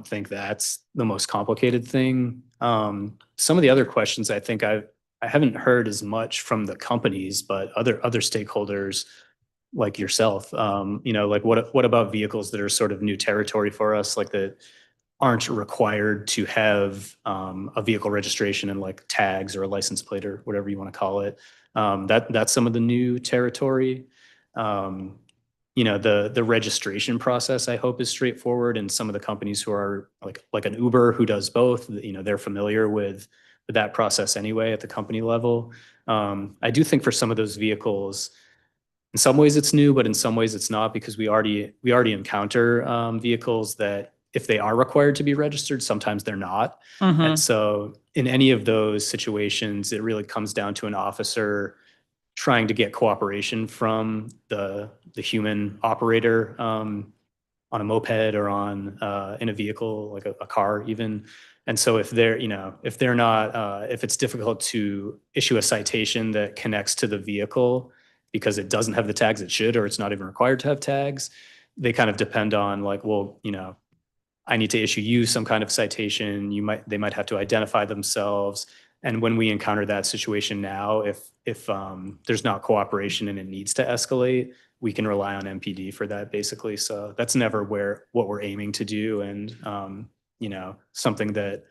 think that's the most complicated thing. Some of the other questions I think I haven't heard as much from the companies, but other stakeholders like yourself, like what about vehicles that are sort of new territory for us, like the aren't required to have a vehicle registration and like tags or a license plate or whatever you want to call it. That's some of the new territory. The registration process, I hope, is straightforward, and some of the companies who are like an Uber who does both, they're familiar with that process anyway at the company level. I do think for some of those vehicles, in some ways it's new, but in some ways it's not, because we already encounter vehicles that if they are required to be registered, sometimes they're not. And so in any of those situations, it really comes down to an officer trying to get cooperation from the human operator on a moped or on in a vehicle like a car even. And so if they're not if it's difficult to issue a citation that connects to the vehicle because it doesn't have the tags it should, or it's not even required to have tags, they kind of depend on like, well, I need to issue you some kind of citation. They might have to identify themselves. And when we encounter that situation now, if there's not cooperation and it needs to escalate, we can rely on MPD for that basically. So that's never what we're aiming to do. And something that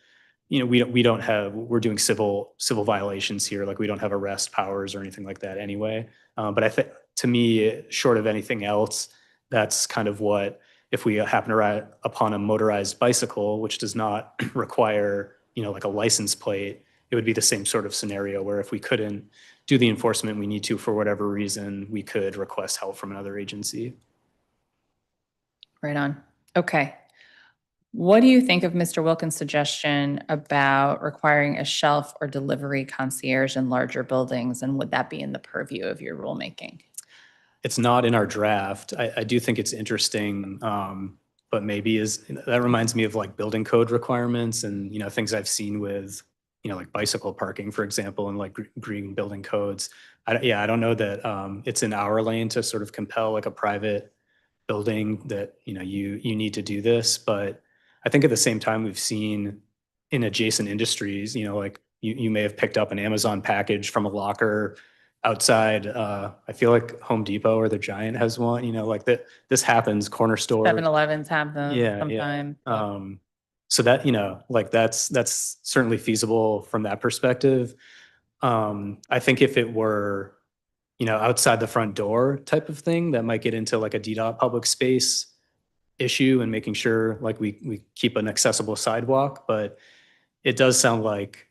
we don't have. We're doing civil violations here. Like we don't have arrest powers or anything like that anyway. But I think, to me, short of anything else, that's kind of what, if we happen to ride upon a motorized bicycle, which does not require, like a license plate, it would be the same sort of scenario where if we couldn't do the enforcement we need to for whatever reason, we could request help from another agency. Right on. Okay. What do you think of Mr. Wilkins' suggestion about requiring a shelf or delivery concierge in larger buildings? And would that be in the purview of your rulemaking? It's not in our draft. I do think it's interesting, but maybe that reminds me of like building code requirements and, things I've seen with, like bicycle parking, for example, and like green building codes. I don't know that it's in our lane to sort of compel like a private building that, you need to do this. But I think at the same time, we've seen in adjacent industries, like you may have picked up an Amazon package from a locker outside. I feel like Home Depot or the Giant has one, like that. This happens. Corner store. 7-Elevens have them Yeah. sometimes. So that, like that's certainly feasible from that perspective. I think if it were, outside the front door type of thing, that might get into like a DDOT public space issue and making sure like we keep an accessible sidewalk. But it does sound like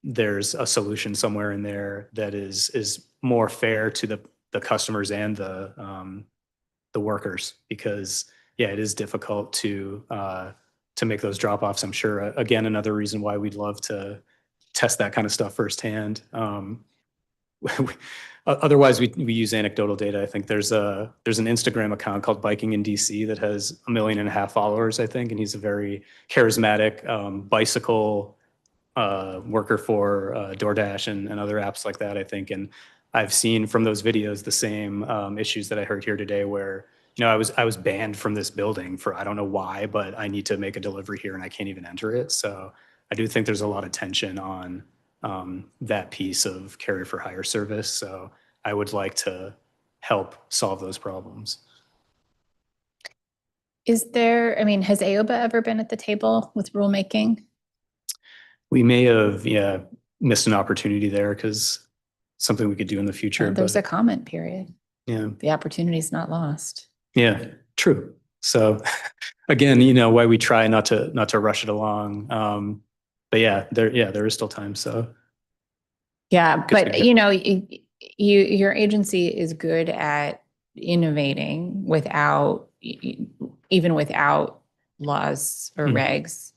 there's a solution somewhere in there that is more fair to the customers and the workers, because it is difficult to make those drop-offs. I'm sure, again, another reason why we'd love to test that kind of stuff firsthand. Otherwise, we use anecdotal data. I think there's an Instagram account called Biking in DC that has 1.5 million followers, I think, and he's a very charismatic bicycle worker for DoorDash and other apps like that, I think. And I've seen from those videos the same issues that I heard here today, where I was banned from this building for, I don't know why, but I need to make a delivery here and I can't even enter it. So I do think there's a lot of tension on that piece of carrier for hire service. So I would like to help solve those problems. Has AOBA ever been at the table with rulemaking? We may have, missed an opportunity there, because something we could do in the future. There's a comment period. Yeah. The opportunity's not lost. Yeah, true. So again, why we try not to rush it along. But there is still time. So yeah, but your agency is good at innovating even without laws or regs.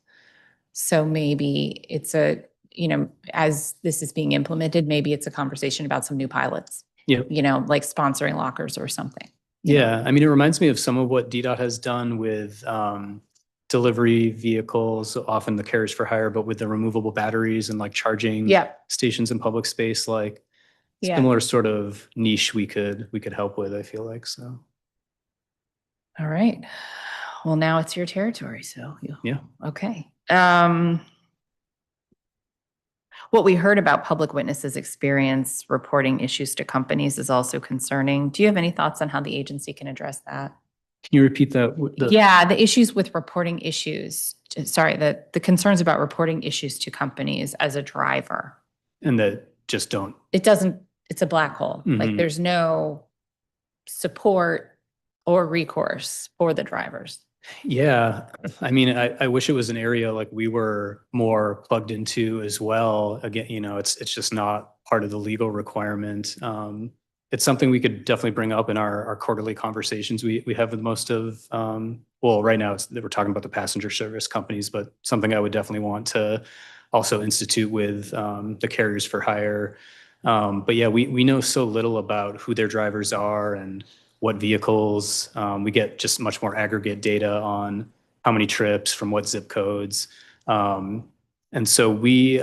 So maybe it's as this is being implemented, maybe it's a conversation about some new pilots. Yeah. Like sponsoring lockers or something. Yeah. It reminds me of some of what DDOT has done with delivery vehicles, often the carriers for hire, but with the removable batteries and like charging stations in public space, like similar sort of niche we could help with, I feel like. So. All right. Well, now it's your territory. So okay. What we heard about public witnesses' experience reporting issues to companies is also concerning. Do you have any thoughts on how the agency can address that? Can you repeat that? Yeah, the issues with reporting issues, sorry, the concerns about reporting issues to companies as a driver. And that just don't. It doesn't, it's a black hole. Like Mhm. there's no support or recourse for the drivers. Yeah, I mean, I wish it was an area like we were more plugged into as well. Again, it's just not part of the legal requirement. It's something we could definitely bring up in our quarterly conversations we have with most of, well, right now we're talking about the passenger service companies, but something I would definitely want to also institute with the carriers for hire. But yeah, we know so little about who their drivers are and what vehicles. We get just much more aggregate data on how many trips from what zip codes. And so we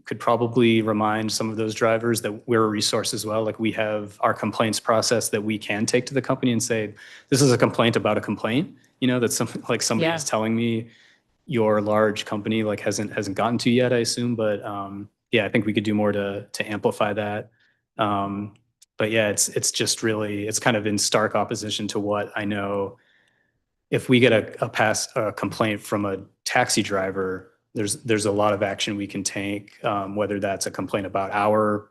could probably remind some of those drivers that we're a resource as well. Like we have our complaints process that we can take to the company and say, this is a complaint about a complaint, that's something like somebody Yeah. is telling me your large company like hasn't gotten to yet, I assume. But yeah, I think we could do more to amplify that. But yeah, it's just really, it's kind of in stark opposition to what I know. If we get a complaint from a taxi driver, there's a lot of action we can take, whether that's a complaint about our,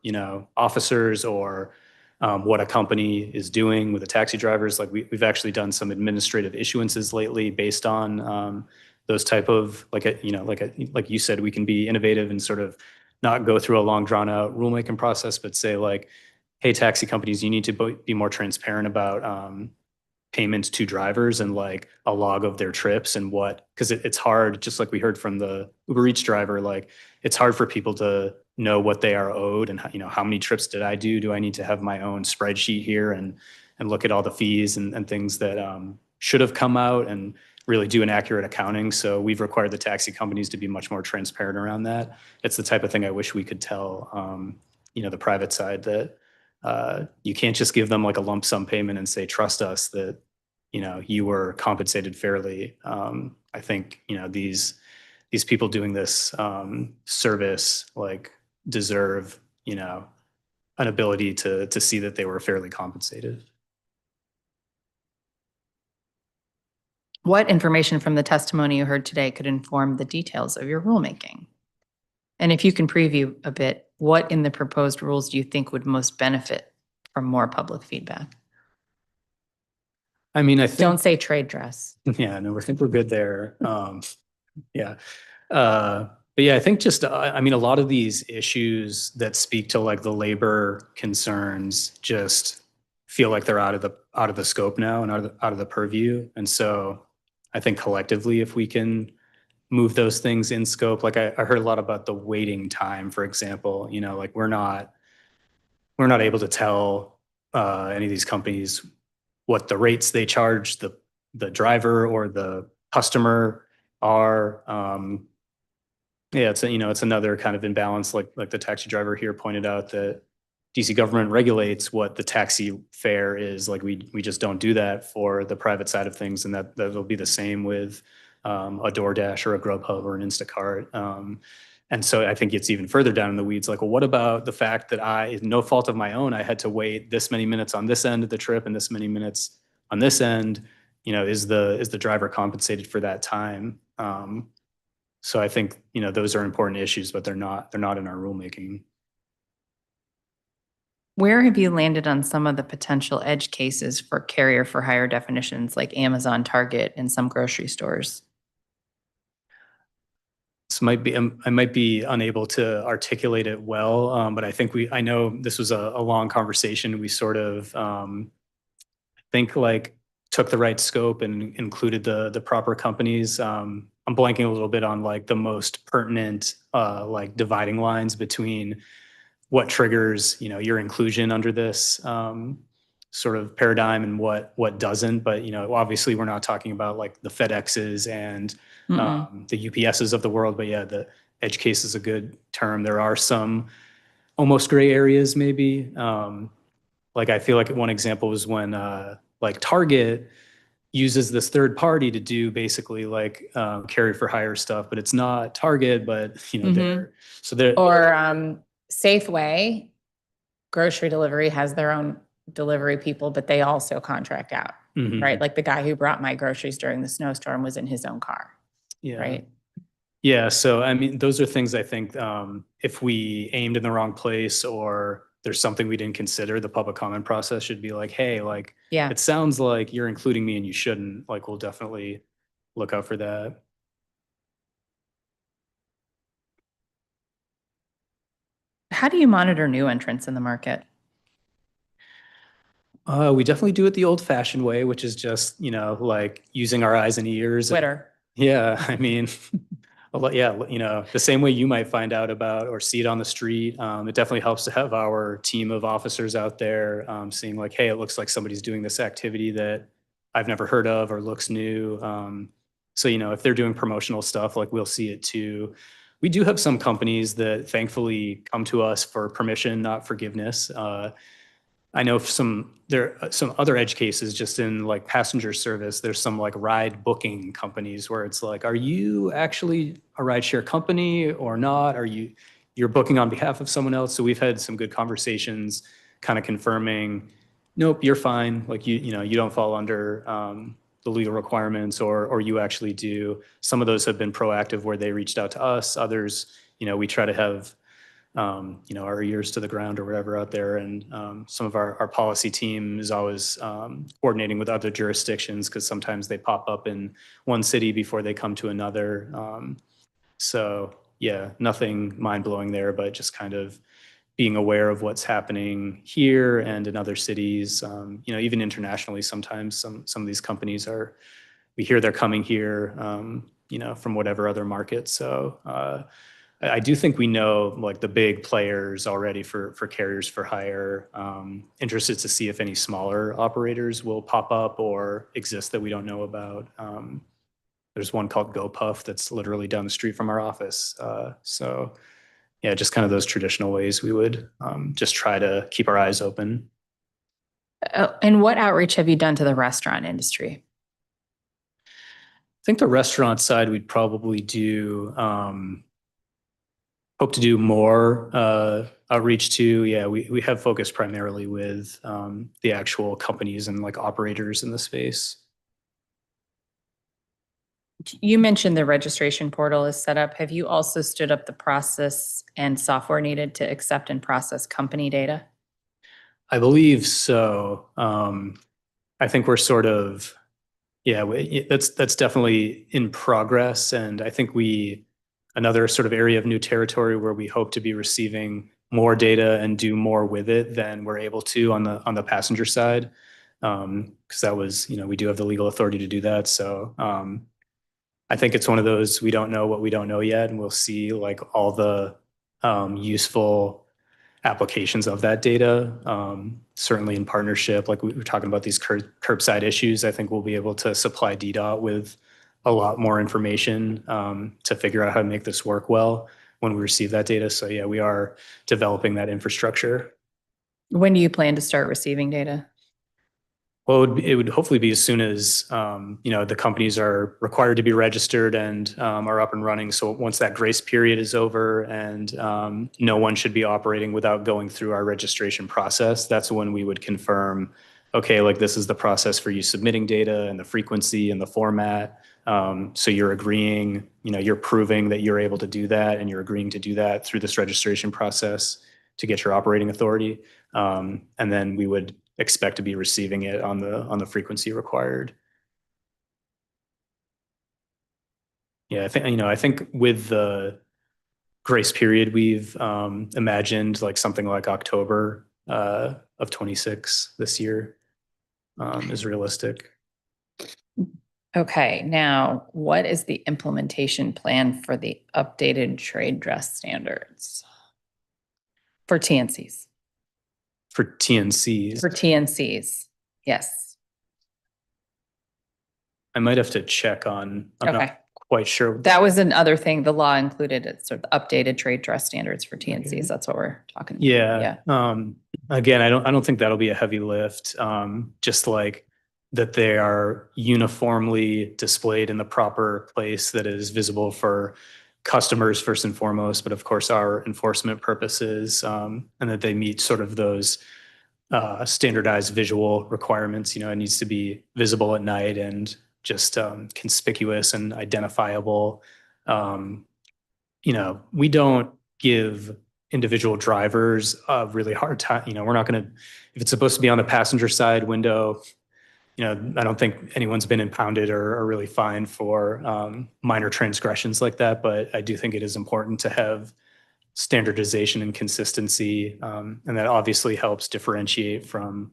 officers or what a company is doing with the taxi drivers. Like we've actually done some administrative issuances lately based on those type of like you said, we can be innovative and sort of not go through a long drawn out rulemaking process, but say like, hey, taxi companies, you need to be more transparent about payments to drivers and like a log of their trips and because it's hard, just like we heard from the Uber Eats driver, like it's hard for people to know what they are owed and how many trips did I do? Do I need to have my own spreadsheet here and look at all the fees and things that should have come out and really do an accurate accounting. So we've required the taxi companies to be much more transparent around that. It's the type of thing I wish we could tell the private side that you can't just give them like a lump sum payment and say, trust us that, you were compensated fairly. I think, these people doing this service like deserve, an ability to see that they were fairly compensated. What information from the testimony you heard today could inform the details of your rulemaking? And if you can preview a bit, what in the proposed rules do you think would most benefit from more public feedback? I mean, I think. Don't say trade dress. Yeah, no, I think we're good there. Yeah. But yeah, I think just, a lot of these issues that speak to like the labor concerns just feel like they're out of the scope now and out of the purview. And so I think collectively, if we can move those things in scope, like I heard a lot about the waiting time, for example, like we're not able to tell any of these companies what the rates they charge the driver or the customer are. Yeah, it's another kind of imbalance, like the taxi driver here pointed out that DC government regulates what the taxi fare is. Like we just don't do that for the private side of things, and that'll be the same with a DoorDash or a Grubhub or an Instacart. And so I think it's even further down in the weeds. Like, well, what about the fact that no fault of my own, I had to wait this many minutes on this end of the trip and this many minutes on this end? Is the driver compensated for that time? So I think, those are important issues, but they're not in our rulemaking. Where have you landed on some of the potential edge cases for carrier for hire definitions like Amazon, Target, and some grocery stores? I might be unable to articulate it well, but I think I know this was a long conversation. We sort of think like took the right scope and included the proper companies. I'm blanking a little bit on like the most pertinent like dividing lines between what triggers your inclusion under this sort of paradigm and what doesn't. But obviously we're not talking about like the FedExes and the UPSs of the world. But yeah, the edge case is a good term. There are some almost gray areas maybe. Like I feel like one example was when like Target uses this third party to do basically like carry for hire stuff, but it's not Target, but they're Or Safeway grocery delivery has their own delivery people, but they also contract out. Mhm. right? Like the guy who brought my groceries during the snowstorm was in his own car, Yeah. right? Yeah, so I mean, those are things I think if we aimed in the wrong place or there's something we didn't consider, the public comment process should be like, hey, like, Yeah. it sounds like you're including me and you shouldn't. Like, we'll definitely look out for that. How do you monitor new entrants in the market? We definitely do it the old fashioned way, which is just, like using our eyes and ears. Twitter. Yeah, I mean, yeah, the same way you might find out about or see it on the street. It definitely helps to have our team of officers out there seeing like, hey, it looks like somebody's doing this activity that I've never heard of or looks new. So, if they're doing promotional stuff, like we'll see it too. We do have some companies that thankfully come to us for permission, not forgiveness. I know there are some other edge cases just in like passenger service. There's some like ride booking companies where it's like, are you actually a rideshare company or not? You're booking on behalf of someone else? So we've had some good conversations kind of confirming, nope, you're fine. Like you don't fall under the legal requirements or you actually do. Some of those have been proactive where they reached out to us. Others, we try to have our ears to the ground or whatever out there. And some of our policy team is always coordinating with other jurisdictions because sometimes they pop up in one city before they come to another. So yeah, nothing mind blowing there, but just kind of being aware of what's happening here and in other cities. Even internationally, sometimes some of these companies we hear they're coming here, from whatever other market. So I do think we know like the big players already for carriers for hire. Interested to see if any smaller operators will pop up or exist that we don't know about. There's one called GoPuff that's literally down the street from our office. So yeah, just kind of those traditional ways we would just try to keep our eyes open. And what outreach have you done to the restaurant industry? I think the restaurant side we'd probably hope to do more outreach to. Yeah, we have focused primarily with the actual companies and like operators in the space. You mentioned the registration portal is set up. Have you also stood up the process and software needed to accept and process company data? I believe so. I think we're sort of, yeah, that's definitely in progress. And I think another sort of area of new territory where we hope to be receiving more data and do more with it than we're able to on the passenger side. Because that was, we do have the legal authority to do that. So I think it's one of those, we don't know what we don't know yet, and we'll see like all the useful applications of that data, certainly in partnership, like we were talking about these curbside issues. I think we'll be able to supply DDOT with a lot more information to figure out how to make this work well when we receive that data. So yeah, we are developing that infrastructure. When do you plan to start receiving data? Well, it would hopefully be as soon as the companies are required to be registered and are up and running. So once that grace period is over and no one should be operating without going through our registration process, that's when we would confirm, okay, like this is the process for you submitting data and the frequency and the format. So you're agreeing, you're proving that you're able to do that and you're agreeing to do that through this registration process to get your operating authority. And then we would expect to be receiving it on the frequency required. Yeah, I think with the grace period, we've imagined like something like October of 26 this year is realistic. Okay, now what is the implementation plan for the updated trade dress standards for TNCs? For TNCs. For TNCs, yes. I might have to check on, I'm Okay. not quite sure. That was another thing the law included. It's sort of updated trade dress standards for TNCs. That's what we're talking about. Yeah. Again, I don't think that'll be a heavy lift. Just like that they are uniformly displayed in the proper place that is visible for customers first and foremost, but of course our enforcement purposes, and that they meet sort of those standardized visual requirements. It needs to be visible at night and just conspicuous and identifiable. We don't give individual drivers a really hard time. We're not going to, if it's supposed to be on the passenger side window, I don't think anyone's been impounded or really fined for minor transgressions like that. But I do think it is important to have standardization and consistency. And that obviously helps differentiate from,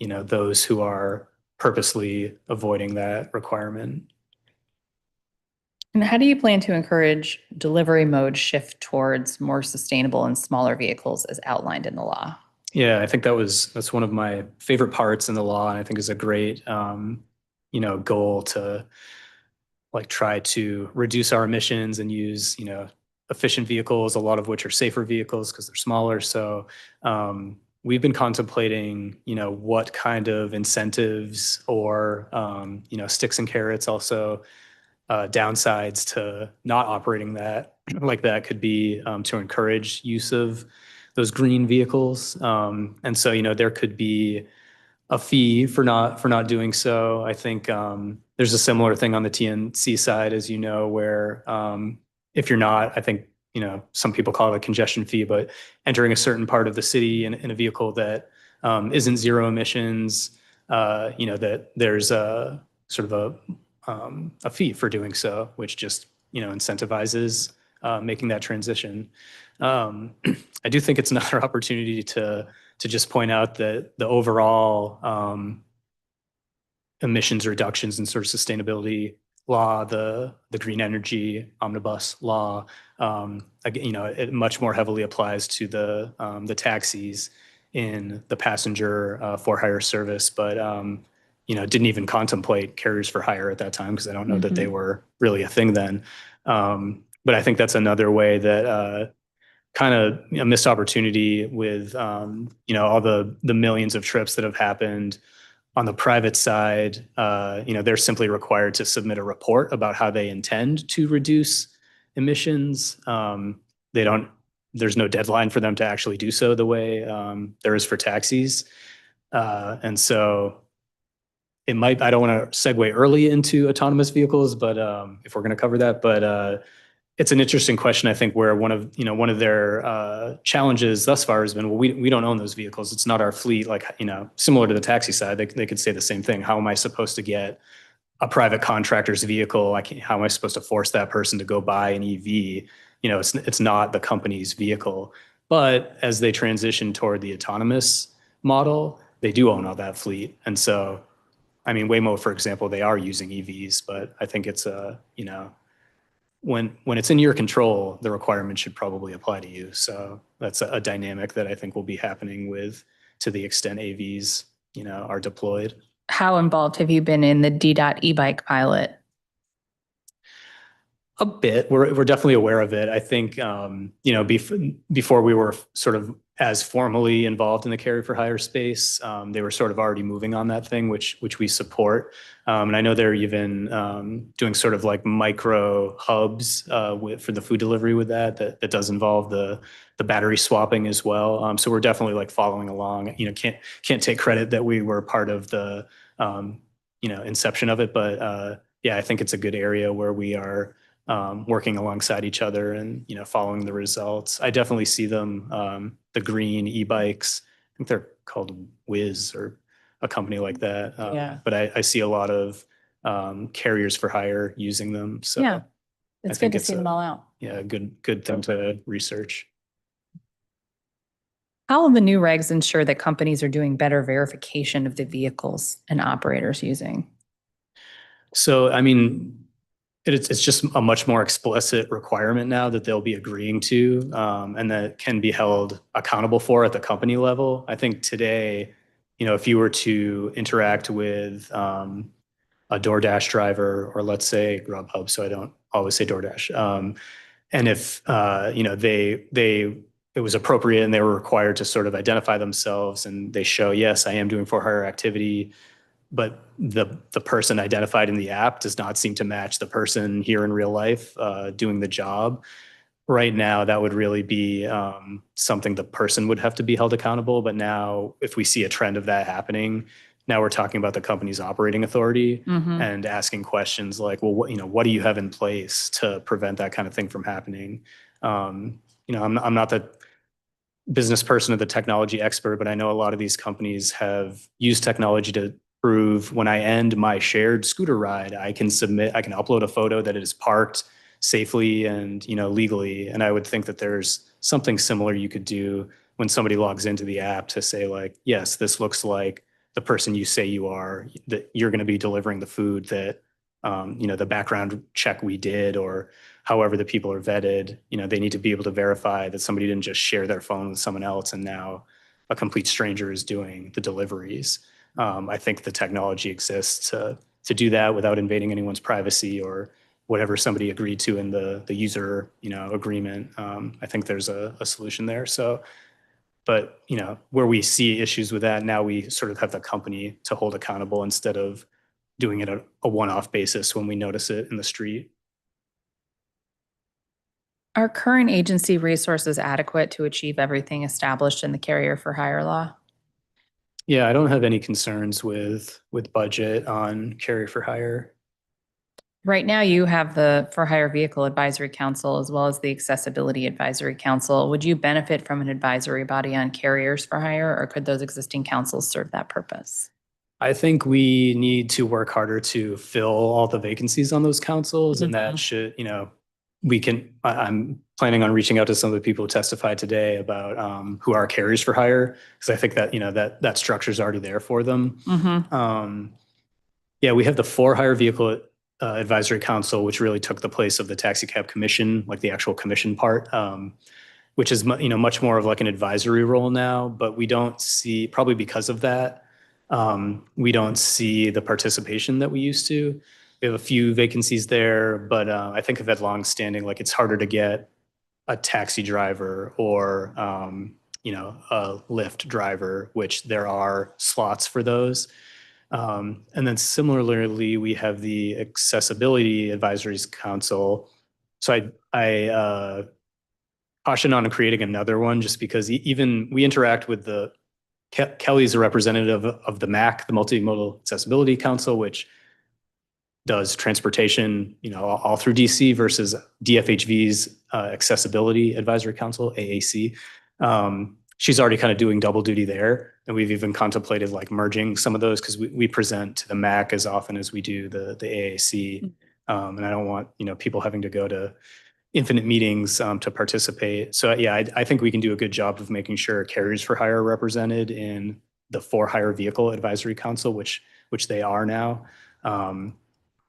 those who are purposely avoiding that requirement. And how do you plan to encourage delivery mode shift towards more sustainable and smaller vehicles as outlined in the law? Yeah, I think that's one of my favorite parts in the law, and I think is a great, goal to like try to reduce our emissions and use, efficient vehicles, a lot of which are safer vehicles because they're smaller. So we've been contemplating, what kind of incentives or, sticks and carrots also downsides to not operating that like that could be to encourage use of those green vehicles. And so, there could be a fee for not doing so. I think there's a similar thing on the TNC side, as where if you're not, I think, some people call it a congestion fee, but entering a certain part of the city in a vehicle that isn't zero emissions, that there's a sort of a fee for doing so, which just, incentivizes making that transition. I do think it's another opportunity to just point out that the overall emissions reductions and sort of sustainability law, the green energy omnibus law, again, it much more heavily applies to the taxis in the passenger for hire service, but didn't even contemplate carriers for hire at that time because I don't know that they were really a thing then. But I think that's another way that kind of a missed opportunity with all the millions of trips that have happened on the private side. They're simply required to submit a report about how they intend to reduce emissions. There's no deadline for them to actually do so the way there is for taxis. And so I don't want to segue early into autonomous vehicles, but if we're going to cover that, but it's an interesting question, I think, where one of their challenges thus far has been, well, we don't own those vehicles. It's not our fleet. Like, similar to the taxi side, they could say the same thing. How am I supposed to get a private contractor's vehicle? How am I supposed to force that person to go buy an EV? It's not the company's vehicle. But as they transition toward the autonomous model, they do own all that fleet. And so, Waymo, for example, they are using EVs, but I think it's when it's in your control, the requirement should probably apply to you. So that's a dynamic that I think will be happening to the extent AVs, are deployed. How involved have you been in the DDOT e-bike pilot? A bit. We're definitely aware of it. I think, before we were sort of as formally involved in the carry for hire space, they were sort of already moving on that thing, which we support. And I know they're even doing sort of like micro hubs for the food delivery with that does involve the battery swapping as well. So we're definitely like following along. Can't take credit that we were part of the inception of it, but yeah, I think it's a good area where we are working alongside each other and following the results. I definitely see them, the green e-bikes. I think they're called Whiz or a company like that. Yeah. But I see a lot of carriers for hire using them. So Yeah, it's think good to it's see them all out. yeah, good thing to research. How will the new regs ensure that companies are doing better verification of the vehicles and operators using? So, it's just a much more explicit requirement now that they'll be agreeing to, and that can be held accountable for at the company level. I think today, if you were to interact with a DoorDash driver, or let's say Grubhub, so I don't always say DoorDash, and if it was appropriate and they were required to sort of identify themselves and they show, yes, I am doing for hire activity, but the person identified in the app does not seem to match the person here in real life doing the job. right now that would really be something the person would have to be held accountable. But now if we see a trend of that happening, now we're talking about the company's operating authority Mhm. and asking questions like, well, what do you have in place to prevent that kind of thing from happening? I'm not the business person or the technology expert, but I know a lot of these companies have used technology to prove when I end my shared scooter ride, I can upload a photo that it is parked safely and, legally. And I would think that there's something similar you could do when somebody logs into the app to say like, yes, this looks like the person you say you are, that you're going to be delivering the food that, the background check we did, or however the people are vetted, they need to be able to verify that somebody didn't just share their phone with someone else and now a complete stranger is doing the deliveries. I think the technology exists to do that without invading anyone's privacy or whatever somebody agreed to in the user agreement. I think there's a solution there. So, but where we see issues with that, now we sort of have the company to hold accountable instead of doing it a one-off basis when we notice it in the street. Are current agency resources adequate to achieve everything established in the carrier for hire law? Yeah, I don't have any concerns with budget on carrier for hire. Right now, you have the For Hire Vehicle Advisory Council as well as the Accessibility Advisory Council. Would you benefit from an advisory body on carriers for hire, or could those existing councils serve that purpose? I think we need to work harder to fill all the vacancies on those councils, and that should, I'm planning on reaching out to some of the people who testified today about who are carriers for hire, because I think that, that structure is already there for them. Yeah, we have the For Hire Vehicle Advisory Council, which really took the place of the Taxi Cab Commission, like the actual commission part, which is much more of like an advisory role now. But we don't see, probably because of that, we don't see the participation that we used to. We have a few vacancies there, but I think I've had longstanding, like it's harder to get a taxi driver or a Lyft driver, which there are slots for those. And then similarly, we have the Accessibility Advisories Council. So I caution on creating another one just because even we interact with Kelly's a representative of the MAC, the Multimodal Accessibility Council, which does transportation, all through DC, versus DFHV's Accessibility Advisory Council, AAC. She's already kind of doing double duty there. And we've even contemplated like merging some of those because we present to the MAC as often as we do the AAC. And I don't want, people having to go to infinite meetings to participate. So yeah, I think we can do a good job of making sure carriers for hire are represented in the For Hire Vehicle Advisory Council, which they are now.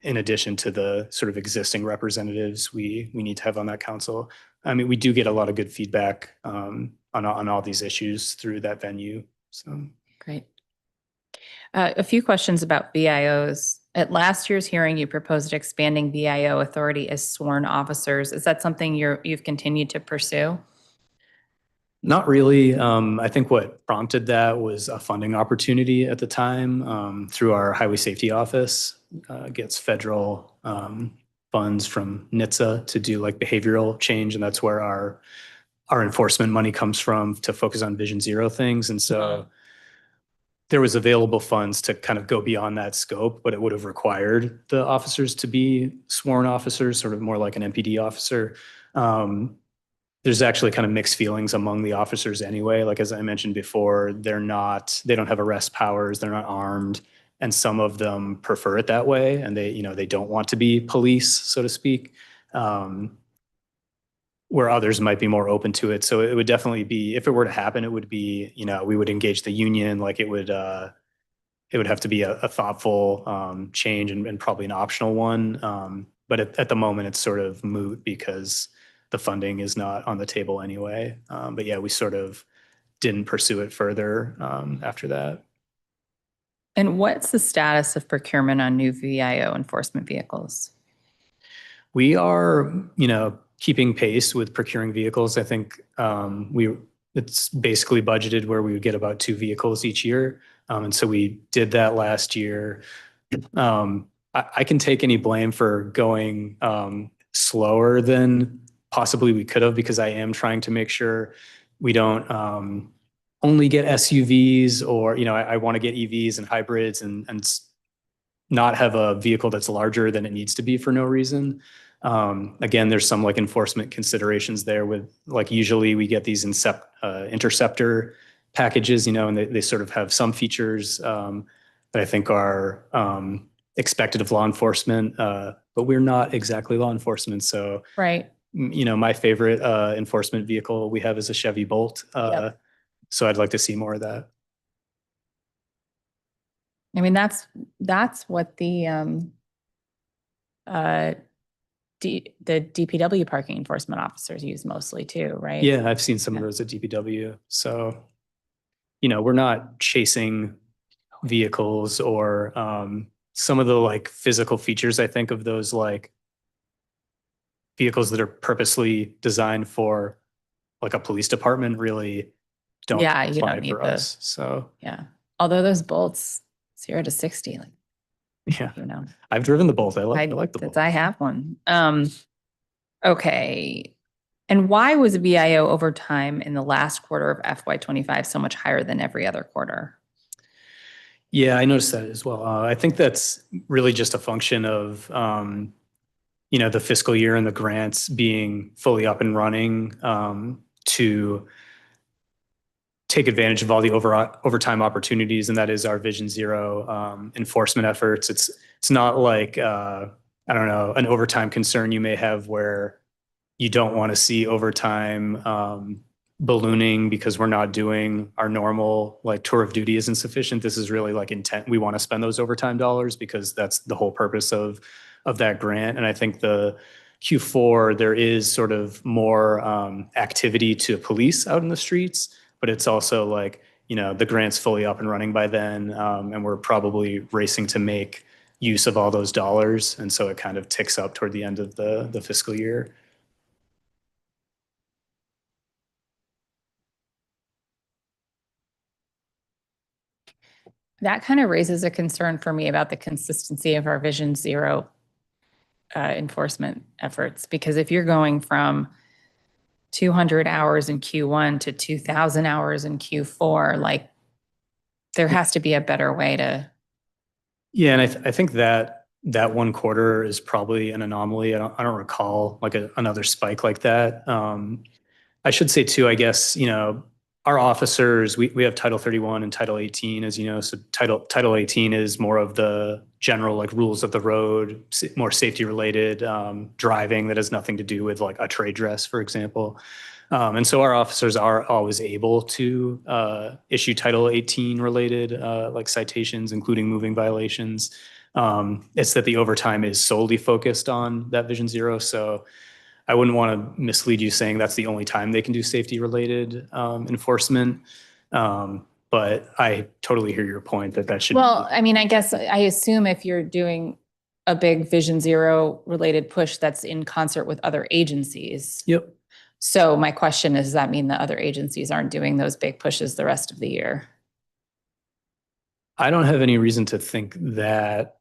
In addition to the sort of existing representatives we need to have on that council. I mean, we do get a lot of good feedback on all these issues through that venue. So Great. A few questions about VIOs. At last year's hearing, you proposed expanding VIO authority as sworn officers. Is that something you've continued to pursue? not really. I think what prompted that was a funding opportunity at the time through our Highway Safety Office. Gets federal funds from NHTSA to do like behavioral change, and that's where our enforcement money comes from to focus on Vision Zero things. And so there was available funds to kind of go beyond that scope, but it would have required the officers to be sworn officers, sort of more like an MPD officer. There's actually kind of mixed feelings among the officers anyway. Like, as I mentioned before, they don't have arrest powers, they're not armed. And some of them prefer it that way. And they don't want to be police, so to speak. Where others might be more open to it. So it would definitely be, if it were to happen, it would be, we would engage the union. Like it would have to be a thoughtful change and probably an optional one. But at the moment, it's sort of moot because the funding is not on the table anyway. But yeah, we sort of didn't pursue it further after that. And what's the status of procurement on new VIO enforcement vehicles? We are, keeping pace with procuring vehicles. I think it's basically budgeted where we would get about 2 vehicles each year. And so we did that last year. I can take any blame for going slower than possibly we could have, because I am trying to make sure we don't only get SUVs, or, I want to get EVs and hybrids and not have a vehicle that's larger than it needs to be for no reason. Again, there's some like enforcement considerations there with, like, usually we get these interceptor packages, and they sort of have some features that I think are expected of law enforcement, but we're not exactly law enforcement. So, Right. my favorite enforcement vehicle we have is a Chevy Bolt. Yep. So I'd like to see more of that. I mean, that's what the DPW parking enforcement officers use mostly too, right? Yeah, I've seen some of Yeah. those at DPW. So, we're not chasing vehicles or some of the like physical features, I think, of those like vehicles that are purposely designed for like a police department really don't Yeah, you apply don't need for us. So yeah. Although those Bolts 0 to 60, like, yeah, you know, I've driven the Bolt. I like the Bolt. I have one. Okay. And why was VIO overtime in the last quarter of FY25 so much higher than every other quarter? Yeah, I noticed that as well. I think that's really just a function of, the fiscal year and the grants being fully up and running to take advantage of all the overtime opportunities, and that is our Vision Zero enforcement efforts. It's not like I don't know, an overtime concern you may have where you don't want to see overtime ballooning because we're not doing our normal like tour of duty isn't sufficient. This is really like intent. We want to spend those overtime dollars because that's the whole purpose of that grant. And I think the Q4 there is sort of more activity to police out in the streets, but it's also like, the grant's fully up and running by then, and we're probably racing to make use of all those dollars, and so it kind of ticks up toward the end of the fiscal year. That kind of raises a concern for me about the consistency of our Vision Zero enforcement efforts, because if you're going from 200 hours in Q1 to 2,000 hours in Q4, like, there has to be a better way to. Yeah, and I think that one quarter is probably an anomaly. I don't recall like another spike like that. I should say too, I guess, our officers, we have Title 31 and Title 18, as you know. So Title 18 is more of the general like rules of the road, more safety related driving that has nothing to do with like a trade dress, for example. And so our officers are always able to issue Title 18 related like citations, including moving violations. It's that the overtime is solely focused on that Vision Zero. So I wouldn't want to mislead you saying that's the only time they can do safety related enforcement. But I totally hear your point that should. Well, I mean, I guess I assume if you're doing a big Vision Zero related push, that's in concert with other agencies. Yep. So my question is, does that mean that other agencies aren't doing those big pushes the rest of the year? I don't have any reason to think that.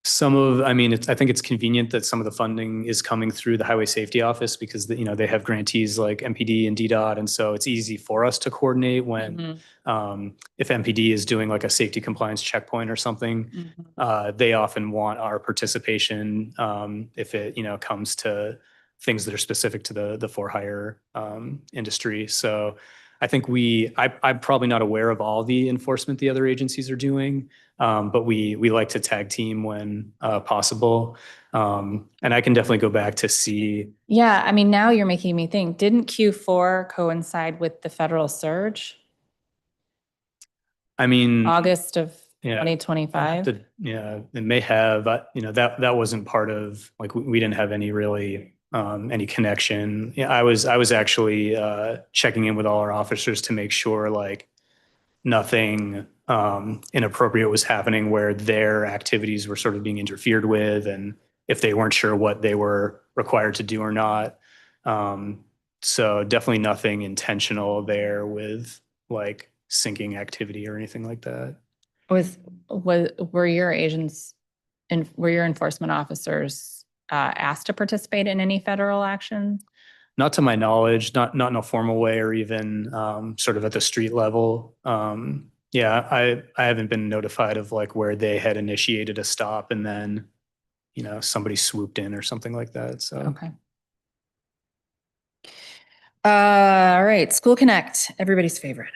I think it's convenient that some of the funding is coming through the Highway Safety Office because they have grantees like MPD and DDOT, and so it's easy for us to coordinate when if MPD is doing like a safety compliance checkpoint or something, they often want our participation if it comes to things that are specific to the for-hire industry. So I think I'm probably not aware of all the enforcement the other agencies are doing, but we like to tag team when possible. And I can definitely go back to see. Yeah, I mean, now you're making me think, didn't Q4 coincide with the federal surge? I mean, August of yeah, 2025? Yeah, it may have, but that wasn't part of, like, we didn't have any really any connection. Yeah, I was actually checking in with all our officers to make sure like nothing inappropriate was happening where their activities were sort of being interfered with, and if they weren't sure what they were required to do or not. So definitely nothing intentional there with like sinking activity or anything like that. Were your agents and were your enforcement officers asked to participate in any federal action? Not to my knowledge, not in a formal way or even sort of at the street level. Yeah, I haven't been notified of like where they had initiated a stop and then, somebody swooped in or something like that. So. Okay. All right, School Connect, everybody's favorite.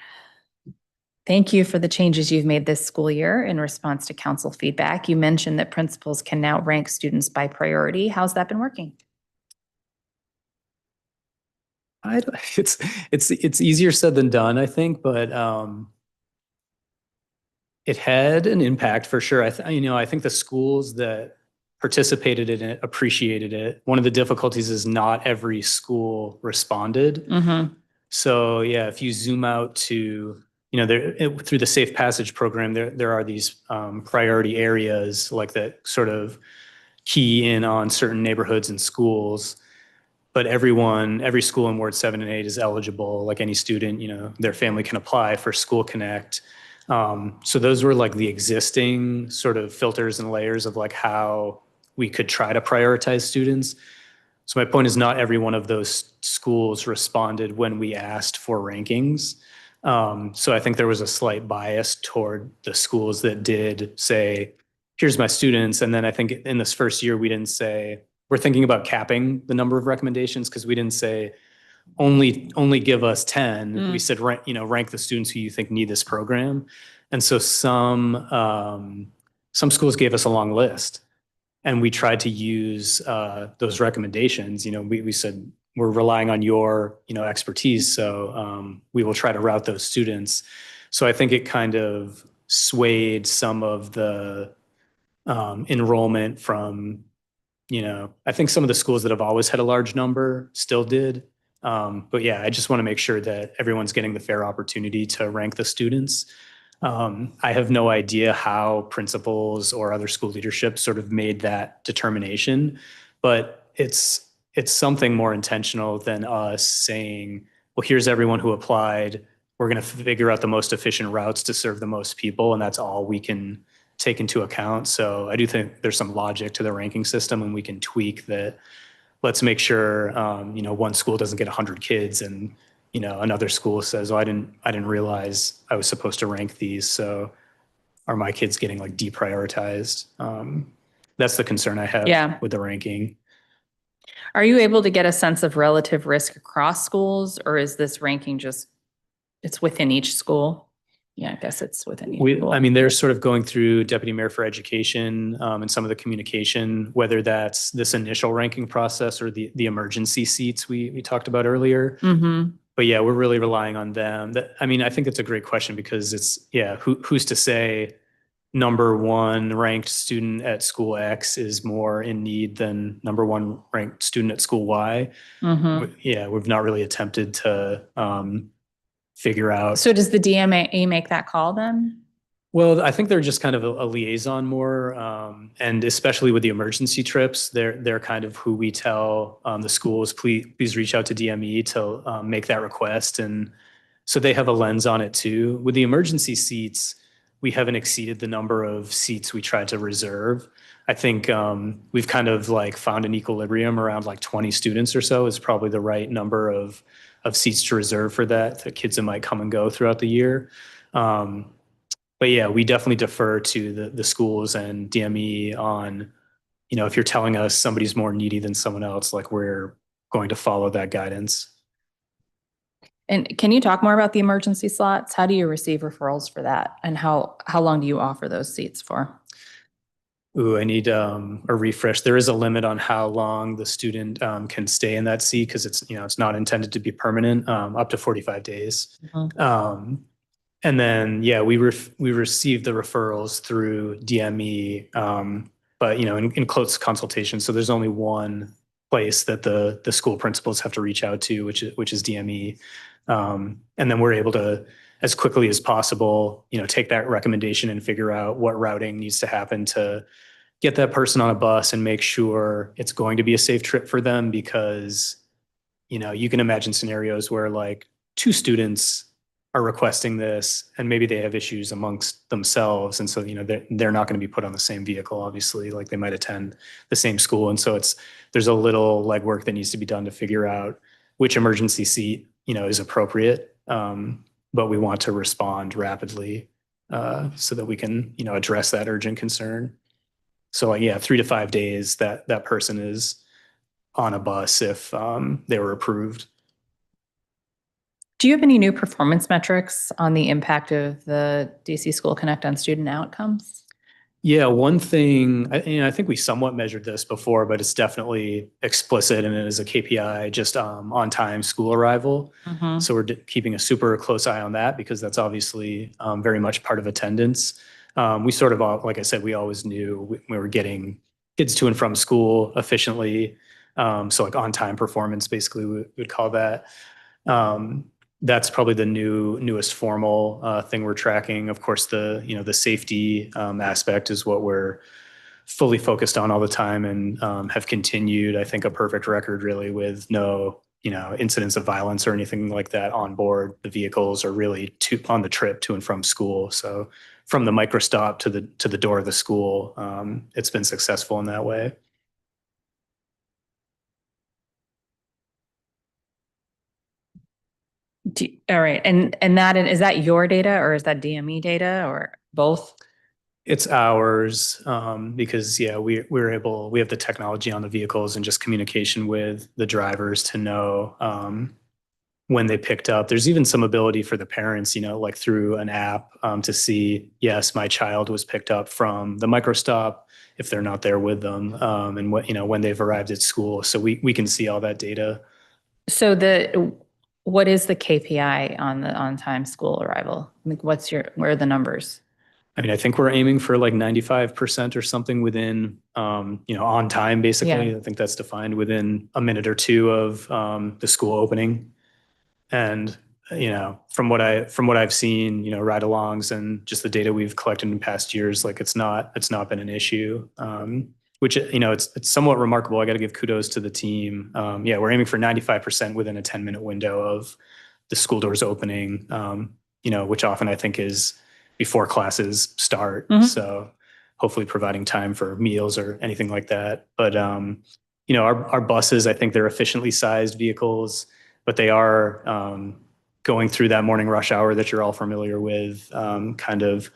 Thank you for the changes you've made this school year in response to council feedback. You mentioned that principals can now rank students by priority. How's that been working? It's easier said than done, I think, but it had an impact for sure. I think the schools that participated in it appreciated it. One of the difficulties is not every school responded. Mm-hmm. So yeah, if you zoom out to, through the Safe Passage program, there are these priority areas like that sort of key in on certain neighborhoods and schools. But every school in Ward 7 and 8 is eligible, like any student, their family can apply for School Connect. So those were like the existing sort of filters and layers of like how we could try to prioritize students. So my point is not every one of those schools responded when we asked for rankings. So I think there was a slight bias toward the schools that did say, here's my students. And then I think in this first year, we didn't say, we're thinking about capping the number of recommendations because we didn't say only give us 10. We said, rank the students who you think need this program. And so some schools gave us a long list. And we tried to use those recommendations. We said, we're relying on your, expertise. So we will try to route those students. So I think it kind of swayed some of the enrollment from, I think some of the schools that have always had a large number still did. But yeah, I just want to make sure that everyone's getting the fair opportunity to rank the students. I have no idea how principals or other school leadership sort of made that determination, but it's something more intentional than us saying, well, here's everyone who applied. We're going to figure out the most efficient routes to serve the most people, and that's all we can take into account. So I do think there's some logic to the ranking system, and we can tweak that. Let's make sure, one school doesn't get 100 kids and another school says, oh, I didn't realize I was supposed to rank these. So are my kids getting like deprioritized? That's the concern I have with the ranking. Are you able to get a sense of relative risk across schools, or is this ranking it's within each school? Yeah, I guess it's within each school. They're sort of going through Deputy Mayor for Education and some of the communication, whether that's this initial ranking process or the emergency seats we talked about earlier. Mm-hmm. But yeah, we're really relying on them. I think it's a great question because who's to say number one ranked student at school X is more in need than number one ranked student at school Y. Mm-hmm. Yeah, we've not really attempted to figure out. So does the DMA make that call then? Well, I think they're just kind of a liaison more, and especially with the emergency trips, they're kind of who we tell the schools, please reach out to DME to make that request, and so they have a lens on it too. With the emergency seats, we haven't exceeded the number of seats we tried to reserve. I think we've kind of like found an equilibrium around like 20 students or so is probably the right number of seats to reserve for the kids that might come and go throughout the year. But yeah, we definitely defer to the schools and DME on, if you're telling us somebody's more needy than someone else, like we're going to follow that guidance. And can you talk more about the emergency slots? How do you receive referrals for that? And how long do you offer those seats for? Ooh, I need a refresh. There is a limit on how long the student can stay in that seat because it's not intended to be permanent, up to 45 days. Mm-hmm. And then, yeah, we receive the referrals through DME, but in close consultation. So there's only one place that the school principals have to reach out to, which is DME. And then we're able to, as quickly as possible, take that recommendation and figure out what routing needs to happen to get that person on a bus and make sure it's going to be a safe trip for them. Because, you can imagine scenarios where like two students are requesting this, and maybe they have issues amongst themselves. And so, they're not going to be put on the same vehicle, obviously, like they might attend the same school. And so there's a little legwork that needs to be done to figure out which emergency seat, is appropriate. But we want to respond rapidly so that we can, address that urgent concern. So yeah, 3 to 5 days that person is on a bus if they were approved. Do you have any new performance metrics on the impact of the DC School Connect on student outcomes? Yeah, one thing, I think we somewhat measured this before, but it's definitely explicit and it is a KPI, just on time school arrival. Mhm. So we're keeping a super close eye on that because that's obviously very much part of attendance. We sort of, like I said, we always knew we were getting kids to and from school efficiently. So like on time performance, basically we would call that. That's probably the newest formal thing we're tracking. Of course, the safety aspect is what we're fully focused on all the time and have continued, I think, a perfect record really with no, incidents of violence or anything like that on board. The vehicles are really on the trip to and from school. So from the micro stop to the door of the school, it's been successful in that way. All right. And is that your data or is that DME data or both? It's ours because yeah, we have the technology on the vehicles and just communication with the drivers to know when they picked up. There's even some ability for the parents, like through an app to see, yes, my child was picked up from the microstop if they're not there with them and when they've arrived at school. So we can see all that data. So what is the KPI on the on-time school arrival? Like where are the numbers? I mean, I think we're aiming for like 95% or something within, on time, basically. Yeah. I think that's defined within a minute or two of the school opening. And, from what I've seen, ride-alongs and just the data we've collected in past years, like it's not been an issue. Which, it's somewhat remarkable. I got to give kudos to the team. Yeah, we're aiming for 95% within a 10-minute window of the school doors opening, which often I think is before classes start. Mhm. So hopefully providing time for meals or anything like that. But, our buses, I think they're efficiently sized vehicles, but they are going through that morning rush hour that you're all familiar with, kind of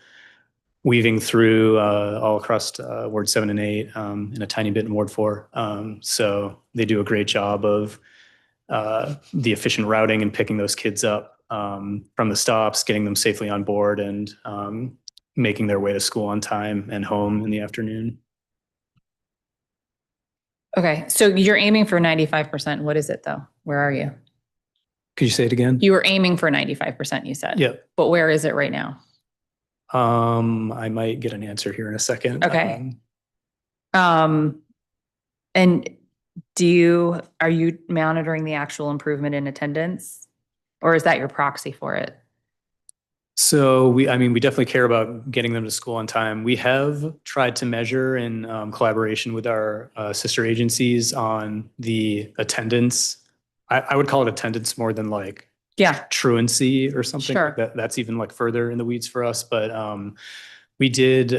weaving through all across Ward 7 and 8 and a tiny bit in Ward 4. So they do a great job of the efficient routing and picking those kids up from the stops, getting them safely on board and making their way to school on time and home in the afternoon. Okay. So you're aiming for 95%. What is it though? Where are you? Could you say it again? You were aiming for 95%, you said. Yep. But where is it right now? I might get an answer here in a second. Okay. And are you monitoring the actual improvement in attendance? Or is that your proxy for it? So we definitely care about getting them to school on time. We have tried to measure in collaboration with our sister agencies on the attendance. I would call it attendance more than like truancy or something. Sure. That's even like further in the weeds for us. But we did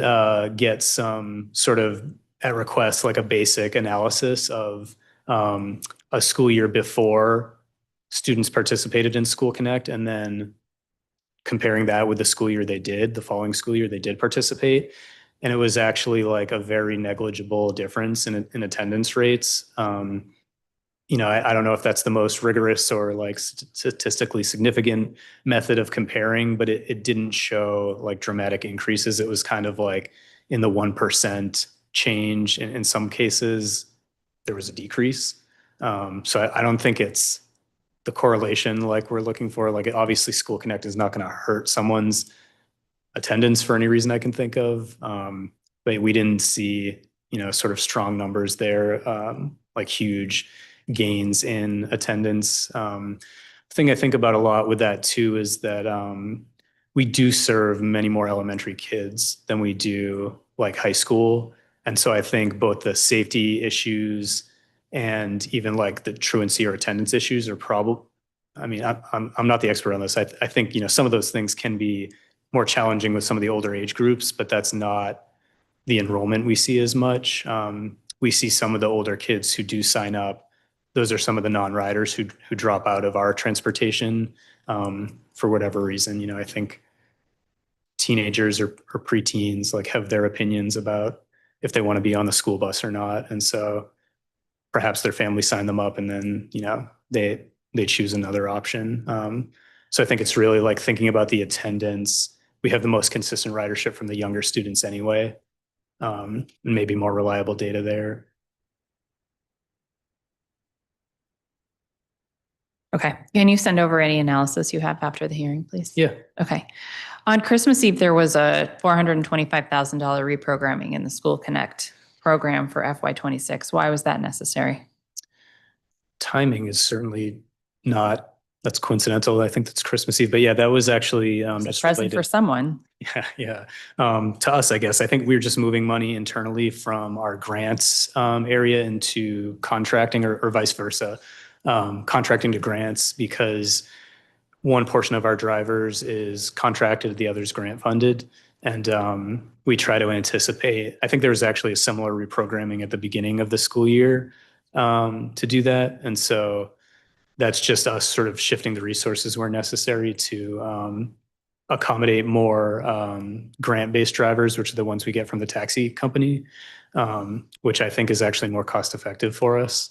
get some sort of at request, like a basic analysis of a school year before students participated in School Connect and then comparing that with the school year the following school year they did participate. And it was actually like a very negligible difference in attendance rates. I don't know if that's the most rigorous or like statistically significant method of comparing, but it didn't show like dramatic increases. It was kind of like in the 1% change. In some cases, there was a decrease. So I don't think it's the correlation like we're looking for. Like obviously School Connect is not going to hurt someone's attendance for any reason I can think of. But we didn't see, sort of strong numbers there, like huge gains in attendance. Thing I think about a lot with that too is that we do serve many more elementary kids than we do like high school. And so I think both the safety issues and even like the truancy or attendance issues are I mean, I'm not the expert on this. I think, some of those things can be more challenging with some of the older age groups, but that's not the enrollment we see as much. We see some of the older kids who do sign up. Those are some of the non-riders who drop out of our transportation for whatever reason. I think teenagers or preteens like have their opinions about if they want to be on the school bus or not. And so perhaps their family signed them up and then, they choose another option. So I think it's really like thinking about the attendance. We have the most consistent ridership from the younger students anyway. Maybe more reliable data there. Okay. Can you send over any analysis you have after the hearing, please? Yeah. Okay. On Christmas Eve, there was a $425,000 reprogramming in the School Connect program for FY26. Why was that necessary? Timing is certainly not, that's coincidental. I think that's Christmas Eve, but yeah, that was actually It's just a present related. for someone. Yeah. To us, I guess. I think we're just moving money internally from our grants area into contracting or vice versa. Contracting to grants because one portion of our drivers is contracted, the other is grant funded. And we try to anticipate, I think there was actually a similar reprogramming at the beginning of the school year to do that. And so that's just us sort of shifting the resources where necessary to accommodate more grant-based drivers, which are the ones we get from the taxi company, which I think is actually more cost-effective for us.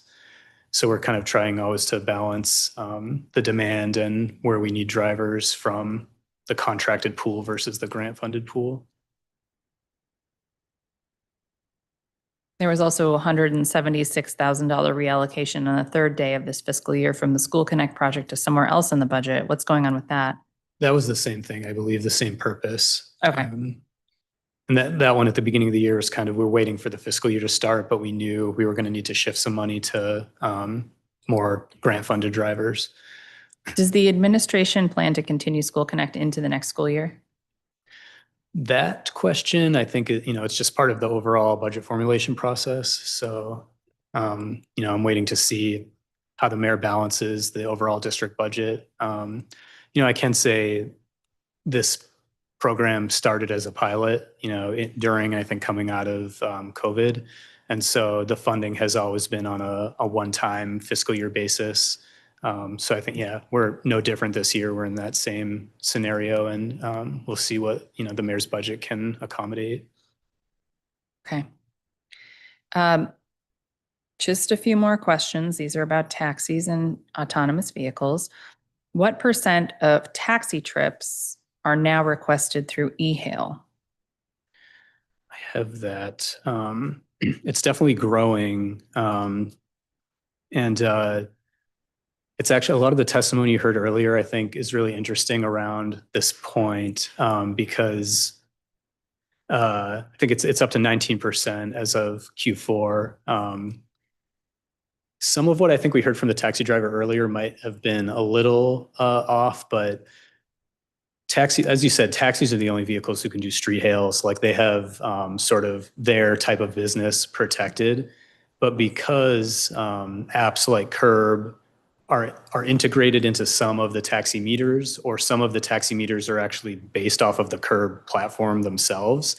So we're kind of trying always to balance the demand and where we need drivers from the contracted pool versus the grant-funded pool. There was also a $176,000 reallocation on the third day of this fiscal year from the School Connect project to somewhere else in the budget. What's going on with that? That was the same thing, I believe, the same purpose. Okay. And that one at the beginning of the year was kind of, we're waiting for the fiscal year to start, but we knew we were going to need to shift some money to more grant-funded drivers. Does the administration plan to continue School Connect into the next school year? That question, I think, it's just part of the overall budget formulation process. So, I'm waiting to see how the mayor balances the overall district budget. I can say this program started as a pilot, during, I think, coming out of COVID. And so the funding has always been on a one-time fiscal year basis. So I think, yeah, we're no different this year. We're in that same scenario and we'll see what, the mayor's budget can accommodate. Okay. Just a few more questions. These are about taxis and autonomous vehicles. What % of taxi trips are now requested through e-hail? I have that. It's definitely growing. It's actually a lot of the testimony you heard earlier, I think, is really interesting around this point because I think it's up to 19% as of Q4. Some of what I think we heard from the taxi driver earlier might have been a little off, but as you said, taxis are the only vehicles who can do street hails. Like they have sort of their type of business protected. But because apps like Curb are integrated into some of the taxi meters, or some of the taxi meters are actually based off of the Curb platform themselves,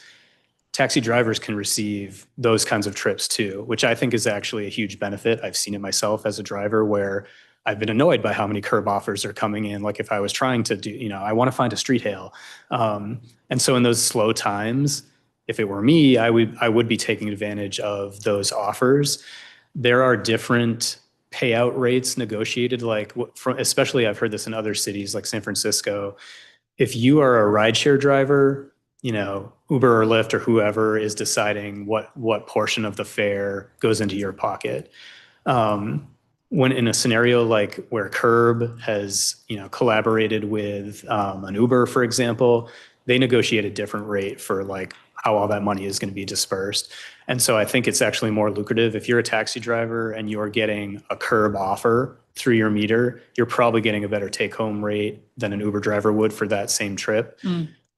taxi drivers can receive those kinds of trips too, which I think is actually a huge benefit. I've seen it myself as a driver where I've been annoyed by how many Curb offers are coming in. Like if I was trying to do, I want to find a street hail. And so in those slow times, if it were me, I would be taking advantage of those offers. There are different payout rates negotiated, especially I've heard this in other cities like San Francisco. If you are a rideshare driver, Uber or Lyft or whoever is deciding what portion of the fare goes into your pocket. When in a scenario like where Curb has, collaborated with an Uber, for example, they negotiate a different rate for like how all that money is going to be dispersed. And so I think it's actually more lucrative if you're a taxi driver and you're getting a Curb offer through your meter, you're probably getting a better take-home rate than an Uber driver would for that same trip.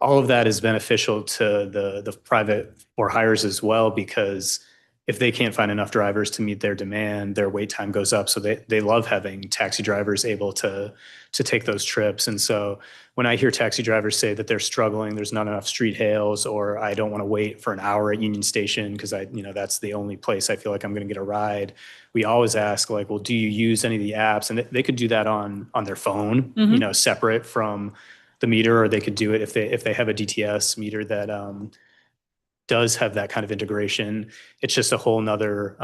All of that is beneficial to the private for hires as well, because if they can't find enough drivers to meet their demand, their wait time goes up. So they love having taxi drivers able to take those trips. And so when I hear taxi drivers say that they're struggling, there's not enough street hails, or I don't want to wait for an hour at Union Station because that's the only place I feel like I'm going to get a ride. We always ask, like, well, do you use any of the apps? And they could do that on their phone, separate from the meter, or they could do it if they have a DTS meter that does have that kind of integration. It's just a whole nother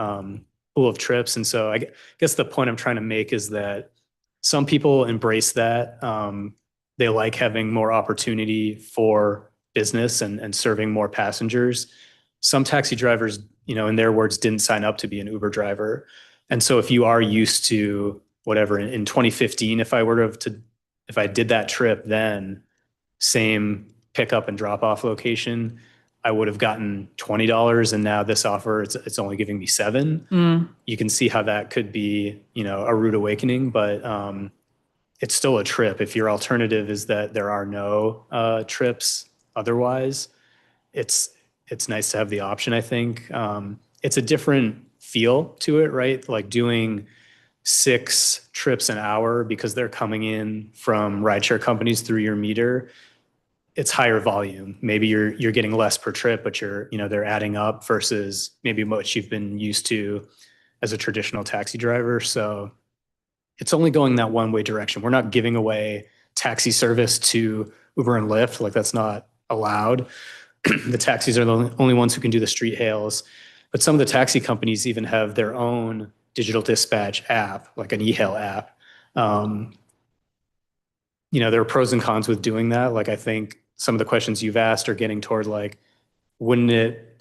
pool of trips. And so I guess the point I'm trying to make is that some people embrace that. They like having more opportunity for business and serving more passengers. Some taxi drivers, in their words, didn't sign up to be an Uber driver. And so if you are used to whatever, in 2015, if I did that trip then, same pickup and drop off location, I would have gotten $20, and now this offer, it's only giving me $7. You can see how that could be, a rude awakening, but it's still a trip. If your alternative is that there are no trips otherwise, it's nice to have the option, I think. It's a different feel to it, right? Like doing 6 trips an hour because they're coming in from rideshare companies through your meter. It's higher volume. Maybe you're getting less per trip, but they're adding up versus maybe what you've been used to as a traditional taxi driver. So it's only going that one way direction. We're not giving away taxi service to Uber and Lyft. Like, that's not allowed. The taxis are the only ones who can do the street hails. But some of the taxi companies even have their own digital dispatch app, like an e-hail app. There are pros and cons with doing that. Like, I think some of the questions you've asked are getting toward, like, wouldn't it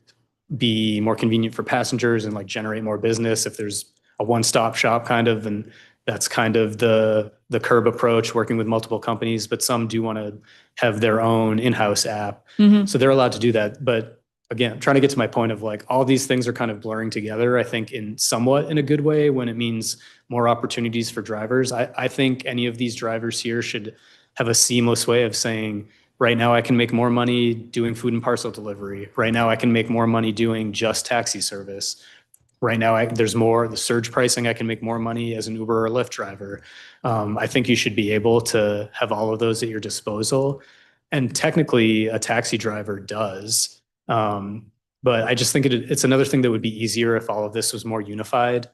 be more convenient for passengers and, like, generate more business if there's a one-stop shop kind of, and that's kind of the curb approach, working with multiple companies, but some do want to have their own in-house app. So they're allowed to do that. But again, I'm trying to get to my point of, like, all these things are kind of blurring together, I think, in a good way, when it means more opportunities for drivers. I think any of these drivers here should have a seamless way of saying, right now I can make more money doing food and parcel delivery. Right now I can make more money doing just taxi service. Right now there's more, the surge pricing, I can make more money as an Uber or Lyft driver. I think you should be able to have all of those at your disposal. And technically a taxi driver does. But I just think it's another thing that would be easier if all of this was more unified.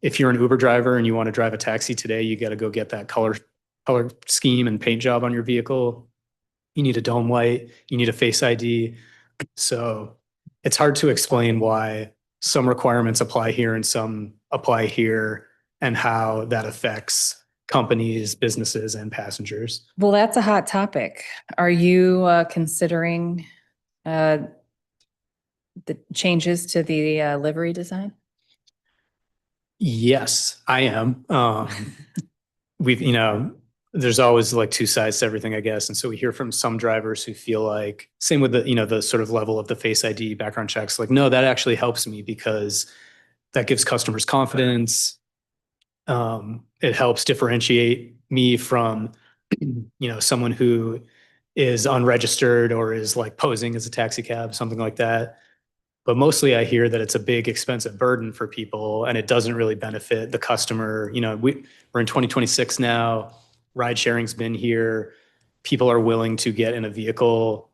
If you're an Uber driver and you want to drive a taxi today, you got to go get that color scheme and paint job on your vehicle. You need a dome light, you need a Face ID. So it's hard to explain why some requirements apply here and some apply here, and how that affects companies, businesses, and passengers. Well, that's a hot topic. Are you considering the changes to the livery design? Yes, I am. There's always, like, two sides to everything, I guess. And so we hear from some drivers who feel like, same with the sort of level of the Face ID background checks, like, no, that actually helps me because that gives customers confidence. It helps differentiate me from, someone who is unregistered or is, like, posing as a taxi cab, something like that. But mostly I hear that it's a big expensive burden for people and it doesn't really benefit the customer. We're in 2026 now. Ride sharing's been here. People are willing to get in a vehicle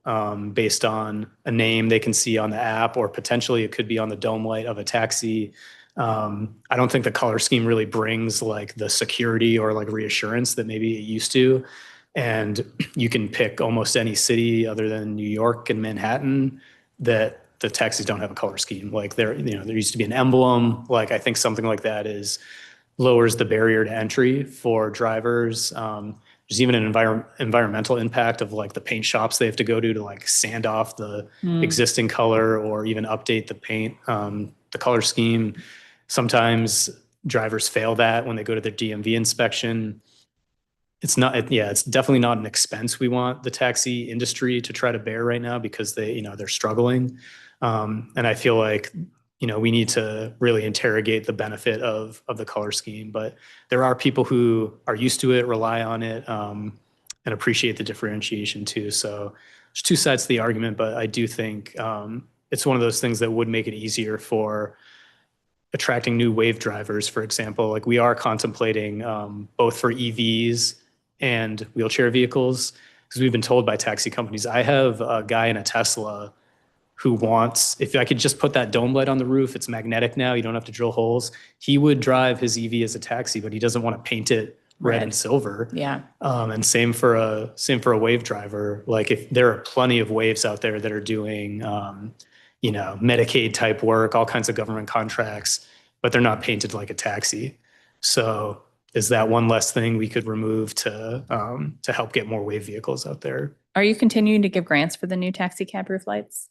based on a name they can see on the app, or potentially it could be on the dome light of a taxi. I don't think the color scheme really brings, like, the security or, like, reassurance that maybe it used to. And you can pick almost any city other than New York and Manhattan that the taxis don't have a color scheme. Like, there used to be an emblem. Like, I think something like that lowers the barrier to entry for drivers. There's even an environmental impact of, like, the paint shops they have to go to like, sand off the existing color or even update the paint, the color scheme. Sometimes drivers fail that when they go to their DMV inspection. It's definitely not an expense we want the taxi industry to try to bear right now, because they're struggling. And I feel like, we need to really interrogate the benefit of the color scheme. But there are people who are used to it, rely on it, and appreciate the differentiation too. So there's two sides to the argument, but I do think it's one of those things that would make it easier for attracting new wave drivers, for example. Like we are contemplating both for EVs and wheelchair vehicles, because we've been told by taxi companies. I have a guy in a Tesla who wants, if I could just put that dome light on the roof, it's magnetic now, you don't have to drill holes. He would drive his EV as a taxi, but he doesn't want to paint it red and silver. Yeah. And same for a wave driver. Like if there are plenty of waves out there that are doing, Medicaid type work, all kinds of government contracts, but they're not painted like a taxi. So is that one less thing we could remove to help get more wave vehicles out there? Are you continuing to give grants for the new taxi cab roof lights?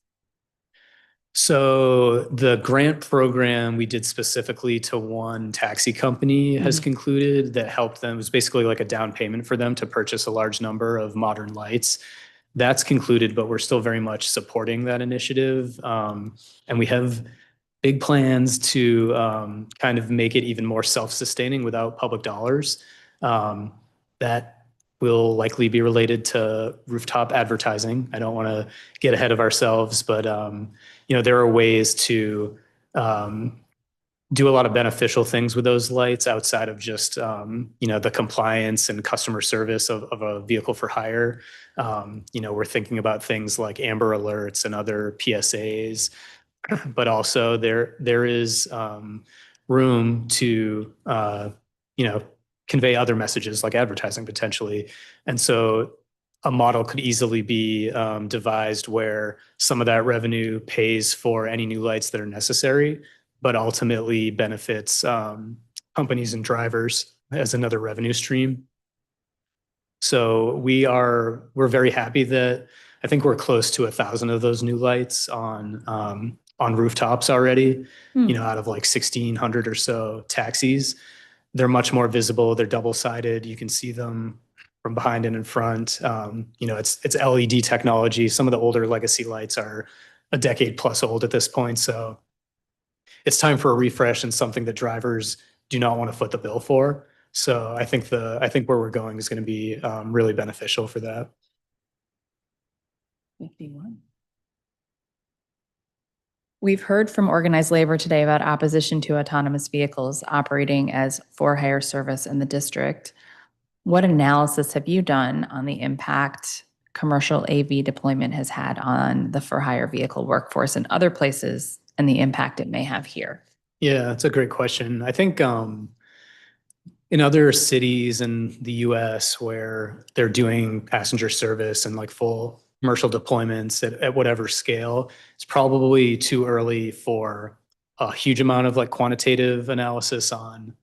So the grant program we did specifically to one taxi company has concluded that helped them. It was basically like a down payment for them to purchase a large number of modern lights. That's concluded, but we're still very much supporting that initiative. And we have big plans to kind of make it even more self-sustaining without public dollars. That will likely be related to rooftop advertising. I don't want to get ahead of ourselves, but there are ways to do a lot of beneficial things with those lights outside of just the compliance and customer service of a vehicle for hire. We're thinking about things like Amber Alerts and other PSAs, but also there is room to convey other messages like advertising potentially. And so a model could easily be devised where some of that revenue pays for any new lights that are necessary, but ultimately benefits companies and drivers as another revenue stream. So we're very happy that I think we're close to 1,000 of those new lights on rooftops already, out of like 1,600 or so taxis. They're much more visible. They're double-sided. You can see them from behind and in front. It's LED technology. Some of the older legacy lights are a decade plus old at this point. So it's time for a refresh and something that drivers do not want to foot the bill for. So I think where we're going is going to be really beneficial for that. 51. We've heard from organized labor today about opposition to autonomous vehicles operating as for-hire service in the district. What analysis have you done on the impact commercial AV deployment has had on the for-hire vehicle workforce in other places and the impact it may have here? Yeah, that's a great question. I think in other cities in the US where they're doing passenger service and like full commercial deployments at whatever scale, it's probably too early for a huge amount of like quantitative analysis on,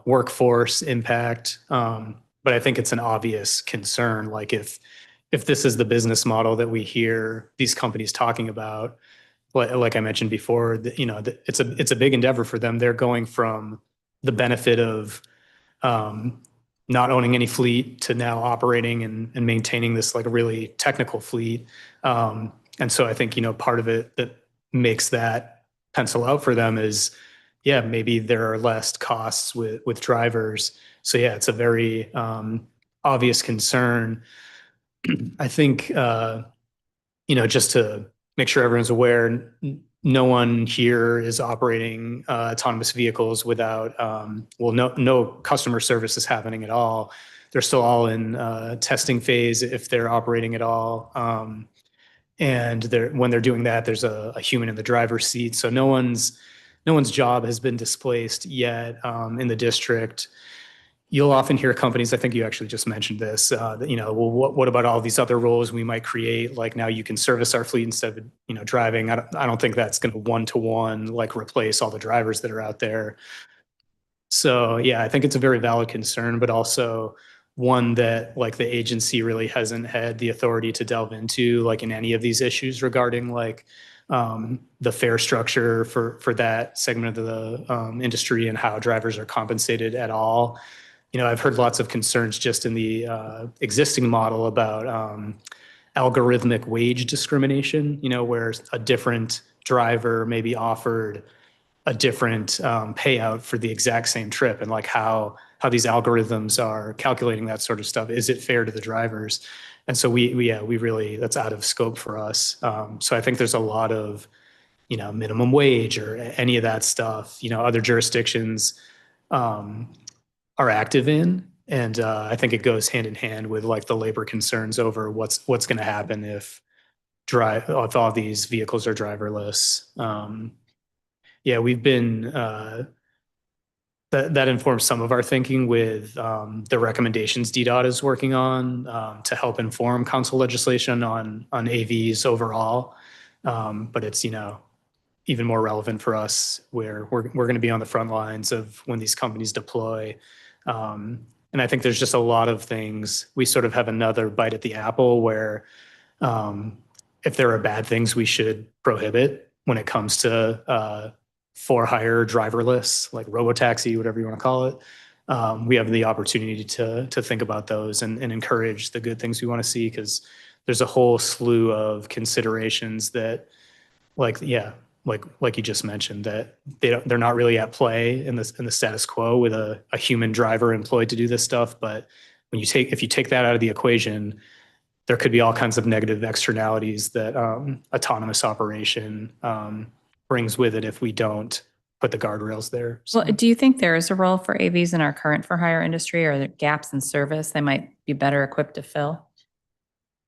workforce impact. But I think it's an obvious concern. Like if this is the business model that we hear these companies talking about, like I mentioned before, it's a big endeavor for them. They're going from the benefit of not owning any fleet to now operating and maintaining this like a really technical fleet. And so I think, part of it that makes that pencil out for them is, maybe there are less costs with drivers. So it's a very obvious concern. I think, just to make sure everyone's aware, no one here is operating autonomous vehicles without, no customer service is happening at all. They're still all in testing phase if they're operating at all. And when they're doing that, there's a human in the driver's seat. So no one's job has been displaced yet in the district. You'll often hear companies, I think you actually just mentioned this, what about all these other roles we might create? Like now you can service our fleet instead of, driving. I don't think that's going to one-to-one like replace all the drivers that are out there. So I think it's a very valid concern, but also one that like the agency really hasn't had the authority to delve into like in any of these issues regarding like the fare structure for that segment of the industry and how drivers are compensated at all. I've heard lots of concerns just in the existing model about algorithmic wage discrimination, where a different driver may be offered a different payout for the exact same trip, and like how these algorithms are calculating that sort of stuff. Is it fair to the drivers? And so we really, that's out of scope for us. So I think there's a lot of, minimum wage or any of that stuff, other jurisdictions are active in. And I think it goes hand in hand with like the labor concerns over what's going to happen if all these vehicles are driverless. We've been that informs some of our thinking with the recommendations DDOT is working on to help inform council legislation on AVs overall. But it's even more relevant for us where we're going to be on the front lines of when these companies deploy. And I think there's just a lot of things. We sort of have another bite at the apple where if there are bad things we should prohibit when it comes to for hire driverless, like robotaxi, whatever you want to call it. We have the opportunity to think about those and encourage the good things we want to see, because there's a whole slew of considerations that, like you just mentioned, that they're not really at play in the status quo with a human driver employed to do this stuff. But if you take that out of the equation, there could be all kinds of negative externalities that autonomous operation brings with it if we don't put the guardrails there. So, Well, do you think there is a role for AVs in our current for hire industry, or are there gaps in service they might be better equipped to fill?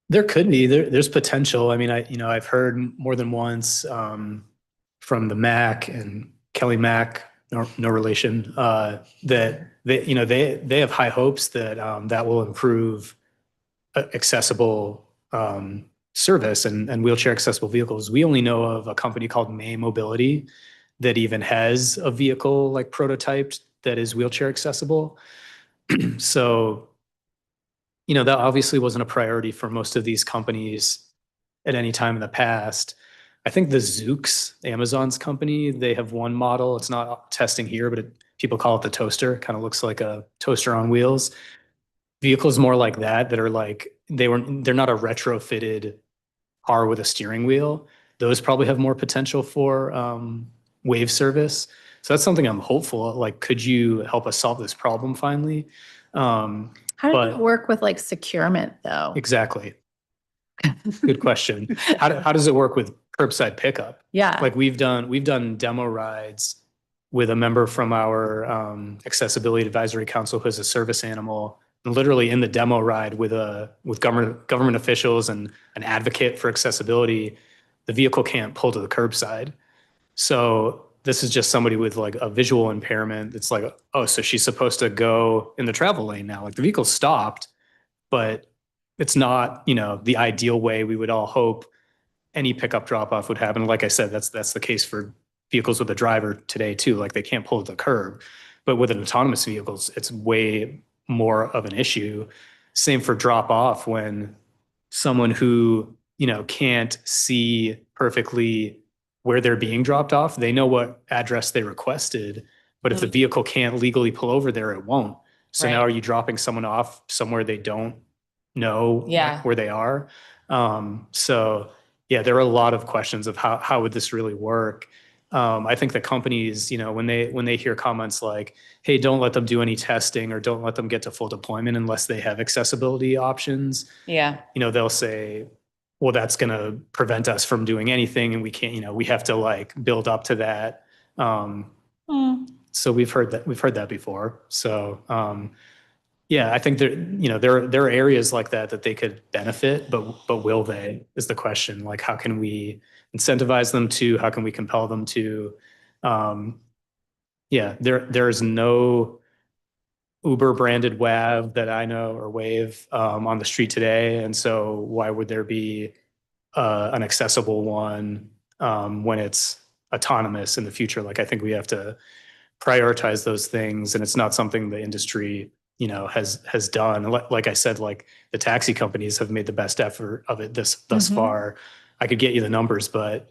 there could be. There's potential. I mean, I've heard more than once from the Mac and Kelly Mac, no relation, that they have high hopes that that will improve accessible service and wheelchair accessible vehicles. We only know of a company called May Mobility that even has a vehicle like prototyped that is wheelchair accessible. So, that obviously wasn't a priority for most of these companies at any time in the past. I think the Zoox, Amazon's company, they have one model. It's not testing here, but people call it the toaster. It kind of looks like a toaster on wheels. Vehicles more like that are like, they're not a retrofitted car with a steering wheel. Those probably have more potential for wave service. So that's something I'm hopeful. Like, could you help us solve this problem finally? How does it work with like securement though? Exactly. Good question. How does it work with curbside pickup? Yeah. Like we've done demo rides with a member from our accessibility advisory council who has a service animal, and literally in the demo ride with government officials and an advocate for accessibility, the vehicle can't pull to the curbside. So this is just somebody with like a visual impairment. It's like, oh, so she's supposed to go in the travel lane now. Like the vehicle stopped, but it's not, the ideal way we would all hope any pickup drop off would happen. Like I said, that's the case for vehicles with a driver today too. Like they can't pull at the curb, but with an autonomous vehicles, it's way more of an issue. Same for drop off, when someone who, can't see perfectly where they're being dropped off, they know what address they requested, but if the vehicle can't legally pull over there, it won't. So now Right. are you dropping someone off somewhere they don't know Yeah. where they are? So yeah, there are a lot of questions of how would this really work? I think the companies, when they hear comments like, hey, don't let them do any testing or don't let them get to full deployment unless they have accessibility options, Yeah. they'll say, well, that's going to prevent us from doing anything. And we can't, we have to like build up to that. So we've heard that before. So, yeah, I think there are areas like that they could benefit, but will they is the question. Like, how can we incentivize them to? How can we compel them to? There's no Uber branded WAV that I know, or Wave, on the street today, and so why would there be an accessible one when it's autonomous in the future? Like, I think we have to prioritize those things, and it's not something the industry has done. Like I said, like the taxi companies have made the best effort of it thus far. I could get you the numbers, but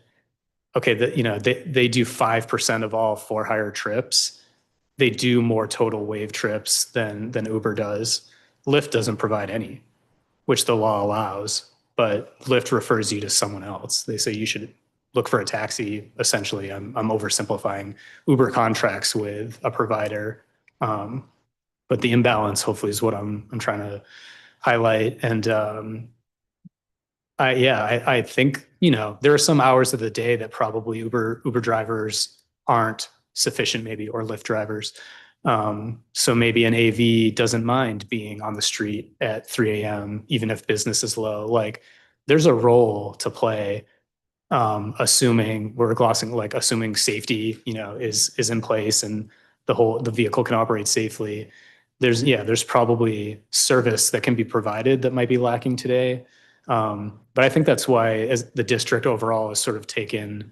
okay, they do 5% of all for hire trips. They do more total wave trips than Uber does. Lyft doesn't provide any, which the law allows, but Lyft refers you to someone else. They say you should look for a taxi. Essentially, I'm oversimplifying. Uber contracts with a provider, but the imbalance hopefully is what I'm trying to highlight. And I think, there are some hours of the day that probably Uber drivers aren't sufficient maybe, or Lyft drivers. So maybe an AV doesn't mind being on the street at 3 a.m., even if business is low. Like there's a role to play, assuming assuming safety, is in place and the vehicle can operate safely. There's probably service that can be provided that might be lacking today. But I think that's why as the district overall has sort of taken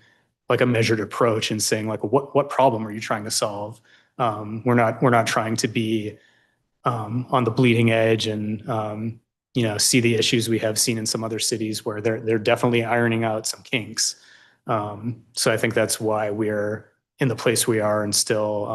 like a measured approach in saying like, what problem are you trying to solve? We're not trying to be on the bleeding edge and see the issues we have seen in some other cities where they're definitely ironing out some kinks. So I think that's why we're in the place we are, and still,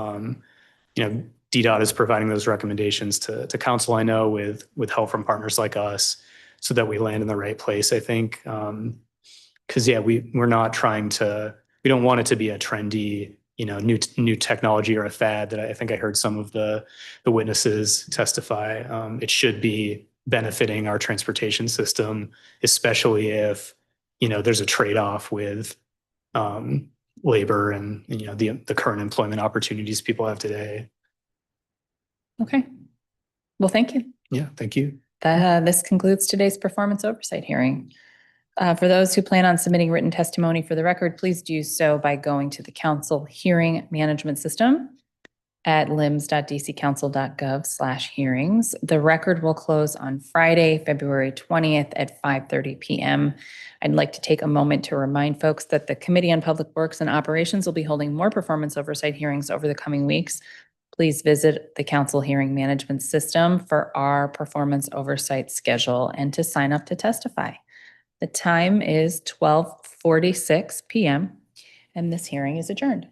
DDOT is providing those recommendations to council, I know, with help from partners like us, so that we land in the right place, I think. Because we're not trying to, we don't want it to be a trendy, new technology or a fad that I think I heard some of the witnesses testify. It should be benefiting our transportation system, especially if, there's a trade-off with labor and, the current employment opportunities people have today. Okay. Well, thank you. Yeah, thank you. This concludes today's performance oversight hearing. For those who plan on submitting written testimony for the record, please do so by going to the council hearing management system at lims.dccouncil.gov/hearings. The record will close on Friday, February 20th at 5:30 p.m. I'd like to take a moment to remind folks that the Committee on Public Works and Operations will be holding more performance oversight hearings over the coming weeks. Please visit the council hearing management system for our performance oversight schedule and to sign up to testify. The time is 12:46 p.m. and this hearing is adjourned.